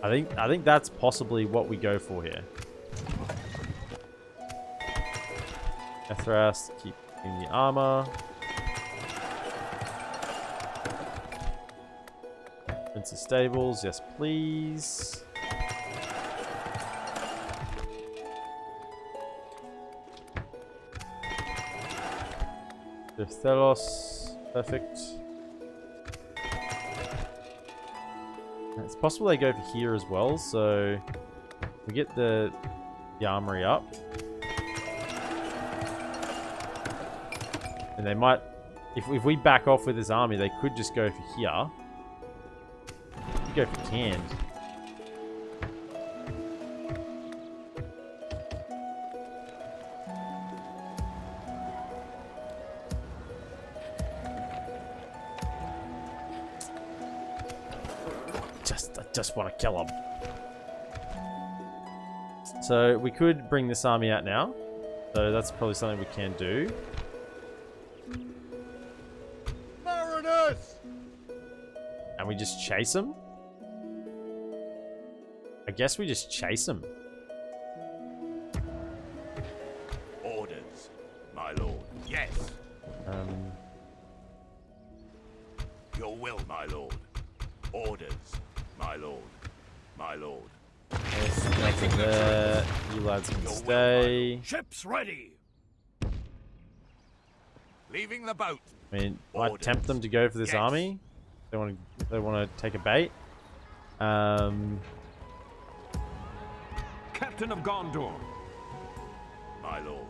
I think that's possibly what we go for here. Ethras, keep in the armor. Princess Stables, yes please. Thelos, perfect. It's possible they go for here as well, so we get the armory up. And they might If we back off with this army, they could just go for here. Go for canned. I just want to kill them. So we could bring this army out now. So that's probably something we can do. Mariners! And we just chase them? I guess we just chase them. Orders, my lord. Yes. Your will, my lord. Orders, my lord. My lord. Nothing there. You lads can stay. Ships ready. Leaving the boat. I mean, might tempt them to go for this army. They want to take a bait. Captain of Gondor. My lord.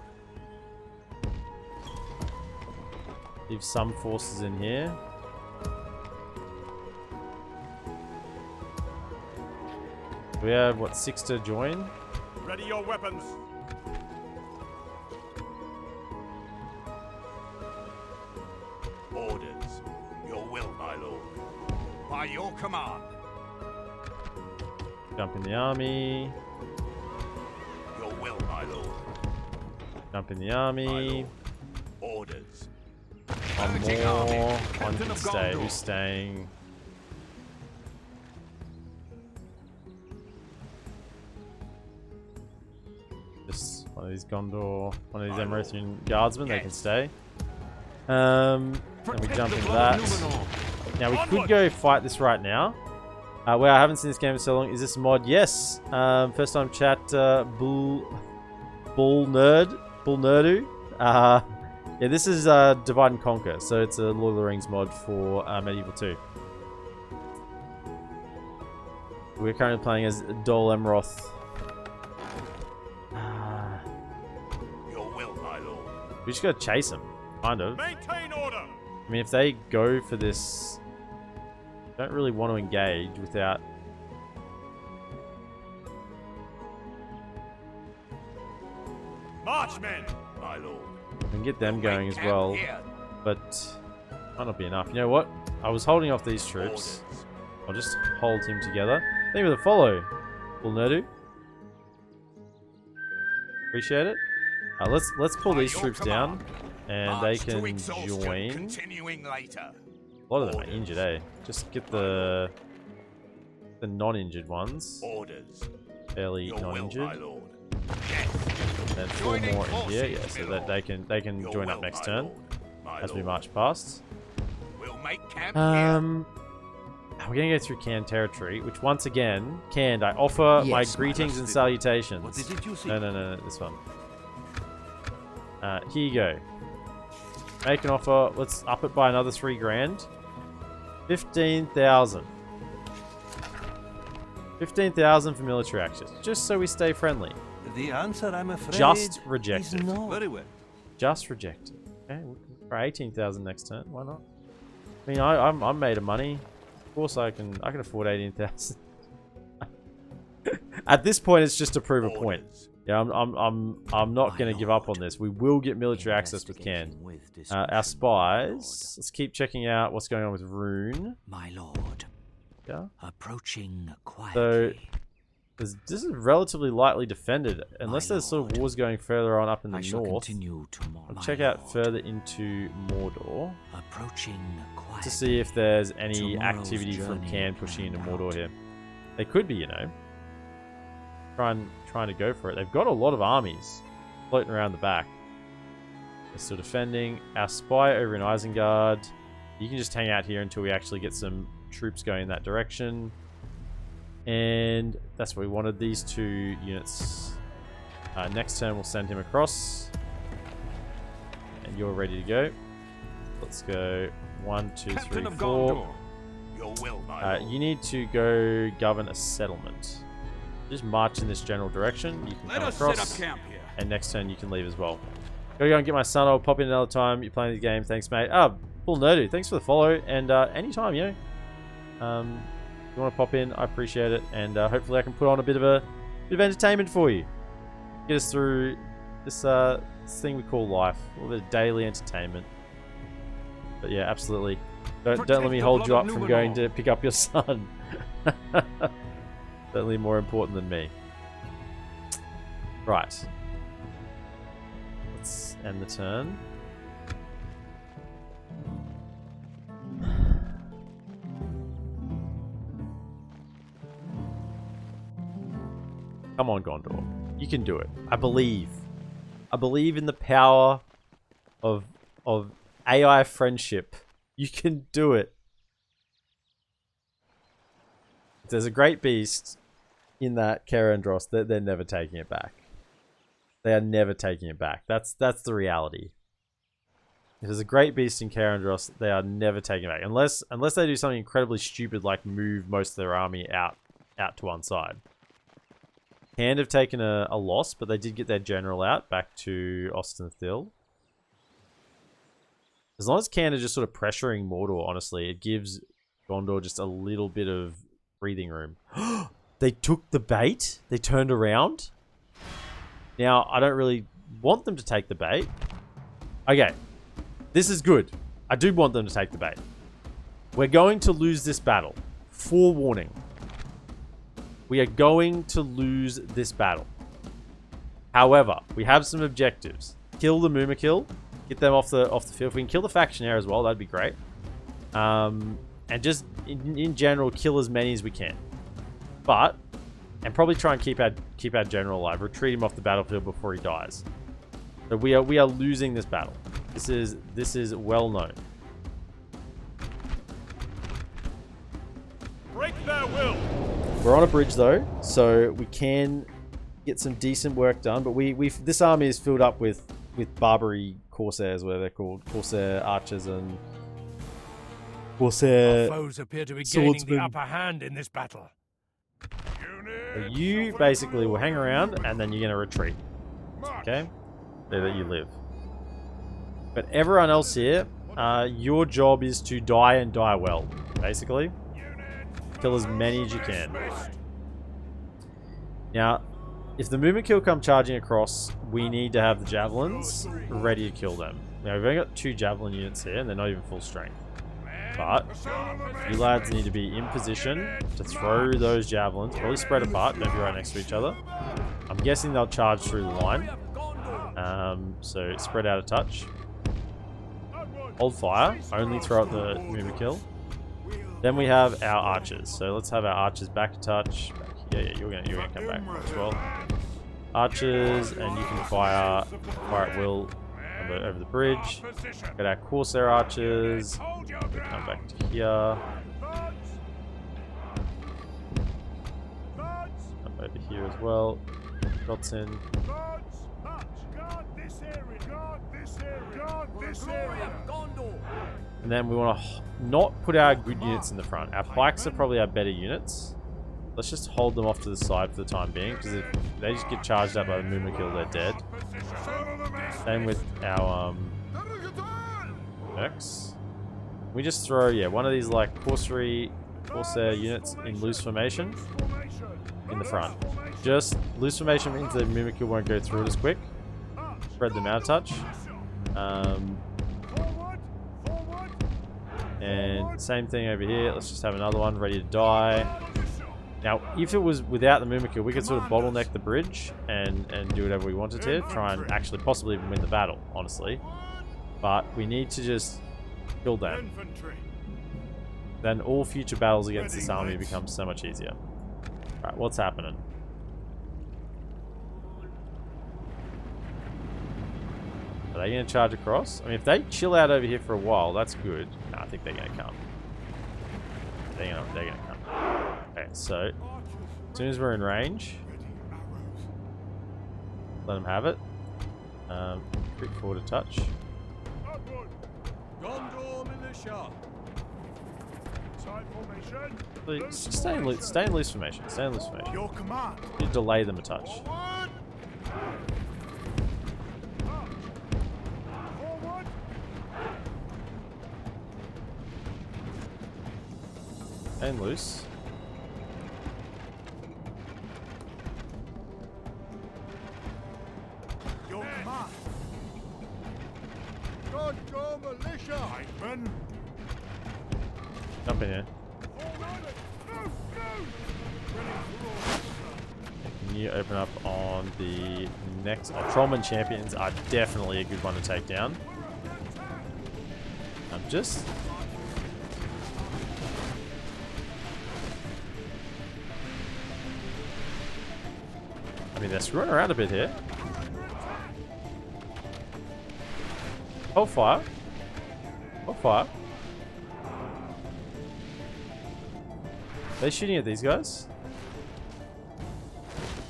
Leave some forces in here. We have, what, 6 to join? Ready your weapons. Orders. Your will, my lord. By your command. Jump in the army. Your will, my lord. Jump in the My army. lord. Orders. One Urging more. army. One Captain can of stay. Gondor. Who's staying? Just one of these Gondor, one of these Amrothian guardsmen, they can stay. And we Protect jump the into blood that. of Numenor. Now we could go fight this right now. Well, I haven't seen this game for so long. Is this a mod? Yes. First time chat. Bull Nerdu. Yeah, this is Divide and Conquer, so it's a Lord of the Rings mod for Medieval 2. We're currently playing as DolAmroth. Your will, my lord. We just gotta chase them, kind of. Maintain order. I mean, if they go for this, don't really want to engage without. Marchmen. My lord. We can get them We'll going make as camp well, here. but might not be enough. You know what? I was holding off these troops. Orders. I'll just hold him together. Thank you for the follow, Bull Nerdu. Appreciate it. Let's pull By these your troops command. down, and March they to can exhaustion, join. Continuing later. A lot of them are Orders. injured, eh? Just get the non-injured ones Orders. fairly Your will, my non-injured. lord. Yes. And 4 Joining more in here, yeah, forces, so my that they can Your join will, up next my turn lord. My as we lord. march past. We'll make camp here. We're gonna go through canned territory, which once again, canned. I offer my Yes, my greetings and lusty. salutations. What did you see? No, this one. Here you go. Make an offer. Let's up it by another 3 grand. 15,000. 15,000 for military access, just so we stay friendly. The answer, I'm afraid, Just rejected. is no. Very well. Just rejected. Okay, we'll try 18,000 next turn. Why not? I mean, I'm made of money. Of course, I can afford 18,000. At this point, it's just to prove a point. Orders. Yeah, I'm not going to give up on this. We will get military access with Can. Our spies. Let's keep checking out what's going on with Rune. My lord, Yeah. approaching So quietly. this is relatively lightly defended, unless there's sort of lord. wars going further on up in the I shall north. continue tomorrow. I'll my check out lord. further into Mordor Approaching quietly. to see if there's any Tomorrow's activity from journey Can pushing into planned Mordor out. here. They could be, you know. Trying to go for it. They've got a lot of armies floating around the back. They're still defending. Our spy over in Isengard. You can just hang out here until we actually get some troops going in that direction. And that's what we wanted, these 2 units. Next turn we'll send him across. And you're ready to go. Let's go 1, 2, 3, Captain of 4. Gondor. Your will, my lord. You need to go govern a settlement. Just march in this general direction. You can Let come us across. set up camp here. And next turn you can leave as well. Gotta go and get my son. I'll pop in another time. You're playing the game. Thanks, mate. Cool Nerdu, thanks for the follow, and anytime, you know, if you want to pop in, I appreciate it, and hopefully I can put on a bit of entertainment for you. Get us through this thing we call life, a little bit of daily entertainment. But yeah, absolutely. Don't let me hold you up from going to pick up your son. Certainly more important than me. Right. Let's end the turn. Come on, Gondor. You can do it. I believe. I believe in the power of AI friendship. You can do it. If there's a great beast in that Kerandros, they're never taking it back. They are never taking it back. That's the reality. If there's a great beast in Kerandros, they are never taking it back. Unless they do something incredibly stupid like move most of their army out to one side. Hand have taken a loss, but they did get their general out back to Ostenthil. As long as Cairn are just sort of pressuring Mordor, honestly, it gives Gondor just a little bit of breathing room. They took the bait? They turned around? Now, I don't really want them to take the bait. Okay, this is good. I do want them to take the bait. We're going to lose this battle. Forewarning. We are going to lose this battle. However, we have some objectives. Kill the Mumakil. Get them off the field. If we can kill the Factionaire as well, that'd be great. And just, in general, kill as many as we can. But, and probably try and keep our general alive. Retreat him off the battlefield before he dies. So we are losing this battle. This is well known. Break their will. We're on a bridge though, so we can get some decent work done. But this army is filled up with Barbary Corsairs, whatever they're called, Corsair archers and Corsair Our foes appear to be gaining the upper hand in this battle. So you basically will hang around and then you're going to retreat. Okay? There that you live. But everyone else here, your job is to die and die well, basically. Kill as many as you can. Now, if the Mumakil come charging across, we need to have the javelins ready to kill them. Now, we've only got 2 javelin units here, and they're not even full strength. But you lads need to be in position to throw those javelins. Probably spread apart, don't be right next to each other. I'm guessing they'll charge through the line. So spread out a touch. Hold fire. Only throw at the Mumakil. Then we have our archers. So let's have our archers back to touch. Yeah, you're gonna come back as well. Archers, and you can fire at will over the bridge. Got our Corsair archers. Come back to here. Come over here as well. Shots in. And then we want to not put our good units in the front. Our pikes are probably our better units. Let's just hold them off to the side for the time being, because if they just get charged up by the Mumakil, they're dead. Same with our mercs. We just throw, yeah, one of these like Corsair units in loose formation in the front. Just loose formation means the Mumakil won't go through it as quick. Spread them out a touch. And same thing over here. Let's just have another one ready to die. Now, if it was without the Mumakil, we could sort of bottleneck the bridge and do whatever we wanted to. Try and actually possibly even win the battle, honestly. But we need to just kill them. Then all future battles against this army become so much easier. Alright, what's happening? Are they going to charge across? I mean, if they chill out over here for a while, that's good. No, I think they're going to come. They're going to come. Okay, so as soon as we're in range, let them have it. Quick forward a touch. Please, stay in loose formation. Stay in loose formation. Your command. You delay them a touch. And loose. Your command. God, go, militia! Pikemen! Jump in here. Can you open up on the next... Oh, Trollman Champions are definitely a good one to take down. I'm just... I mean, they're screwing around a bit here. Hold fire. Hold fire. Are they shooting at these guys?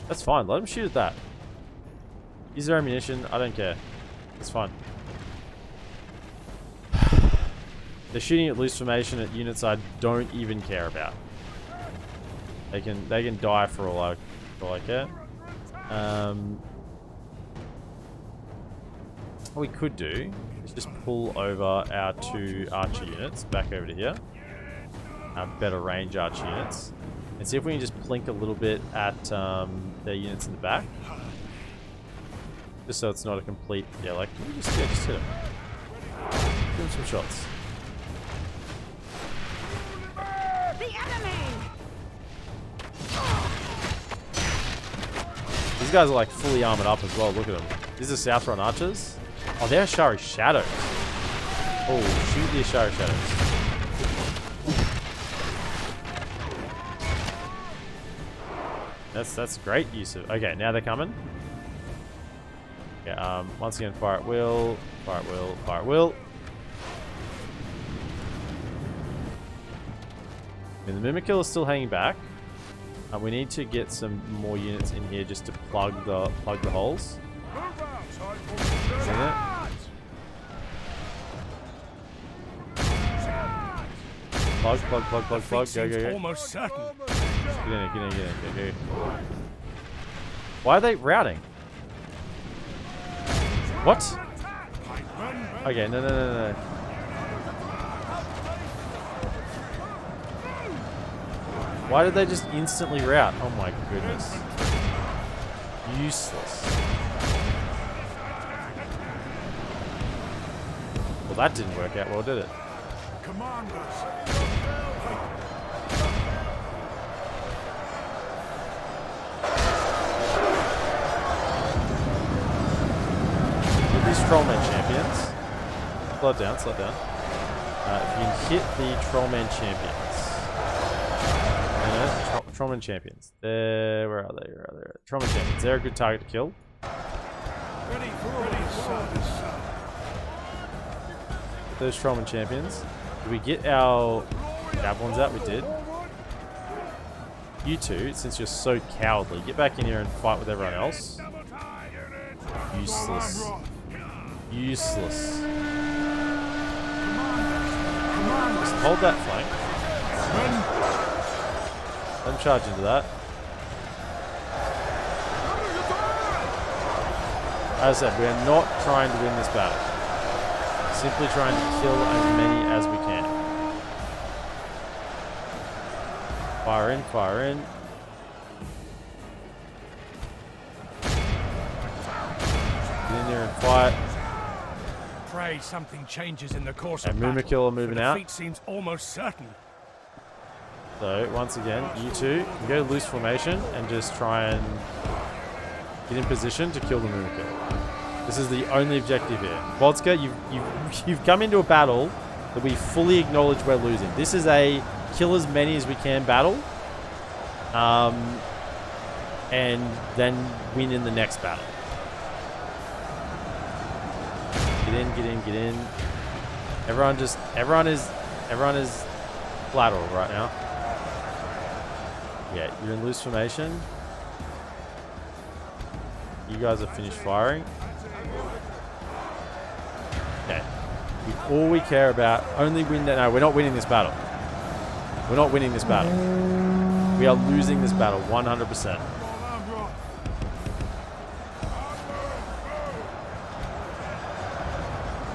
That's fine. Let them shoot at that. Use their ammunition. I don't care. It's fine. They're shooting at loose formation at units I don't even care about. They can die for all I care. What we could do is just pull over our 2 archer units back over to here. Our better range archer units. And see if we can just plink a little bit at their units in the back. Just so it's not a complete... Yeah, like, can we just hit them? Give them some shots. The enemy! These guys are like fully armored up as well. Look at them. These are South Run archers. Oh, they're Ashari Shadows. Oh, shoot the Ashari Shadows. That's great use of... Okay, now they're coming. Okay, once again, fire at will. Fire at will. Fire at will. I mean, the Mimikill is still hanging back. We need to get some more units in here just to plug the holes. See that? Plug. Go. Almost certain. Get in. Go. Why are they routing? What? Okay, no. Why did they just instantly rout? Oh my goodness. Useless. Well, that didn't work out well, did it? Commanders! With these Trollman champions. Slow down. If you can hit the Trollman champions. Trollman champions. Where are they? Trollman champions. They're a good target to kill. Ready, sir. Those Trollman champions. Did we get our javelins out? We did. You two, since you're so cowardly, get back in here and fight with everyone else. Useless. Just hold that flank. Let them charge into that. As I said, we are not trying to win this battle. Simply trying to kill as many as we can. Fire in. Get in there and fight. Pray something changes in the course And of battle. Mimikill are moving out. Defeat seems almost certain. So, once again, you two can go loose formation and just try and get in position to kill the Mimikill. This is the only objective here. Vodka, you've come into a battle that we fully acknowledge we're losing. This is a kill as many as we can battle. And then win in the next battle. Get in. Everyone is lateral right now. Yeah, you're in loose formation. You guys have finished firing. Okay. All we care about, only win that. No, we're not winning this battle. We are losing this battle 100%.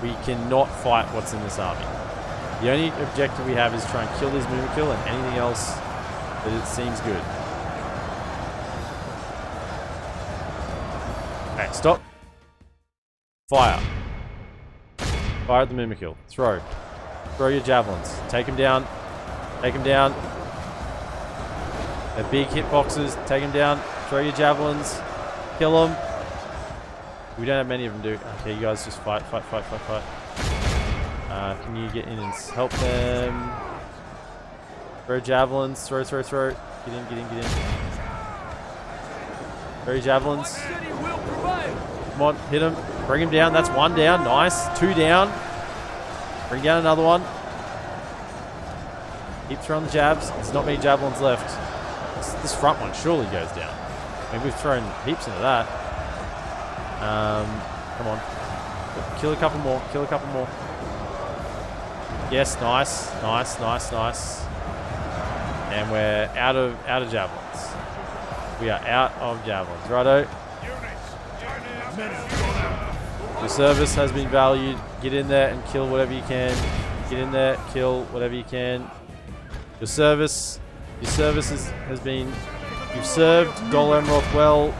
We cannot fight what's in this army. The only objective we have is try and kill this Mumakil and anything else that it seems good. Okay, stop. Fire. Fire at the Mumakil. Throw. Throw your javelins. Take him down. Take him down. They're big hitboxes. Take him down. Throw your javelins. Kill them. We don't have many of them, do. Okay, you guys just fight, fight, fight, fight, fight. Can you get in and help them? Throw javelins. Throw, throw, throw. Get in, get in, get in. Throw your javelins. Come on, hit him. Bring him down. That's one down. Nice. Two down. Bring down another one. Keep throwing the jabs. There's not many javelins left. This front one surely goes down. I mean, we've thrown heaps into that. Come on. Kill a couple more. Kill a couple more. Yes, nice. Nice, nice, nice. And we're out of javelins. We are out of javelins. Righto. The service has been valued. Get in there and kill whatever you can. Get in there, kill whatever you can. Your service has been. You've served DolAmroth well.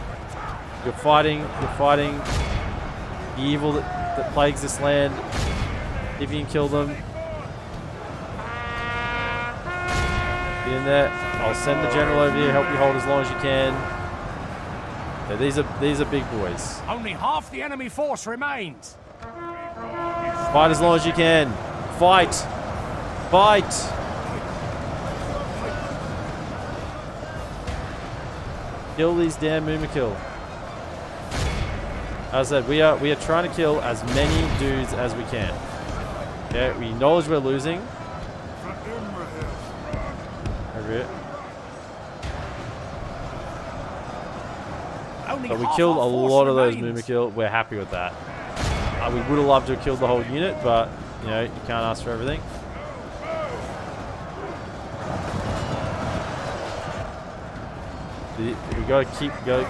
You're fighting the evil that plagues this land. If you can kill them, get in there. I'll send the general over here, help you hold as long as you can. Yeah, these are big boys. Only half the enemy force remains. Fight as long as you can. Fight. Fight. Kill these damn Mumakil. As I said, we are trying to kill as many dudes as we can. Okay, we acknowledge we're losing. Over here. But we killed a lot of those Mumakil. We're happy with that. We would have loved to have killed the whole unit, but you know, you can't ask for everything. We gotta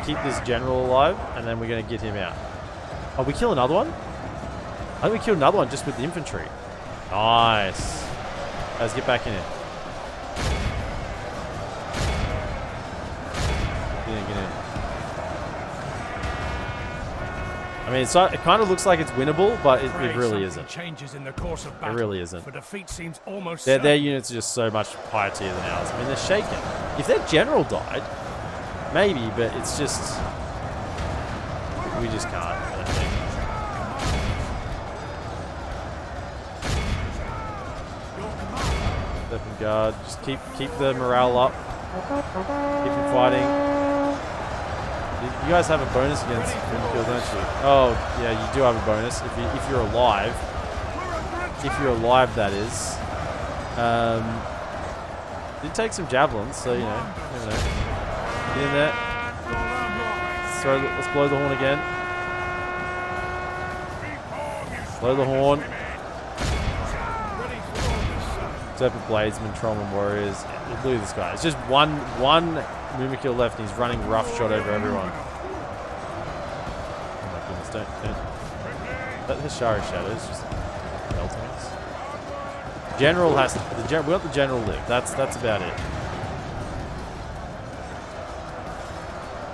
keep this general alive, and then we're gonna get him out. Oh, we kill another one? I think we killed another one just with the infantry. Nice. Let's get back in it. Get in, get in. I mean, it kind of looks like it's winnable, but it really isn't. Changes in the course of battle, it really isn't. For defeat seems almost their units are just so much higher tier than ours. I mean, they're shaken. If their general died, maybe, but it's just... We just can't, I don't think. Step and guard. Just keep the morale up. Keep them fighting. You guys have a bonus against Windkill, don't you? Oh, yeah, you do have a bonus. If you're alive. If you're alive, that is. Did take some javelins, so, you know, never know. Get in there. Let's blow the horn again. Blow the horn. Serpent Bladesmen, Trollman Warriors. Look at this guy. It's just one Mumakil left and he's running roughshod over everyone. Oh my goodness, don't. That Hashari Shadows just melting us. General has to, we got the general live. That's about it.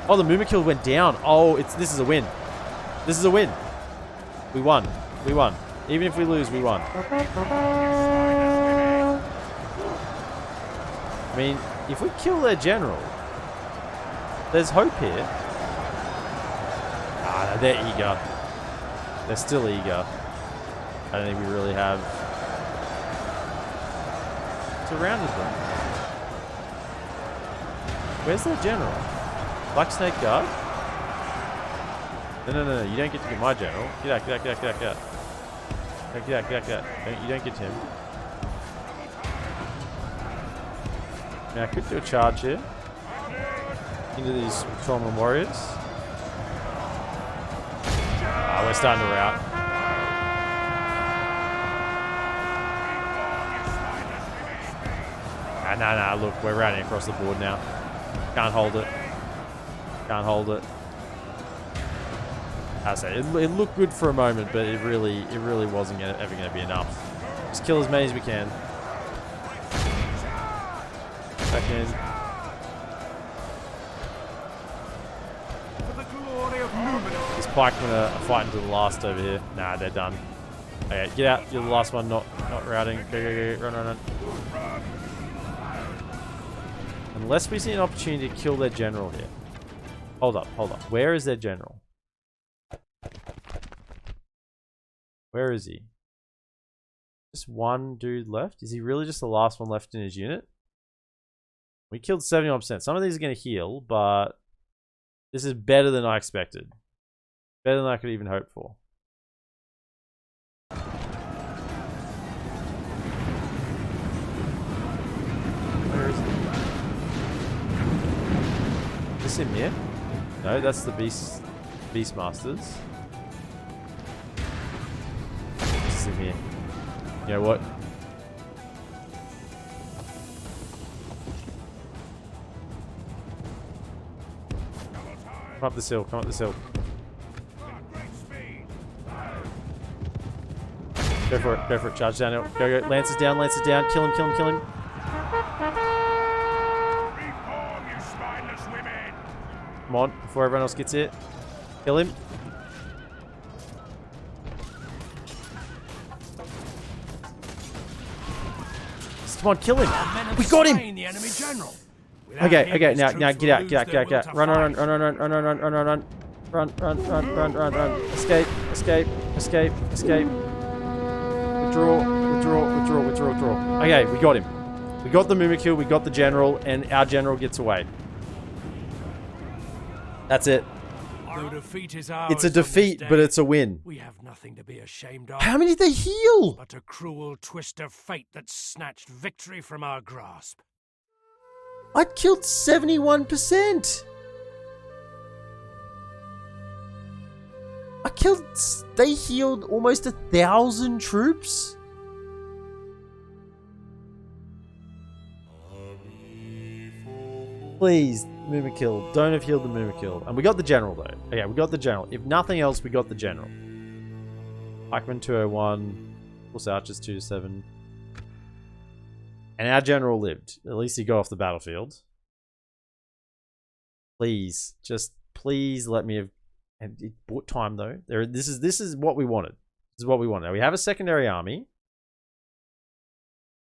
Oh, the Mumakil went down. Oh, this is a win. This is a win. We won. We won. Even if we lose, we won. I mean, if we kill their general, there's hope here. Ah, they're eager. They're still eager. I don't think we really have surrounded them. Where's their general? Black Snake Guard? No. You don't get to get my general. Get out. Get out. You don't get to him. Now I could do a charge here. Into these Trollman Warriors. Ah, we're starting to rout. Nah, look, we're routing across the board now. Can't hold it. Can't hold it. I say it looked good for a moment, but it really wasn't ever going to be enough. Just kill as many as we can. Back in. For the glory of Numenor. These pikemen are fighting to the last over here. Nah, they're done. Okay, get out. You're the last one not routing. Go. Run. Unless we see an opportunity to kill their general here. Hold up. Where is their general? Where is he? Just one dude left? Is he really just the last one left in his unit? We killed 71%. Some of these are going to heal, but this is better than I expected. Better than I could even hope for. Where is he? Is this him here? No, that's the Beastmasters. This is him here. You know what? Come up this hill. Go for it. Charge down. Go. Lances down. Kill him. Come on, before everyone else gets it. Kill him. Come on, kill him. We got him. The enemy general. Okay. Now get out. Run. Escape. Withdraw. Okay, we got him. We got the Mimikill, we got the general, and our general gets away. That's it. Defeat is ours. It's a defeat, but it's a win. We have nothing to be ashamed of. How many did they heal? But a cruel twist of fate that snatched victory from our grasp. I killed 71%. They healed almost 1,000 troops. Please, Mimikill, don't have healed the Mimikill. And we got the general though. Okay, we got the general. If nothing else, we got the general. Pikeman 201, Horse Archers 2-7. And our general lived. At least he got off the battlefield. Please, please let me have. And it bought time though. This is what we wanted. This is what we wanted. Now we have a secondary army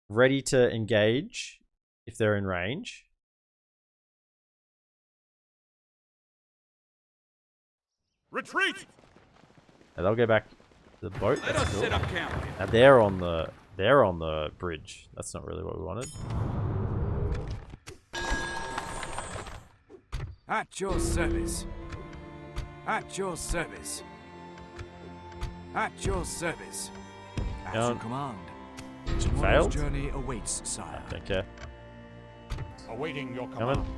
ready to engage if they're in range. Retreat! And they'll go back to the boat. Let us set up camp. Now they're on the bridge. That's not really what we wanted. At your service. At your service. At your service. As you command. Failed? Journey awaits, sire. Don't care. Awaiting your command. Coming.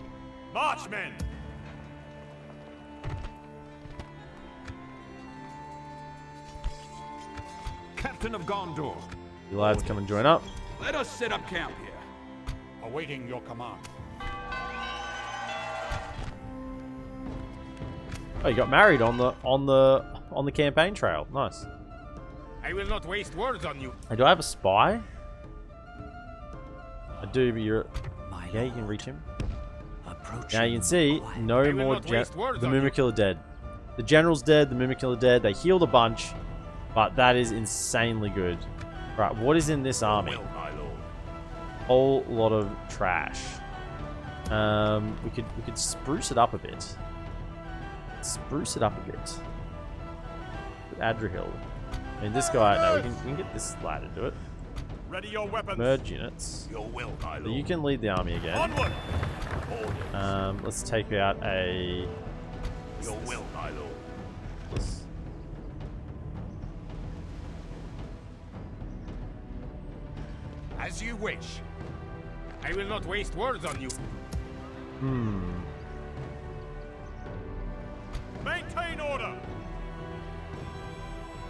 March, men! Captain of Gondor. You lads come and join up. Let us set up camp here. Awaiting your command. Oh, you got married on the campaign trail. Nice. I will not waste words on you. Hey, do I have a spy? I do, but you're... Yeah, you can reach him. Now you can see, no more... The Mimikill are dead. The general's dead, the Mimikill are dead. They healed a bunch, but that is insanely good. Right, what is in this army? Whole lot of trash. We could spruce it up a bit. Spruce it up a bit. With Adrian. I mean, this guy... No, we can get this lad to do it. Ready your weapons. Merge units. Your will, my lord. So you can lead the army again. Onward. Let's take out a... Your will, my lord. This. As you wish. I will not waste words on you. Maintain order.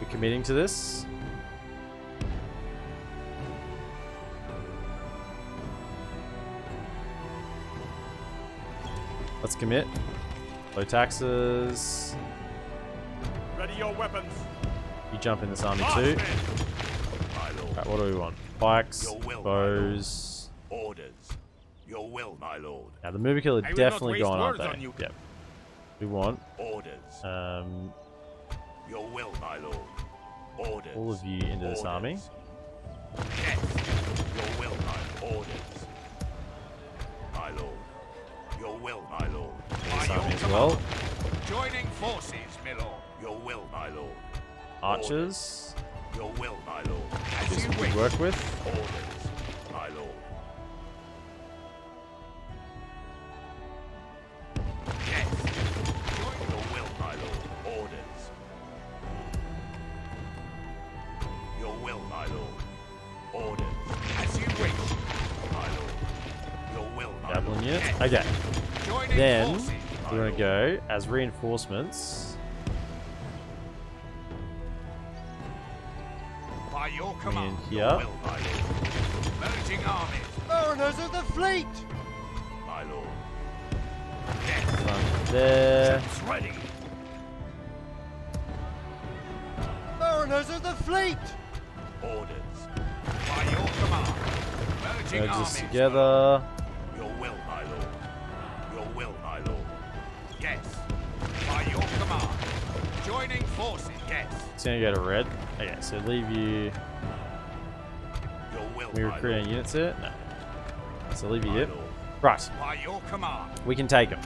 We're committing to this. Let's commit. Low taxes. Ready your weapons. You jump in this army too. Right, what do we want? Pikes, Your will, bows. Orders. Your will, my lord. Now the movie killer I will definitely not waste gone, aren't words they? on you. Yep. We want Orders. Your will, my lord. Orders. all of you into this army. Yes. Your will, my orders. My lord. Your will, my lord. This army as well. Joining forces, my lord. Your will, my lord. Archers. Your will, my lord. As Do you some good wish. work with. Orders, my lord. Yes. Your will, my lord. Orders. Your will, my lord. Orders. As you wish. My lord. Your will, my Javelin lord. units. Yes. Okay. Joining Then forces. we're gonna go as reinforcements. By your In command. here. Will, my lord. Merging armies. Mariners of the fleet! My lord. One there. It's ready. Mariners of the fleet! Orders. By your command. Merging Merge armies. this together. Your will, my lord. Your will, my lord. Yes. By your command. Joining forces. Yes. It's gonna go to red. Okay, so leave you. Your will, Can we my recruit lord. any units here? No. So leave you My here. lord. Right. By your command. We can take them.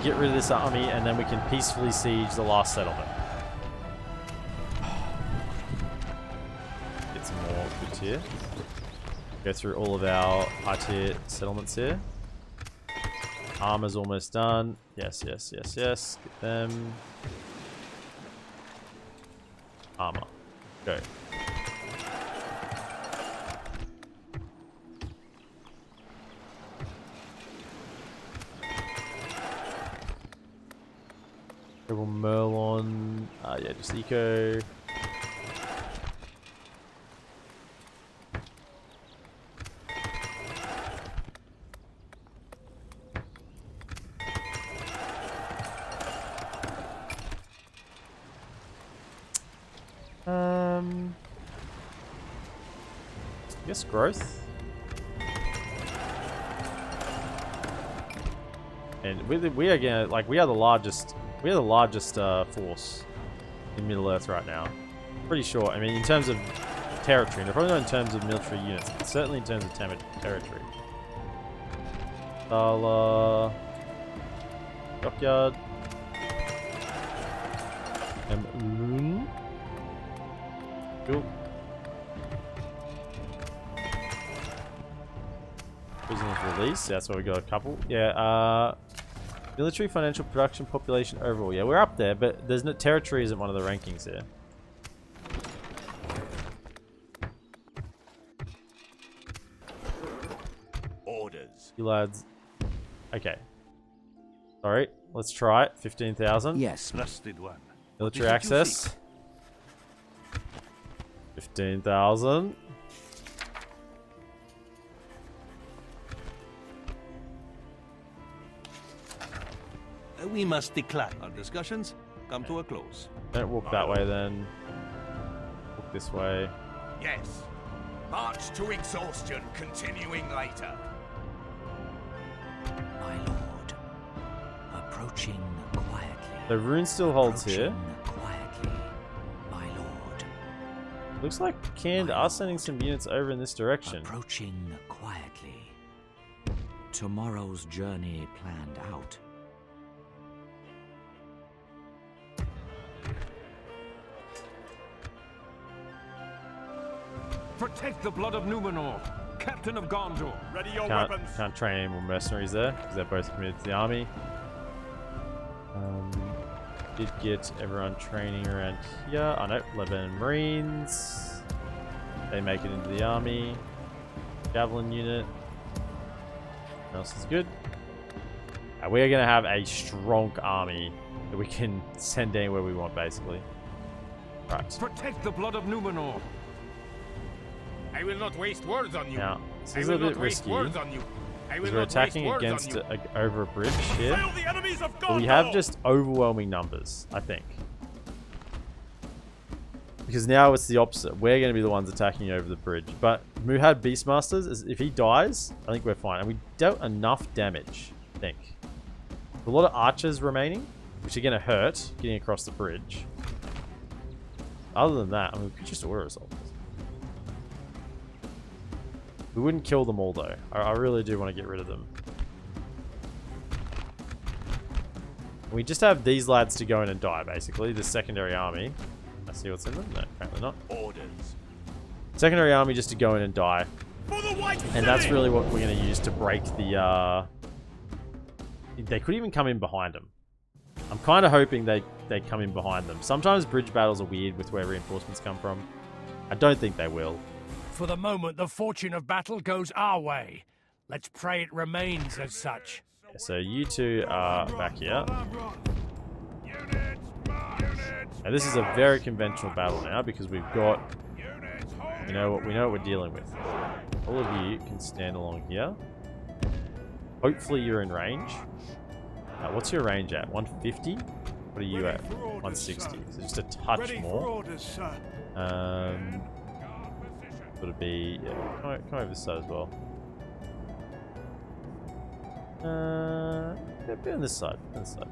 Get rid of this army, and then we can peacefully siege the last settlement. Get some more goods here. Go through all of our high-tier settlements here. Armor's almost done. Yes, yes, yes, yes. Get them. Armor. Go. Triple Merlon. Yeah, just eco. I guess growth. And we are gonna, like, we are the largest force in Middle Earth right now. Pretty sure. I mean, in terms of territory, and probably not in terms of military units, but certainly in terms of territory. Dockyard. Cool. Prisoners released. That's why we got a couple. Yeah. Military, financial, production, population overall. Yeah, we're up there, but there's no territory isn't one of the rankings here. Orders. You lads. Okay. Sorry. Let's try it. 15,000. Yes. Trusted one. Military access. 15,000. We must decline. Our discussions come to a close. Don't walk that way then. Walk this way. Yes. March to exhaustion, continuing later. My lord. Approaching quietly. The rune still holds here. Approaching quietly. My lord. Looks like Canned are sending some units over in this direction. Approaching quietly. Tomorrow's journey planned out. Protect the blood of Numenor, Captain of Gondor. Ready your Can't, weapons. can't train any more mercenaries there because they're both committed to the army. Did get everyone training around here. Oh no, Lebanon Marines. They make it into the army. Javelin unit. What else is good? We are going to have a strong army that we can send anywhere we want, basically. Right. Protect the blood of Numenor. I will not waste words on you. Now, this I is will a bit not waste risky. words on you. I will Because we're not waste attacking words against on you. over a bridge here. Hail the enemies of But we Gondor! have just overwhelming numbers, I think. Because now it's the opposite. We're going to be the ones attacking over the bridge. But Muhad Beastmasters, if he dies, I think we're fine. And we dealt enough damage, I think. A lot of archers remaining, which are going to hurt getting across the bridge. Other than that, I mean, we could just auto resolve this. We wouldn't kill them all, though. I really do want to get rid of them. We just have these lads to go in and die, basically. The secondary army. I see what's in them? No, apparently not. Orders. Secondary army just to go in and die. And that's really what we're going to use to break the... They could even come in behind them. I'm kind of hoping they come in behind them. Sometimes bridge battles are weird with where reinforcements come from. I don't think they will. For the moment, the fortune of battle goes our way. Let's pray it remains as such. So you two are back here. Now this is a very conventional battle now because we've got, we know what we're dealing with. All of you can stand along here. Hopefully you're in range. What's your range at? 150? What are you at? 160. So just a touch more. Would it be? Yeah, come over this side as well. Yeah, be on this side. On this side.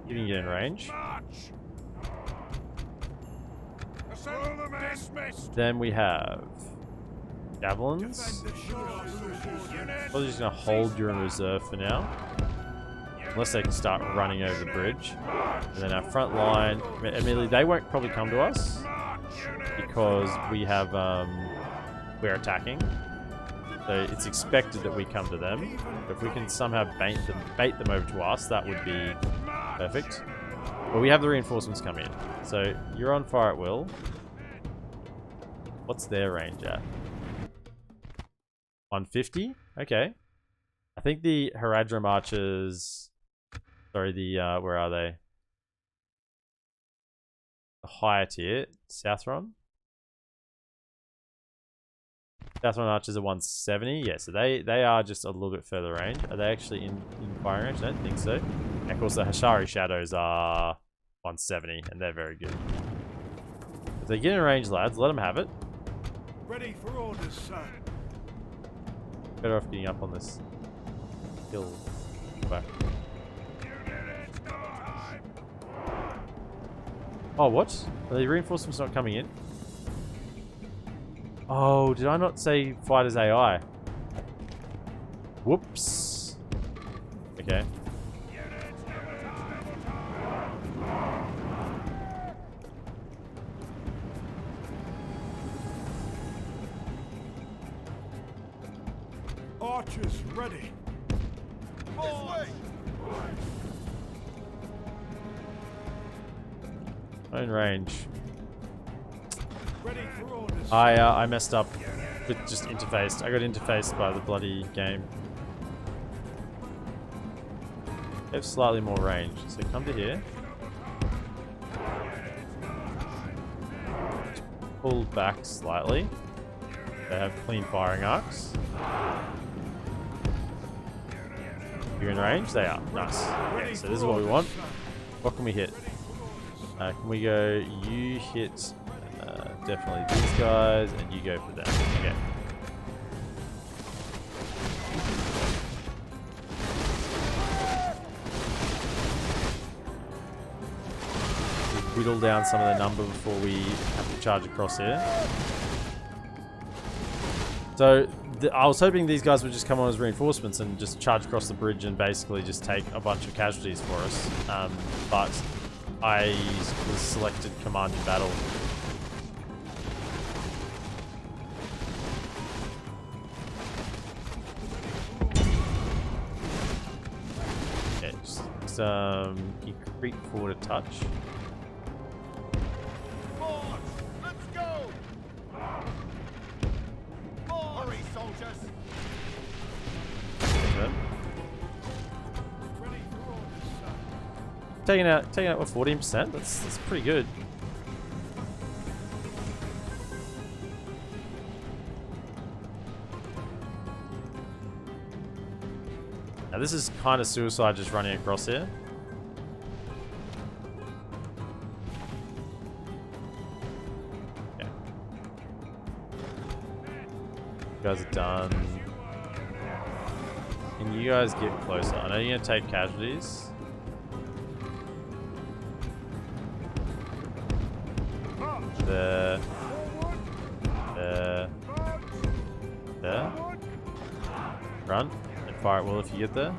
You can get in range. Then we have javelins. Probably just gonna hold you in reserve for now, unless they can start running over the bridge. And then our front line, admittedly, they won't probably come to us because we have we're attacking. So it's expected that we come to them. But if we can somehow bait them over to us, that would be perfect. But we have the reinforcements come in. So you're on fire at will. What's their range at? 150? Okay. I think the Haradrim archers... Sorry, the... where are they? The higher tier. Southron? Southron archers are 170. Yeah, so they are just a little bit further range. Are they actually in firing range? I don't think so. And of course, the Hashari shadows are 170, and they're very good. If they get in range, lads, let them have it. Ready for orders, sir. Better off getting up on this hill. Back. Oh, what? Are the reinforcements not coming in? Oh, did I not say fighters AI? Whoops. Okay. Archers ready. In range. Ready for orders. I messed up with just interfaced. I got interfaced by the bloody game. They have slightly more range, so come to here. Pull back slightly. They have clean firing arcs. You're in range? They are. Nice. Okay, so this is what we want. What can we hit? Can we go, you hit definitely these guys, and you go for them. Okay. Whittle down some of the number before we have to charge across here. So, I was hoping these guys would just come on as reinforcements and just charge across the bridge and basically just take a bunch of casualties for us. But I was selected command in battle. Okay, just creep forward a touch. Let's go. Hurry, soldiers. Taking out what, 14%? That's pretty good. Now this is kind of suicide just running across here. guys are done. Can you guys get closer? I know you're gonna take casualties. There. There. There. Run. And fire at will if you get there.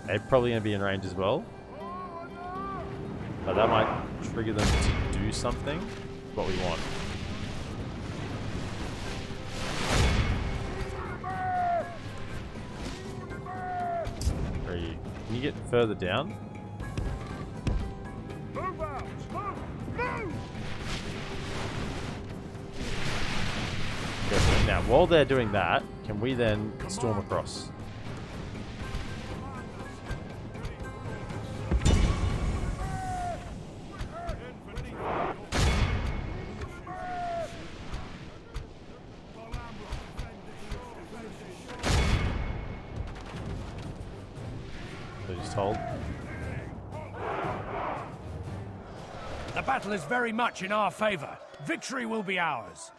They're probably gonna be in range as well. But that might trigger them to do something. What we want. Where are you? Can you get further down? Okay, now, while they're doing that, can we then storm across? Hold. The battle is very much in our favor. Victory will be ours.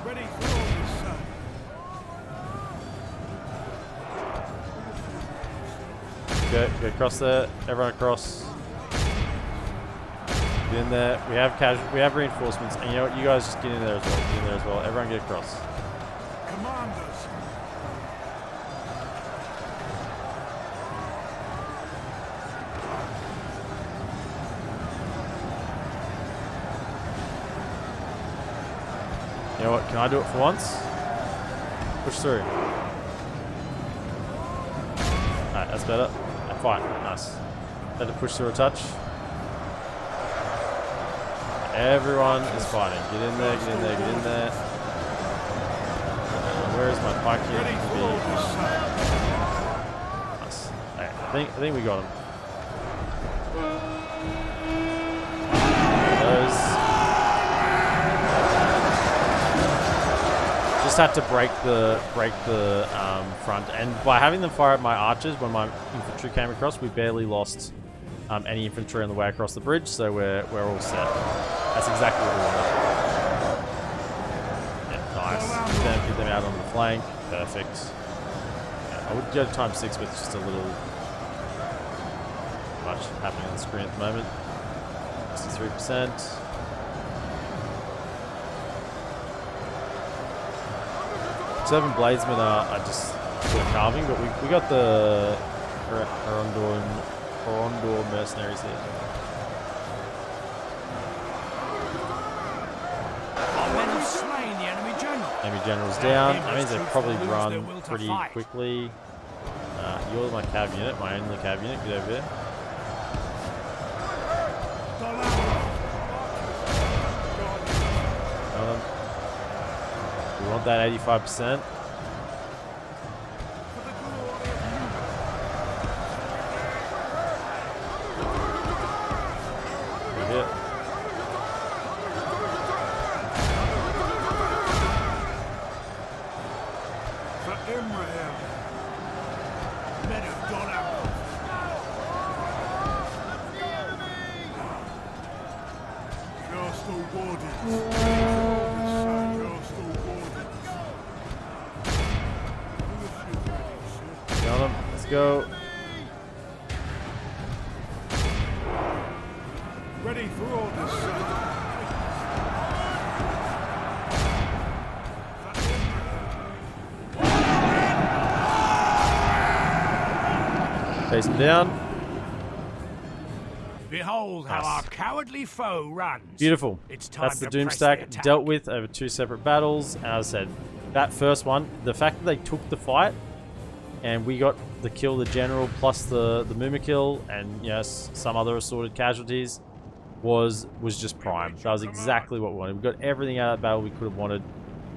Ready for orders, sir. Go across there. Everyone across. Get in there. We have reinforcements, and you know what? You guys just get in there as well. Get in there as well. Everyone get across. Commanders. You know what? Can I do it for once? Push through. Alright, that's better. And fight. Nice. Had to push through a touch. Everyone is fighting. Get in there, get in there, get in there. Where is my pike here? Nice. Hey, I think we got him. Those. Just had to break the front, and by having them fire at my archers when my infantry came across, we barely lost any infantry on the way across the bridge, so we're all set. That's exactly what we wanted. Yeah, nice. Get them out on the flank. Perfect. Yeah, I would go to ×6, but it's just a little much happening on the screen at the moment. 63%. Seven bladesmen are just sort of carving, but we got the Corondor mercenaries here. Slain the enemy general. Enemy general's down. That means they probably run pretty quickly. You're my cav unit, my only cav unit. Get over there. We want that 85%. Go. Ready for orders, sir. Face him down. Behold how our cowardly foe runs. Beautiful. It's time That's the to Doom press stack the attack. dealt with over 2 separate battles. And as I said, that first one, the fact that they took the fight and we got the kill, the general plus the Muma kill, and yes, some other assorted casualties was just prime. That was exactly what we wanted. We got everything out of that battle we could have wanted,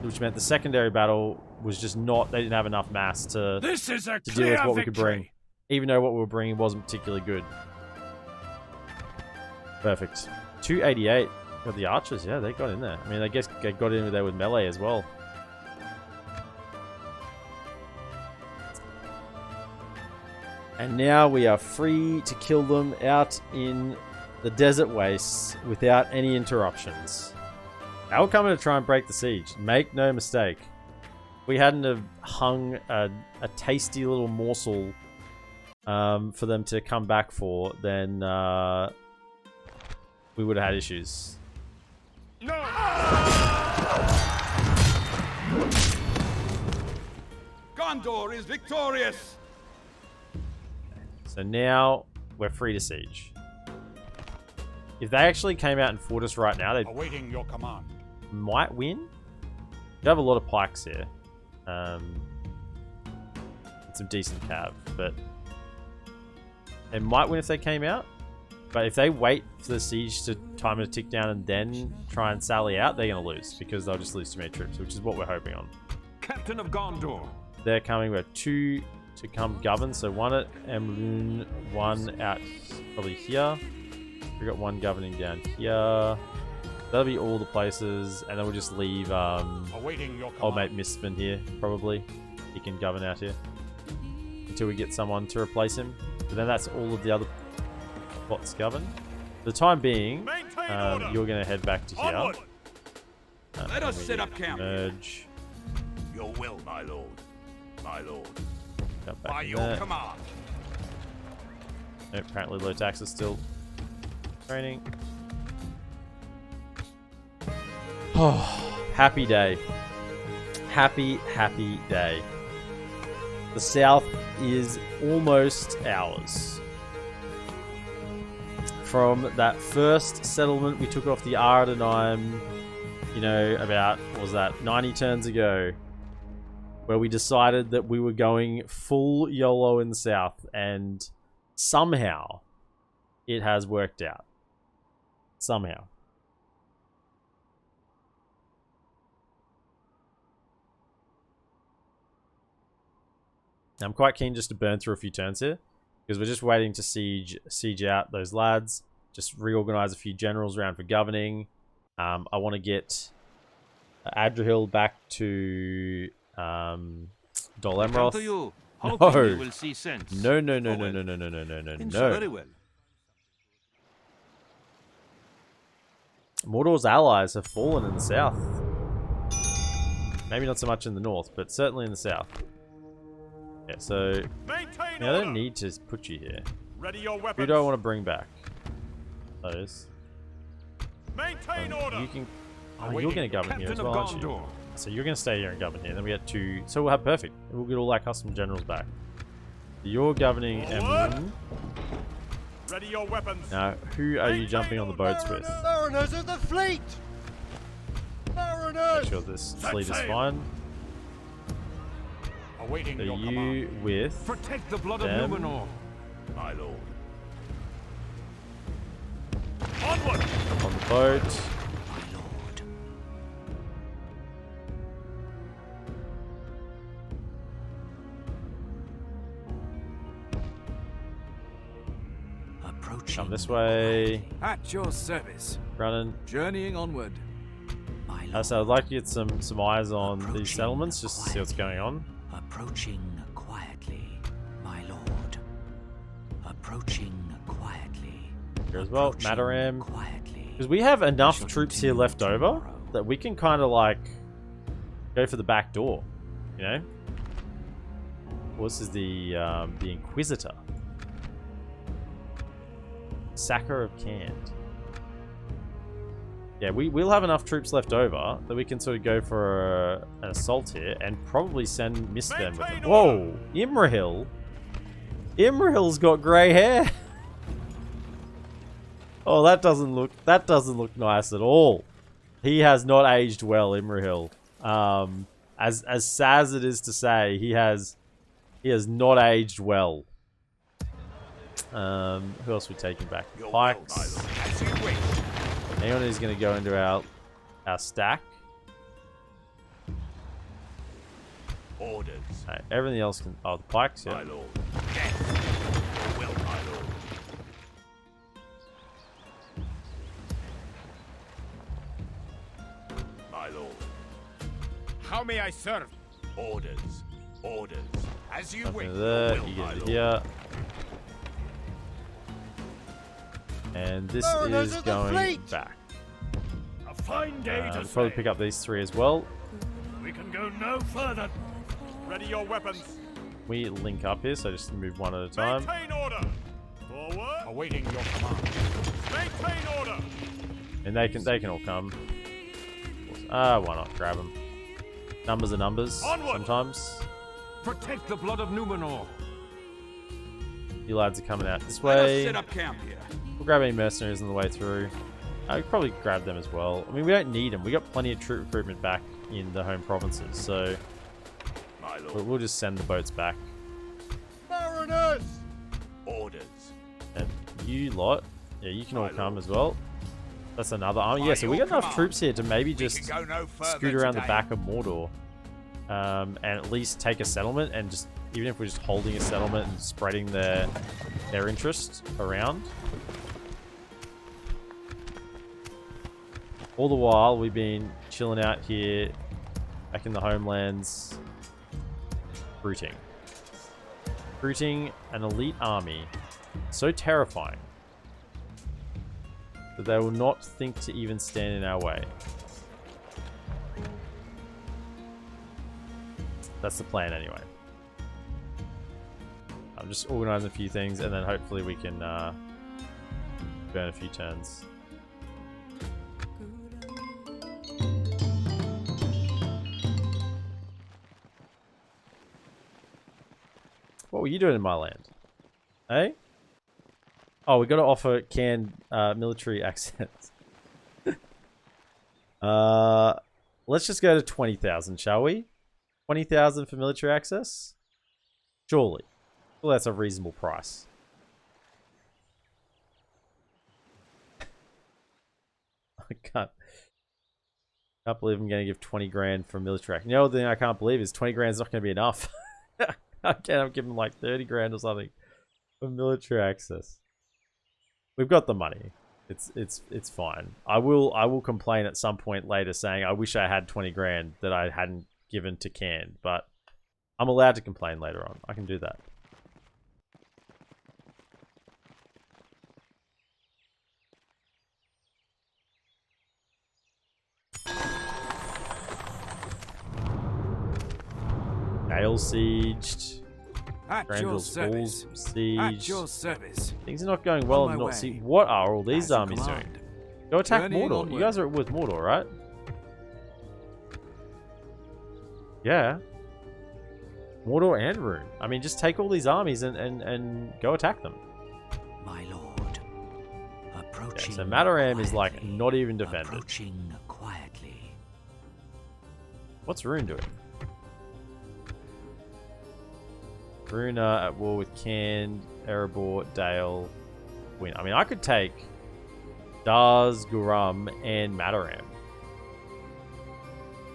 which meant the secondary battle was just not. They didn't have enough mass to deal with what we could bring, even though what we were bringing wasn't particularly good. Perfect. 288 got the archers. Yeah, they got in there. I mean, I guess they got in there with melee as well. And now we are free to kill them out in the desert wastes without any interruptions. They were coming to try and break the siege. Make no mistake. If we hadn't have hung a tasty little morsel for them to come back for, then we would have had issues. No! Gondor is victorious! So now we're free to siege. If they actually came out and fought us right now, they Awaiting your command. might win. You have a lot of pikes here. And some decent cav, but they might win if they came out. But if they wait for the siege to time to tick down and then try and sally out, they're going to lose because they'll just lose too many troops, which is what we're hoping on. Captain of Gondor. They're coming. We have 2 to come govern. So 1 at Emlyn, 1 out probably here. We got 1 governing down here. That'll be all the places, and then we'll just leave Awaiting your old mate Mistman here, probably. He can govern out here until we get someone to replace him. But then that's all of the other spots governed. For the time being, you're going to head back to here. Let us set up camp. Merge. Your will, my lord. My lord. Cut back By in your there. command. Nope, apparently low tax is still training. Oh, happy day. Happy, happy day. The south is almost ours. From that first settlement we took off the Ardenheim, you know, about, what was that, 90 turns ago, where we decided that we were going full YOLO in the south, and somehow it has worked out. Somehow. I'm quite keen just to burn through a few turns here, because we're just waiting to siege out those lads, just reorganize a few generals around for governing. I want to get Adrian back to DolAmroth. No. No. Mordor's allies have fallen in the south. Maybe not so much in the north, but certainly in the south. Yeah, so I don't need to put you here. Ready your weapons. Who do I want to bring back? Those. Maintain order. You can. Oh, you're going to govern here as well, aren't you? So you're going to stay here and govern here. Then we had 2. So we'll have perfect. We'll get all our custom generals back. You're governing Emlyn. Ready your weapons. Now, who are you jumping on the boats with? Mariners of the fleet. Mariners. Make sure this fleet is fine. Awaiting your you command. with Protect the blood them. of Numenor. My lord. Onward. On the boat. My lord. Approaching. Come this way. At your service. Running. Journeying onward. My lord. So I'd like to get some eyes on these settlements just to see what's going on. Approaching quietly, my lord. Approaching quietly. Here as well, Approaching Mataram. quietly. Because we have enough shall troops here continue left over tomorrow. that we can kind of like go for the back door, you know? Well, this is the Inquisitor. Sacker of Cant. Yeah, we'll have enough troops left over that we can sort of go for an assault here and probably send Misfem with them. Whoa! Imrahil? Imrahil's got grey hair! Oh, that doesn't look nice at all. He has not aged well, Imrahil. As sad as it is to say, he has not aged well. Who else are we taking back? Pikes. Aeon is going to go into our stack. Orders. Right, everything else can. Oh, the pikes, yeah. My lord. Death. Your will, my lord. My lord. How may I serve? Orders. Orders. As you Something wish. to there. will, You my get it lord. here. And this is going back. A fine day to We'll probably pick up these 3 as well. We can go no further. Ready your weapons. We link up here, so just move one at a time. Maintain order. Forward. Awaiting your command. Maintain order. And they can all come. Why not? Grab them. Numbers are numbers. Onward. Sometimes. Protect the blood of Numenor. You lads are coming out this Let us way. set up camp here. We'll grab any mercenaries on the way through. I could probably grab them as well. I mean, we don't need them. We got plenty of troop recruitment back in the home provinces, so we'll just send the boats back. Mariners. Orders. And you lot, yeah, you can all come as well. That's another army. Yeah, so we got enough troops here to maybe just scoot around the back of Mordor, and at least take a settlement, and just even if we're just holding a settlement and spreading their interest around. All the while, we've been chilling out here, back in the homelands, recruiting an elite army, so terrifying that they will not think to even stand in our way. That's the plan anyway. I'm just organizing a few things, and then hopefully we can burn a few turns. What were you doing in my land? Hey? Oh, we got to offer canned military access. Let's just go to 20,000, shall we? 20,000 for military access? Surely. Well, that's a reasonable price. I can't believe I'm going to give 20 grand for military access. You know, the thing I can't believe is 20 grand is not going to be enough. I can't. I'm giving like 30 grand or something for military access. We've got the money. It's fine. I will complain at some point later saying I wish I had 20 grand that I hadn't given to Can, but I'm allowed to complain later on. I can do that. Gale sieged. Granville's Falls sieged. At your service. Things are not going well in the North Sea. What are all these armies doing? Go attack Mordor. You guys are with Mordor, right? Yeah. Mordor and Rune. I mean, just take all these armies and go attack them. My lord, approaching. Yeah, so Mataram is like not even defended. Approaching quietly. What's Rune doing? Rune at war with Can, Erebor, Dale, Win. I mean, I could take Daz, Guram, and Mataram.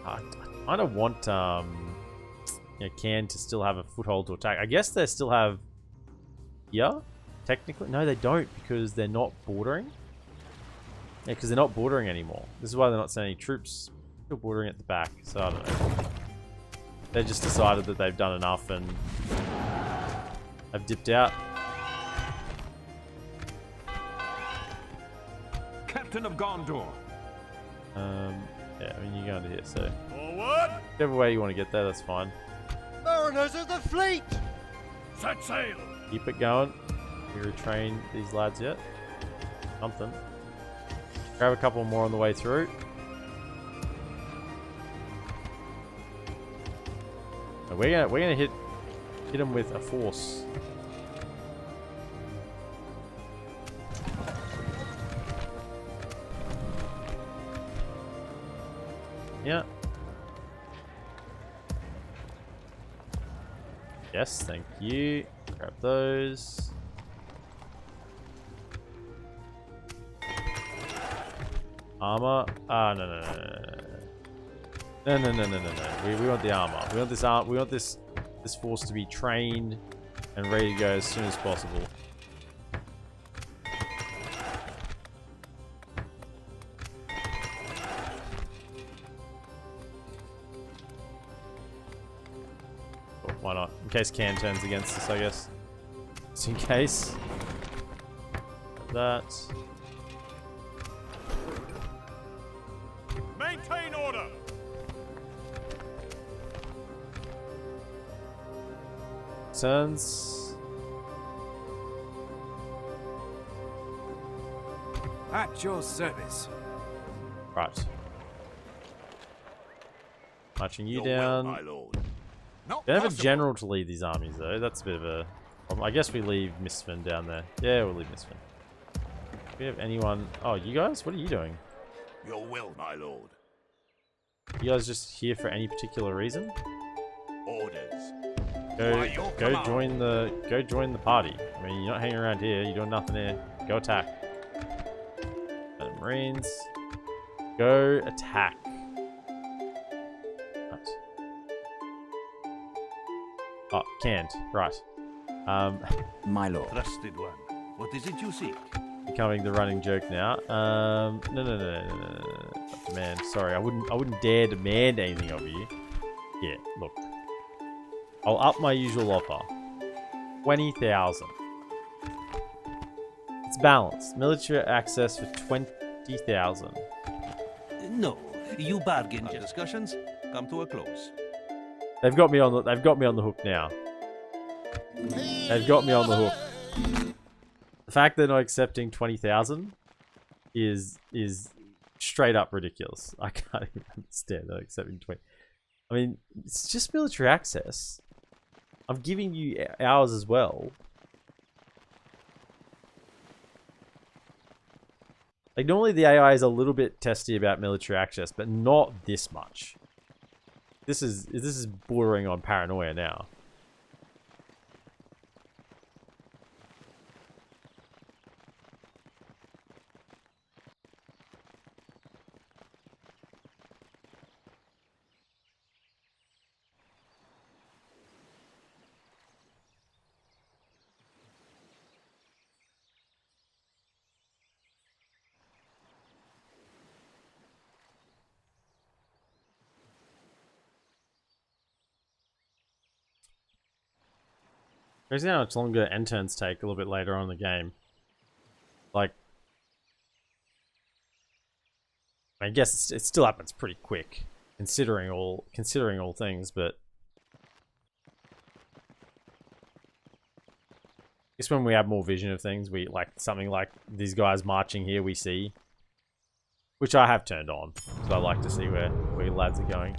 I kind of want Can to still have a foothold to attack. I guess they still have. Yeah, technically, no, they don't because they're not bordering. Yeah, because they're not bordering anymore. This is why they're not sending troops. Still bordering at the back. So I don't know. They just decided that they've done enough and have dipped out. Captain of Gondor. Yeah, I mean, you're going to here, so. Forward! Whichever way you want to get there, that's fine. Mariners of the fleet! Set sail! Keep it going. We retrain these lads yet? Something. Grab a couple more on the way through. So we're gonna hit them with a force. Yeah. Yes, thank you. Grab those. Armor. Ah, no. No. We want the armor. We want this we want this force to be trained and ready to go as soon as possible. Oh, why not? In case Can turns against us, I guess. Just in case. Like that. turns. At your service. Right. Marching you Your down. will, my lord. Not Don't have a possible. general to lead these armies though. That's a bit of a problem. I guess we leave Misfin down there. Yeah, we'll leave Misfin. Do we have anyone? Oh, you guys? What are you doing? Your will, my lord. You guys just here for any particular reason? Orders. Go join the party. I mean, you're not hanging around here. You're doing nothing here. Go attack. Marines. Go attack. Right. Oh, canned. Right. My lord. Trusted one. What is it you seek? Becoming the running joke now. No. Demand. Sorry, I wouldn't dare demand anything of you. Yeah, look. I'll up my usual offer. 20,000. It's balanced. Military access for 20,000. No, you bargained. Discussions come to a close. They've got me on the hook now. They've got me on the hook. The fact they're not accepting 20,000 is straight up ridiculous. I can't even understand they're accepting 20. I mean, it's just military access. I'm giving you ours as well. Like, normally the AI is a little bit testy about military access, but not this much. This is bordering on paranoia now. Crazy how much longer end turns take a little bit later on in the game. Like, I guess it still happens pretty quick, considering all things. But I guess when we have more vision of things, we like something like these guys marching here. We see, which I have turned on, so I like to see where lads are going.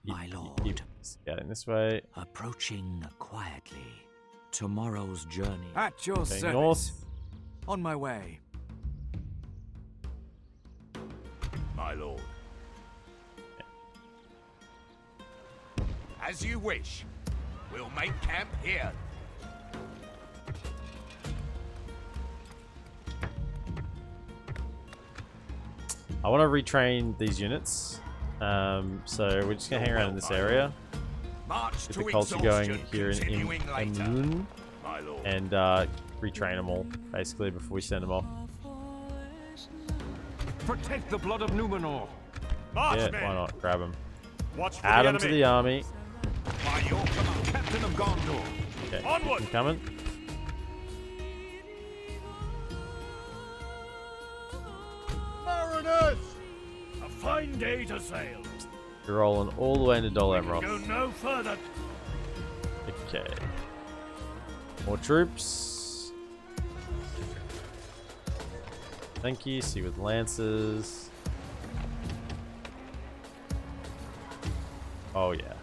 My lord. Getting this way. Approaching quietly. Tomorrow's journey. At your service. North. On my way. My lord. As you wish. We'll make camp here. I want to retrain these units. So we're just gonna hang around in this area. March Get to the culture going here in later. My lord. and retrain them all basically before we send them off. Protect the blood of Numenor. Yeah, why not? Grab them. Watch for Add the them to enemy. the army. By your command, Captain of Gondor. Okay, Onward. keep them coming. Mariners! A fine day to sail. You're rolling all the way into Go DolAmroth. no further. Okay. More troops. Thank you. See with lances. Oh yeah.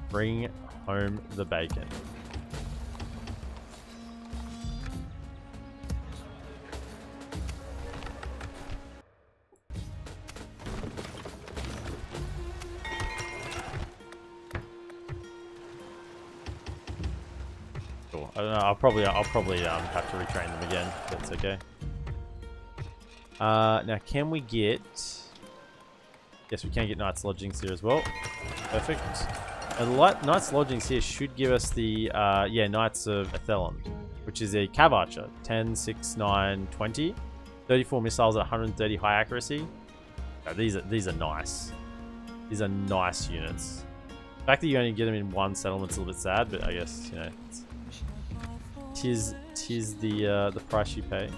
Bring home the bacon. Cool. I don't know. I'll probably have to retrain them again. That's okay. Now can we get? Yes, we can get Knights Lodgings here as well. Perfect. And the Knights Lodgings here should give us the Knights of Athelon, which is a Cav Archer, 10, 6, 9, 20, 34 missiles at 130 high accuracy. These are nice. These are nice units. The fact that you only get them in one settlement's a little bit sad, but I guess tis the price you pay.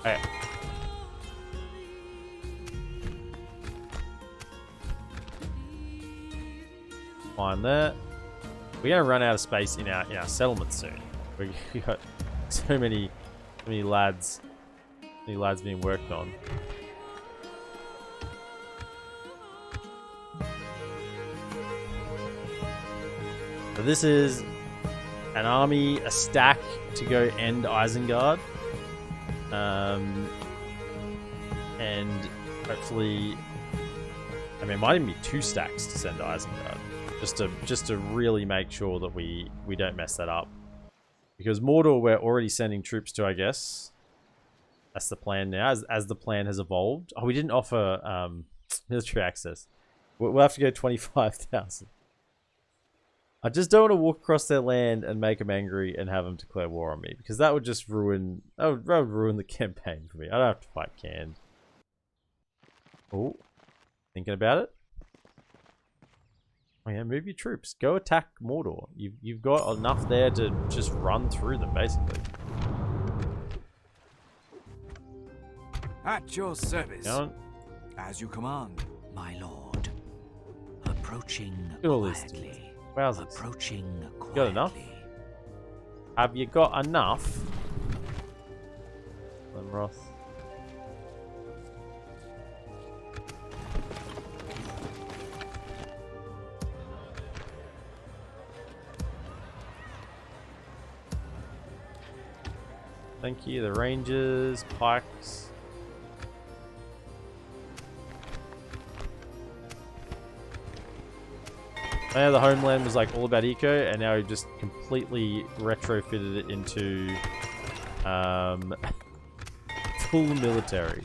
Okay. Fine there. We're gonna run out of space in our settlement soon. We got so many lads being worked on. So this is an army, a stack to go end Isengard. And hopefully, I mean, it might even be 2 stacks to send to Isengard, just to really make sure that we don't mess that up. Because Mordor, we're already sending troops to, I guess. That's the plan now, as the plan has evolved. Oh, we didn't offer military access. We'll have to go 25,000. I just don't want to walk across their land and make them angry and have them declare war on me, because that would just ruin the campaign for me. I don't have to fight canned. Oh, thinking about it. Oh yeah, move your troops. Go attack Mordor. You've got enough there to just run through them, basically. At your service. As you command, my lord. Approaching quietly. Wowzers. Approaching quietly. Got enough? Have you got enough? DolAmroth. Thank you. The Rangers, Pikes. I know the homeland was like all about eco, and now we've just completely retrofitted it into full military.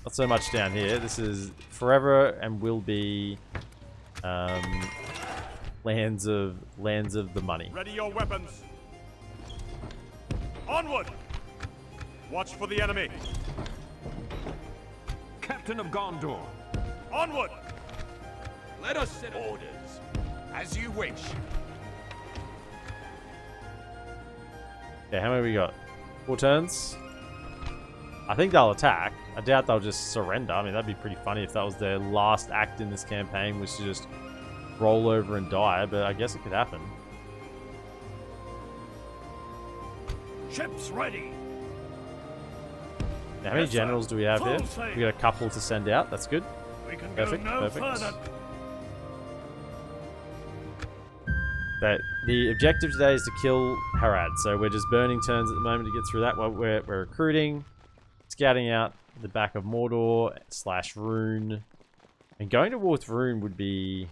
Not so much down here. This is forever and will be lands of the money. Ready your weapons. Onward. Watch for the enemy. Captain of Gondor. Onward. Let us set orders. As you wish. Okay, how many we got? 4 turns? I think they'll attack. I doubt they'll just surrender. I mean, that'd be pretty funny if that was their last act in this campaign, was to just roll over and die, but I guess it could happen. Ships ready. Now, how many generals do we have here? We got a couple to send out. That's good. We can Perfect. go no further. The objective today is to kill Harad, so we're just burning turns at the moment to get through that. While we're recruiting, scouting out the back of Mordor / Rune, and going to war with Rune would be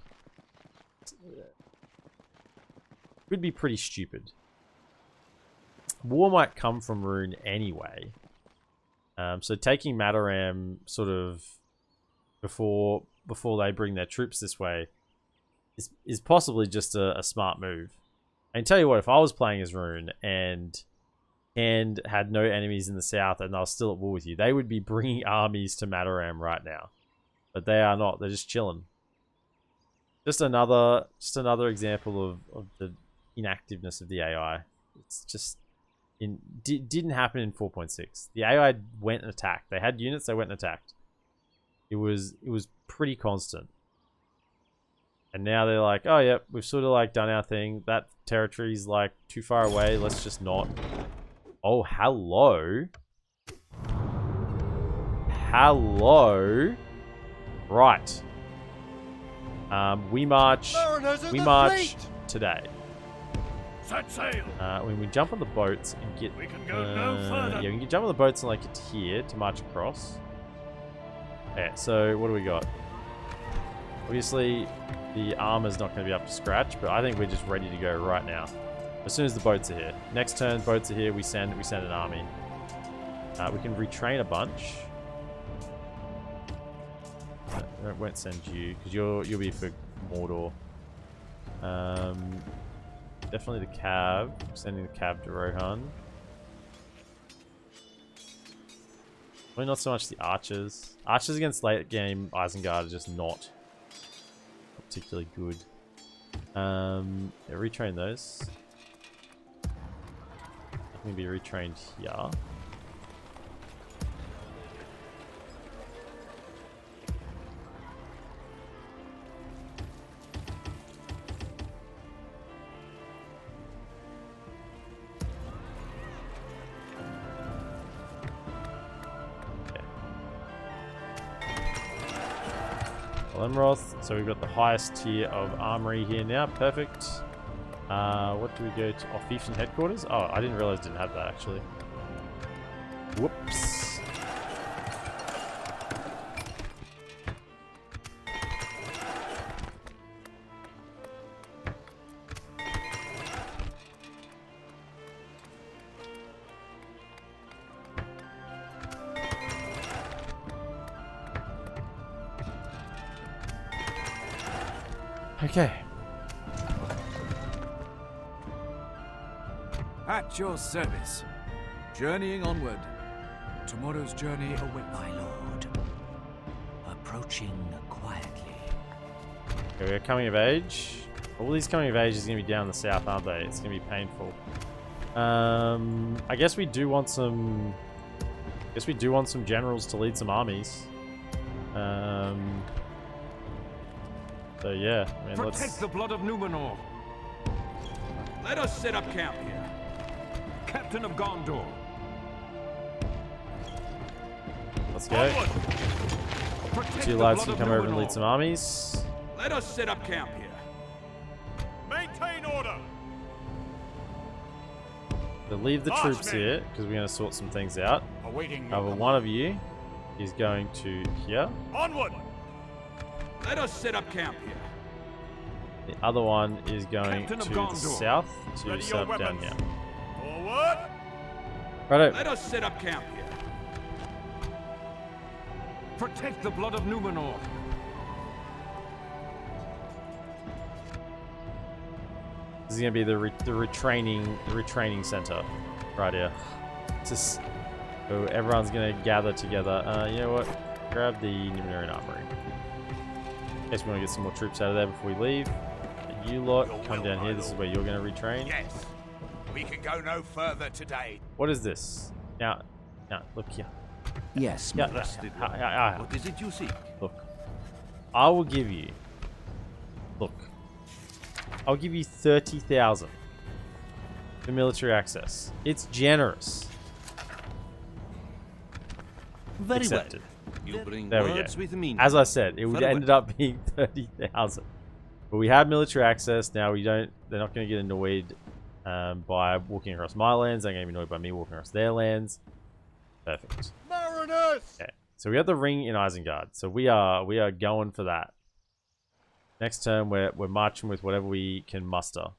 pretty stupid. War might come from Rune anyway, so taking Mataram sort of before they bring their troops this way is possibly just a smart move. And tell you what, if I was playing as Rune and had no enemies in the south and I was still at war with you, they would be bringing armies to Mataram right now. But they are not. They're just chilling. Just another example of the inactiveness of the AI. It's just didn't happen in 4.6. The AI went and attacked. They had units. They went and attacked. It was pretty constant. And now they're like, oh, yep, we've sort of like done our thing. That territory's like too far away. Let's just not. Oh, hello. Hello. Right. We march today. Set sail. When we jump on the boats and get, we can go no further. Yeah, we can jump on the boats and like get here to march across. Okay, so what do we got? Obviously, the armor's not going to be up to scratch, but I think we're just ready to go right now. As soon as the boats are here. Next turn, boats are here. We send an army. We can retrain a bunch. I won't send you because you'll be for Mordor. Definitely the cab. Sending the cab to Rohan. Probably not so much the archers. Archers against late game Isengard are just not particularly good. Yeah, retrain those. Can be retrained here. Amroth, so we've got the highest tier of armory here now. Perfect. What do we go to? Oh, Fiefchen headquarters? Oh, I didn't realize I didn't have that actually. Whoops. Okay. At your service. Journeying onward. Tomorrow's journey awaits. My lord. Approaching quietly. Okay, we're coming of age. All these coming of age is going to be down the south, aren't they? It's going to be painful. I guess we do want some... generals to lead some armies. So yeah, I mean, Protect the blood of Numenor. Let us set up camp here. Captain of Gondor. Let's go. Two lads can come over and lead some armies. Let us set up camp here. Maintain order. So leave the troops here because we're going to sort some things out. Awaiting. However, one of you is going to here. Onward. Let us set up camp here. The other one is going to the south to set up down here. Forward. Righto. Let us set up camp here. Protect the blood of Numenor. This is going to be the retraining center right here. Just so everyone's going to gather together. You know what? Grab the Numenorian armory. In case we want to get some more troops out of there before we leave. You lot, come down here. This is where you're going to retrain. Yes. We can go no further today. What is this? Now, look here. Yes, Yeah, What is it you seek? look. I will give you. Look. I'll give you 30,000 for military access. It's generous. Very Accepted. well. You bring There we words go. with meaning. As I said, it would Very ended up being 30,000. But we have military access now. They're not going to get annoyed by walking across my lands. They're going to be annoyed by me walking across their lands. Perfect. Mariners. Okay. So we got the ring in Isengard. So we are going for that. Next turn we're marching with whatever we can muster.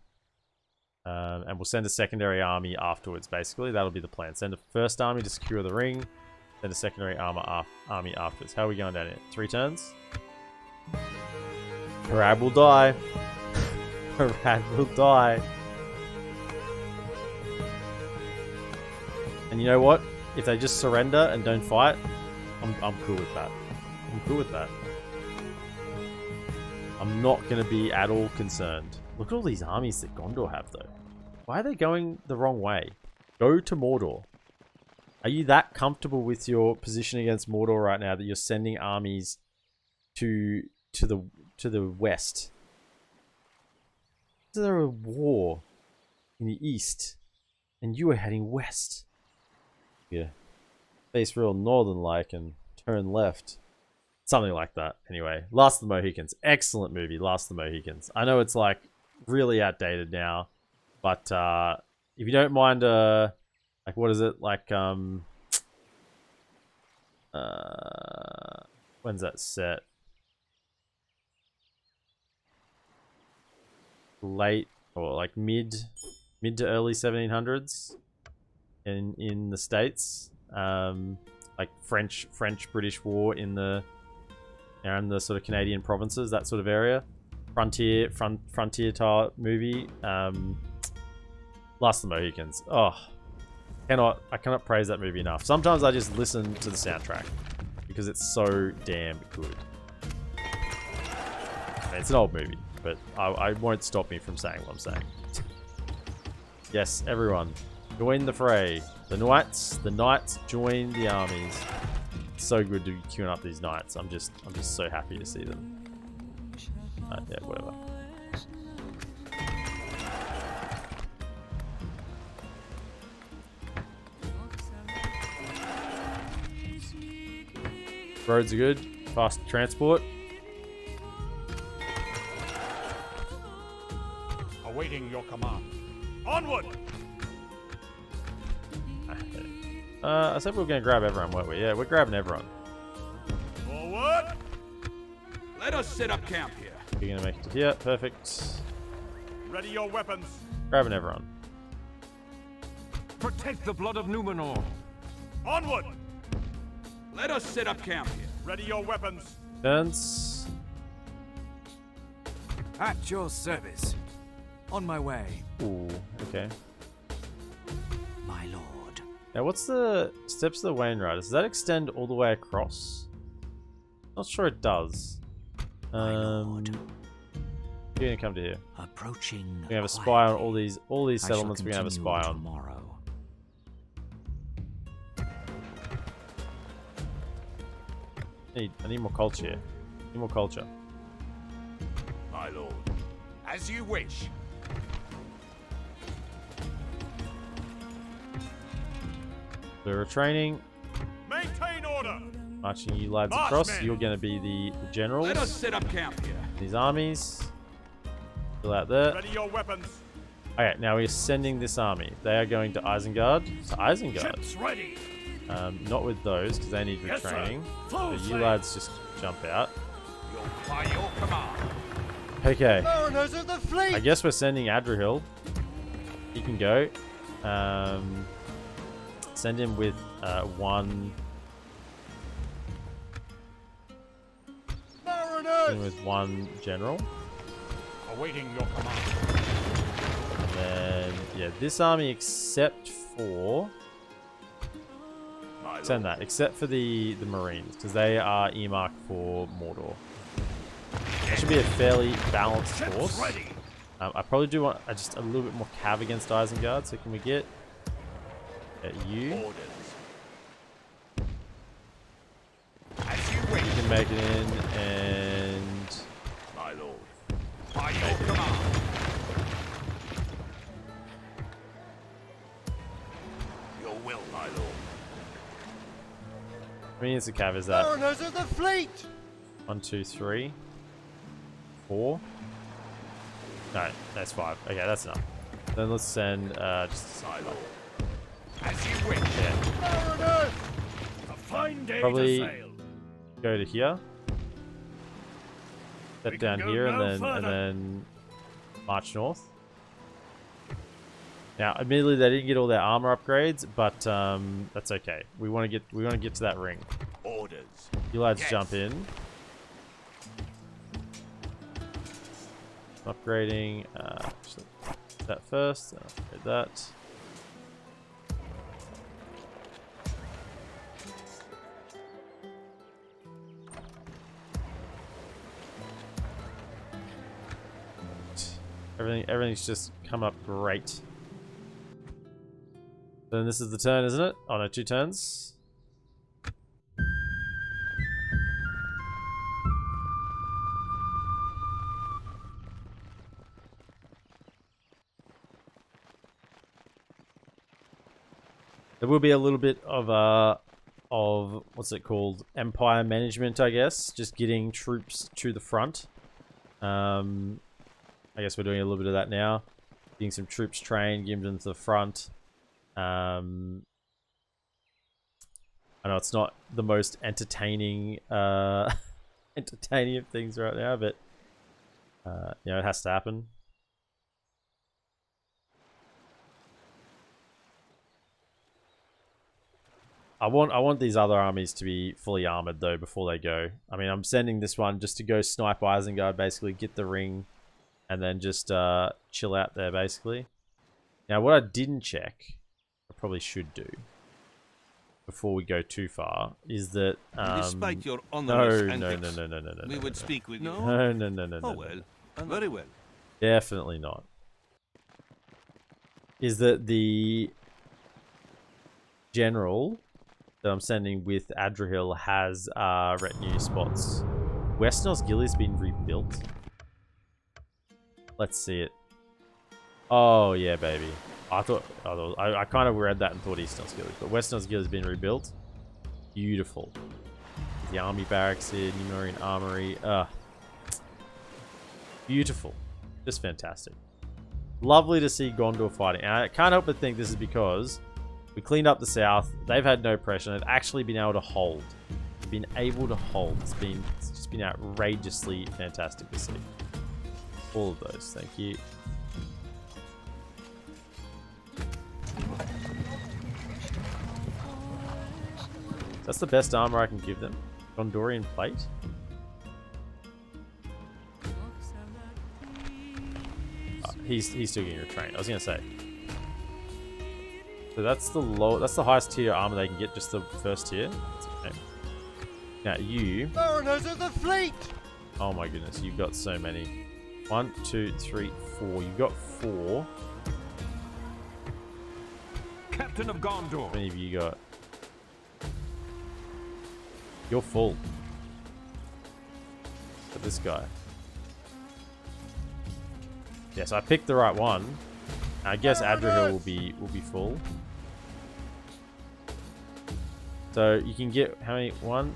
And we'll send a secondary army afterwards, basically. That'll be the plan. Send a first army to secure the ring. Then a secondary army afterwards. How are we going down here? 3 turns? Harad will die. Harad will die. And you know what? If they just surrender and don't fight, I'm cool with that. I'm cool with that. I'm not going to be at all concerned. Look at all these armies that Gondor have, though. Why are they going the wrong way? Go to Mordor. Are you that comfortable with your position against Mordor right now that you're sending armies to the west? Is there a war in the east, and you are heading west? Yeah, face real northern-like and turn left. Something like that. Anyway, Last of the Mohicans. Excellent movie, Last of the Mohicans. I know it's like really outdated now, but if you don't mind, like what is it? Like when's that set? Late or like mid to early 1700s in the States. Like French British War in the sort of Canadian provinces, that sort of area. Frontier type movie. Last of the Mohicans. Oh, I cannot praise that movie enough. Sometimes I just listen to the soundtrack because it's so damn good. I mean, it's an old movie, but I won't stop me from saying what I'm saying. Yes, everyone, Join the fray. The knights join the armies. It's so good to be queuing up these knights. I'm just so happy to see them. Yeah, whatever. Roads are good. Fast transport. Awaiting your command. Onward! I said we were going to grab everyone, weren't we? Yeah, we're grabbing everyone. Forward! Let us set up camp here. You're going to make it to here. Perfect. Ready your weapons. Grabbing everyone. Protect the blood of Numenor. Onward! Let us set up camp here. Ready your weapons. Turns. At your service. On my way. Ooh, okay. My lord. Now, what's the steps of the Wainwright? Does that extend all the way across? Not sure it does. My lord. You're gonna come to here. Approaching. We have a spy on all these settlements. We're gonna have a spy on. Tomorrow. I need more culture here. Need more culture. My lord. As you wish. We're training. Maintain order. Marching you lads March, across. men. You're going to be the generals. Let us set up camp here. These armies. Fill out there. Ready your weapons. Okay, now we're sending this army. They are going to Isengard. To Isengard. Ships ready. Not with those because they need Yes, sir. retraining. Full So you sail. lads just jump out. By your command. Okay. Mariners of the fleet. I guess we're sending Adrian. He can go. Send him with one. Mariners. With one general. Awaiting your command. And then, yeah, this army except for... Send that, except for the Marines, because they are earmarked for Mordor. That should be a fairly balanced force. I probably do want just a little bit more cav against Isengard, so can we get you? Orders. As you wish. You can make it in, and... My lord. By your command. Your will, my lord. How many units of cav is that? Mariners of the fleet. 1, 2, 3, 4. No, that's 5. Okay, that's enough. Then let's send just My lord. As you wish. yeah. Mariners. A fine day Probably to sail. go to here. Set We down can go here no and further. then march north. Now, admittedly, they didn't get all their armor upgrades, but that's okay. We want to get to that ring. Orders. You lads Yes. jump in. Upgrading. Actually, that first. Then upgrade that. Everything's just come up great. Then this is the turn, isn't it? Oh no, 2 turns. There will be a little bit of what's it called? Empire management, I guess. Just getting troops to the front. I guess we're doing a little bit of that now. Getting some troops trained, getting them to the front. I know it's not the most entertaining entertaining of things right now, but you know, it has to happen. I want these other armies to be fully armored though before they go. I mean, I'm sending this one just to go snipe Isengard, basically get the ring, and then just chill out there basically. Now, what I didn't check, I probably should do before we go too far, is that Despite your honorous no, antics, we would no. speak with you. No. Oh well, very well. Definitely not. Is that the general that I'm sending with Adrian has retinue spots. West Osgilia's been rebuilt. Let's see it. Oh yeah, baby. I kind of read that and thought East Osgilia, but West Osgilia's been rebuilt. Beautiful. The army barracks here, Numerian armory. Beautiful. Just fantastic. Lovely to see Gondor fighting. And I can't help but think this is because we cleaned up the south. They've had no pressure. They've actually been able to hold. They've been able to hold. It's just been outrageously fantastic to see. All of those. Thank you. That's the best armor I can give them. Gondorian plate. He's still getting retrained. I was gonna say. So that's the highest tier armor they can get, just the first tier. Okay. Now you. Foreigners of the fleet. Oh my goodness, you've got so many. 1, 2, 3, 4. You've got 4. Captain of Gondor. How many have you got? You're full. But this guy. Yes, I picked the right one. I guess Adrian will be full. So you can get how many? 1,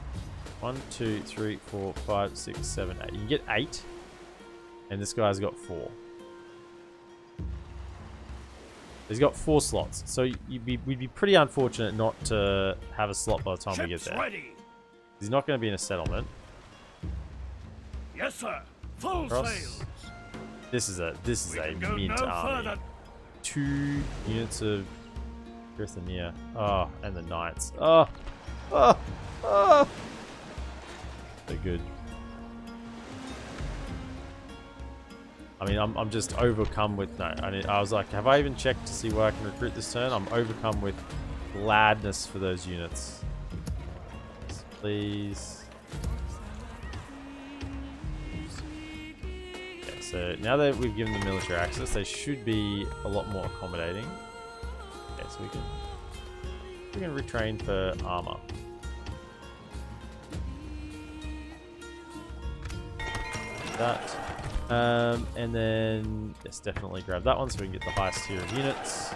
2, 3, 4, 5, 6, 7, 8. You can get 8. And this guy's got 4. He's got 4 slots. So we'd be pretty unfortunate not to have a slot by the time we get there. Ready. He's not going to be in a settlement. Yes, sir. Full sails. This is a mint army. Further. 2 units of Brithannia. Oh, and the knights. Oh. They're good. I mean, I'm just overcome with I was like, have I even checked to see where I can recruit this turn? I'm overcome with gladness for those units. Please. Okay, so now that we've given them military access, they should be a lot more accommodating. Okay, so we can retrain for armor. That. And then let's definitely grab that one so we can get the highest tier of units.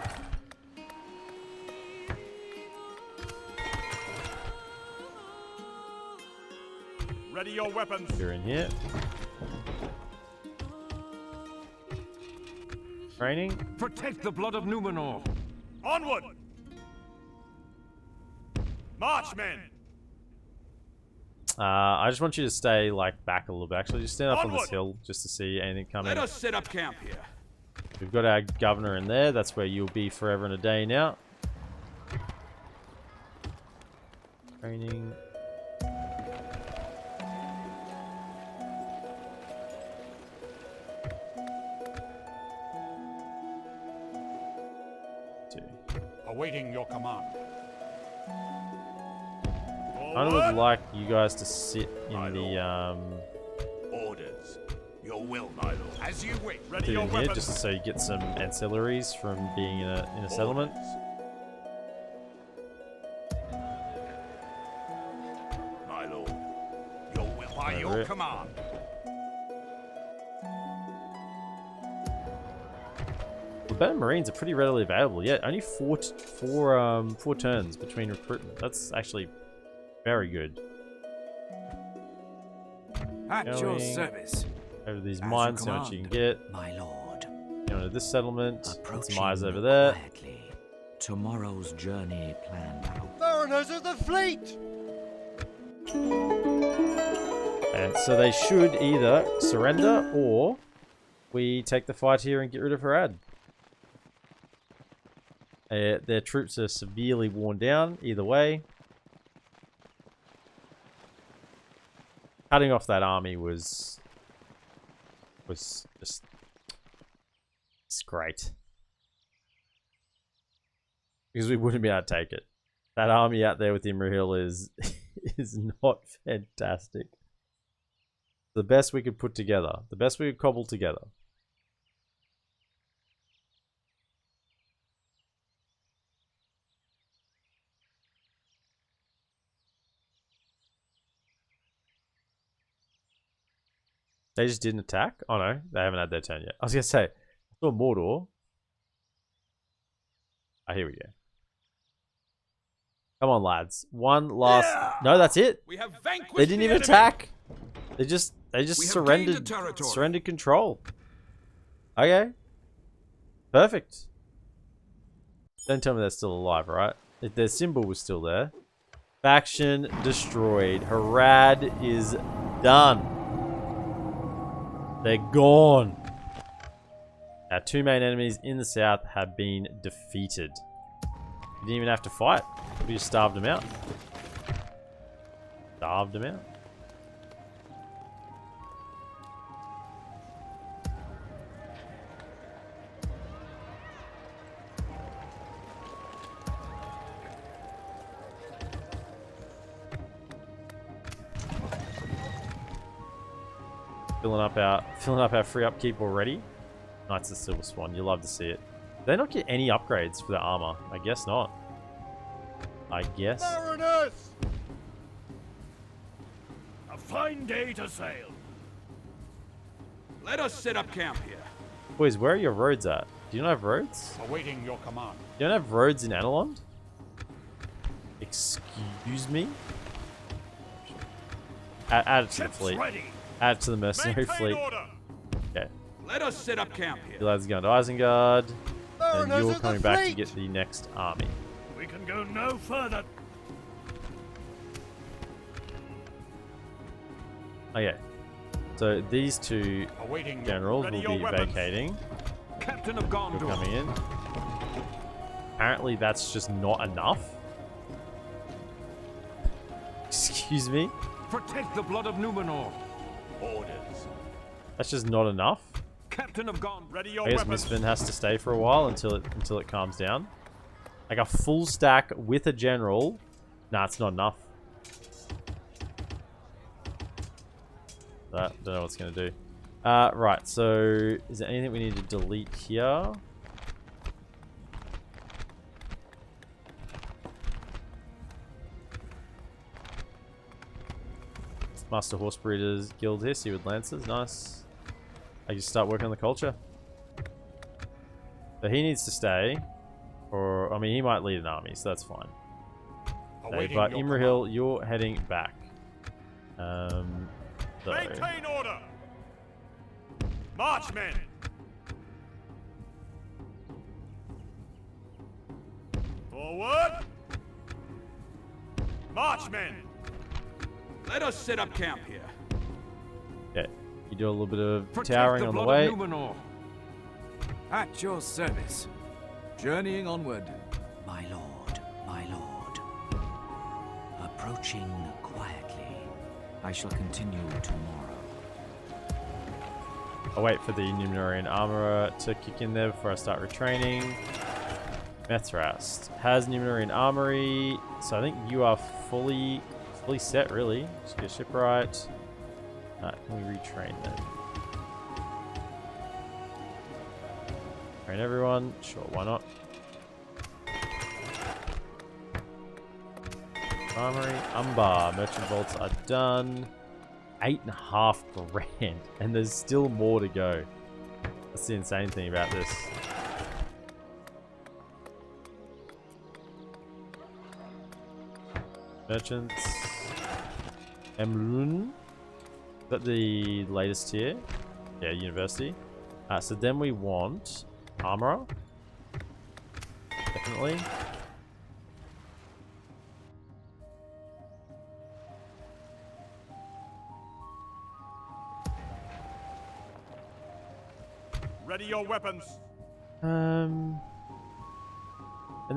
Ready your weapons. You're in here. Training. Protect the blood of Numenor. Onward. March, men. I just want you to stay like back a little bit. Actually, just stand up on this hill just to see anything coming. Let us set up camp here. We've got our governor in there. That's where you'll be forever and a day now. Training. Awaiting your command. I would like you guys to sit in the Orders. Your will, my lord. As you wish. Ready your here, weapons. just so you get some ancillaries from being in a settlement. My lord. Your will. By your command. The better Marines are pretty readily available. Yeah, only four turns between recruitment. That's actually very good. At your service. Over these mines, see what you can get. My lord. Go to this settlement. Approaching some eyes over there. quietly. Tomorrow's journey planned out. Foreigners of the fleet. And so they should either surrender or we take the fight here and get rid of Harad. Their troops are severely worn down either way. Cutting off that army was just it's great. Because we wouldn't be able to take it. That army out there with Imrahil is not fantastic. The best we could put together. The best we could cobble together. They just didn't attack? Oh no, they haven't had their turn yet. I was going to say, I saw Mordor. Ah, here we go. Come on, lads. One last... Yeah! No, that's it. We have vanquished they didn't even attack. They just surrendered control. Okay. Perfect. Don't tell me they're still alive, right? If their symbol was still there. Faction destroyed. Harad is done. They're gone. Our two main enemies in the south have been defeated. We didn't even have to fight. We just starved them out. Starved them out. Filling up our free upkeep already. Knights of Silver Swan, you love to see it. Do they not get any upgrades for their armor? I guess not. I guess. Mariners! A fine day to sail. Let us set up camp here. Boys, where are your roads at? Do you not have roads? Awaiting your command. You don't have roads in Anilond? Excuse me? Add it to the fleet. Ready. Add it to the mercenary fleet. Order. Okay. Let us set up camp here. You lads are going to Isengard. And you're coming back to get the next army. We can go no further. Okay. So these two Awaiting generals will be vacating. Captain of Gondor. You're coming in. Apparently that's just not enough. Excuse me? Protect the blood of Numenor. Orders. That's just not enough. Captain of Gondor. Ready your I guess weapons. Misfin has to stay for a while until it calms down. Like a full stack with a general. Nah, it's not enough. Don't know what it's gonna do. Right, so is there anything we need to delete here? Master Horse Breeders Guild here, see with Lancers, nice. I just start working on the culture. But he needs to stay. Or, I mean, he might lead an army, so that's fine. Okay, but Imrahil, you're heading back. So. Maintain order. Marchmen. Forward. Marchmen. Let us set up camp here. Okay, you do a little bit of Protect towering the on the blood way. of Numenor. At your service. Journeying onward. My lord, my lord. Approaching quietly. I shall continue tomorrow. I'll wait for the Numenorian armorer to kick in there before I start retraining. Methrast has Numenorian armory, so I think you are fully set, really. Just get shipwright. Can we retrain then? Train everyone. Sure, why not? Armory, Umbar. Merchant vaults are done. 8.5 grand, and there's still more to go. That's the insane thing about this. Merchants. Emlun. Is that the latest tier? Yeah, university. So then we want armorer. Definitely. Ready your weapons. And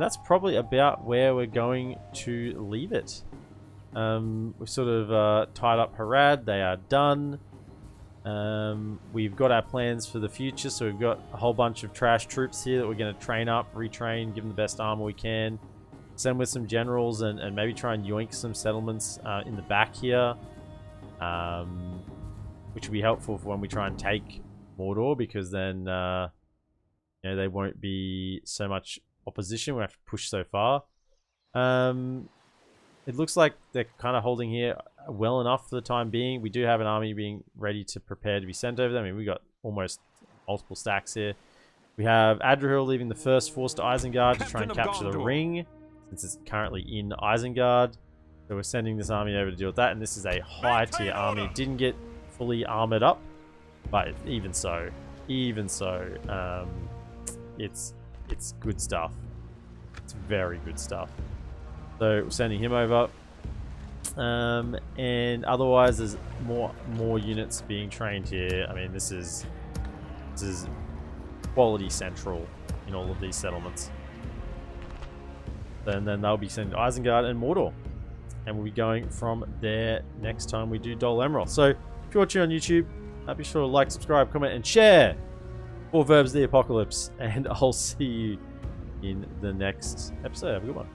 that's probably about where we're going to leave it. We've sort of tied up Harad. They are done. We've got our plans for the future. So we've got a whole bunch of trash troops here that we're going to train up, retrain, give them the best armor we can. Send with some generals and maybe try and yoink some settlements in the back here. Which will be helpful for when we try and take Mordor, because then you know, they won't be so much opposition. We have to push so far. It looks like they're kind of holding here. well enough for the time being. We do have an army being ready to prepare to be sent over there. I mean, we got almost multiple stacks here. We have Adrian leaving the first force to Isengard to try and capture the ring, since it's currently in Isengard. So we're sending this army over to deal with that, and this is a high tier army. It didn't get fully armored up, but even so, it's good stuff. It's very good stuff. So we're sending him over. And otherwise there's more units being trained here. I mean, this is quality central in all of these settlements. And then they'll be sent to Isengard and Mordor, and we'll be going from there next time we do DolAmroth. So if you're watching on YouTube, be sure to like, subscribe, comment, and share for Verbs the Apocalypse, and I'll see you in the next episode. Have a good one.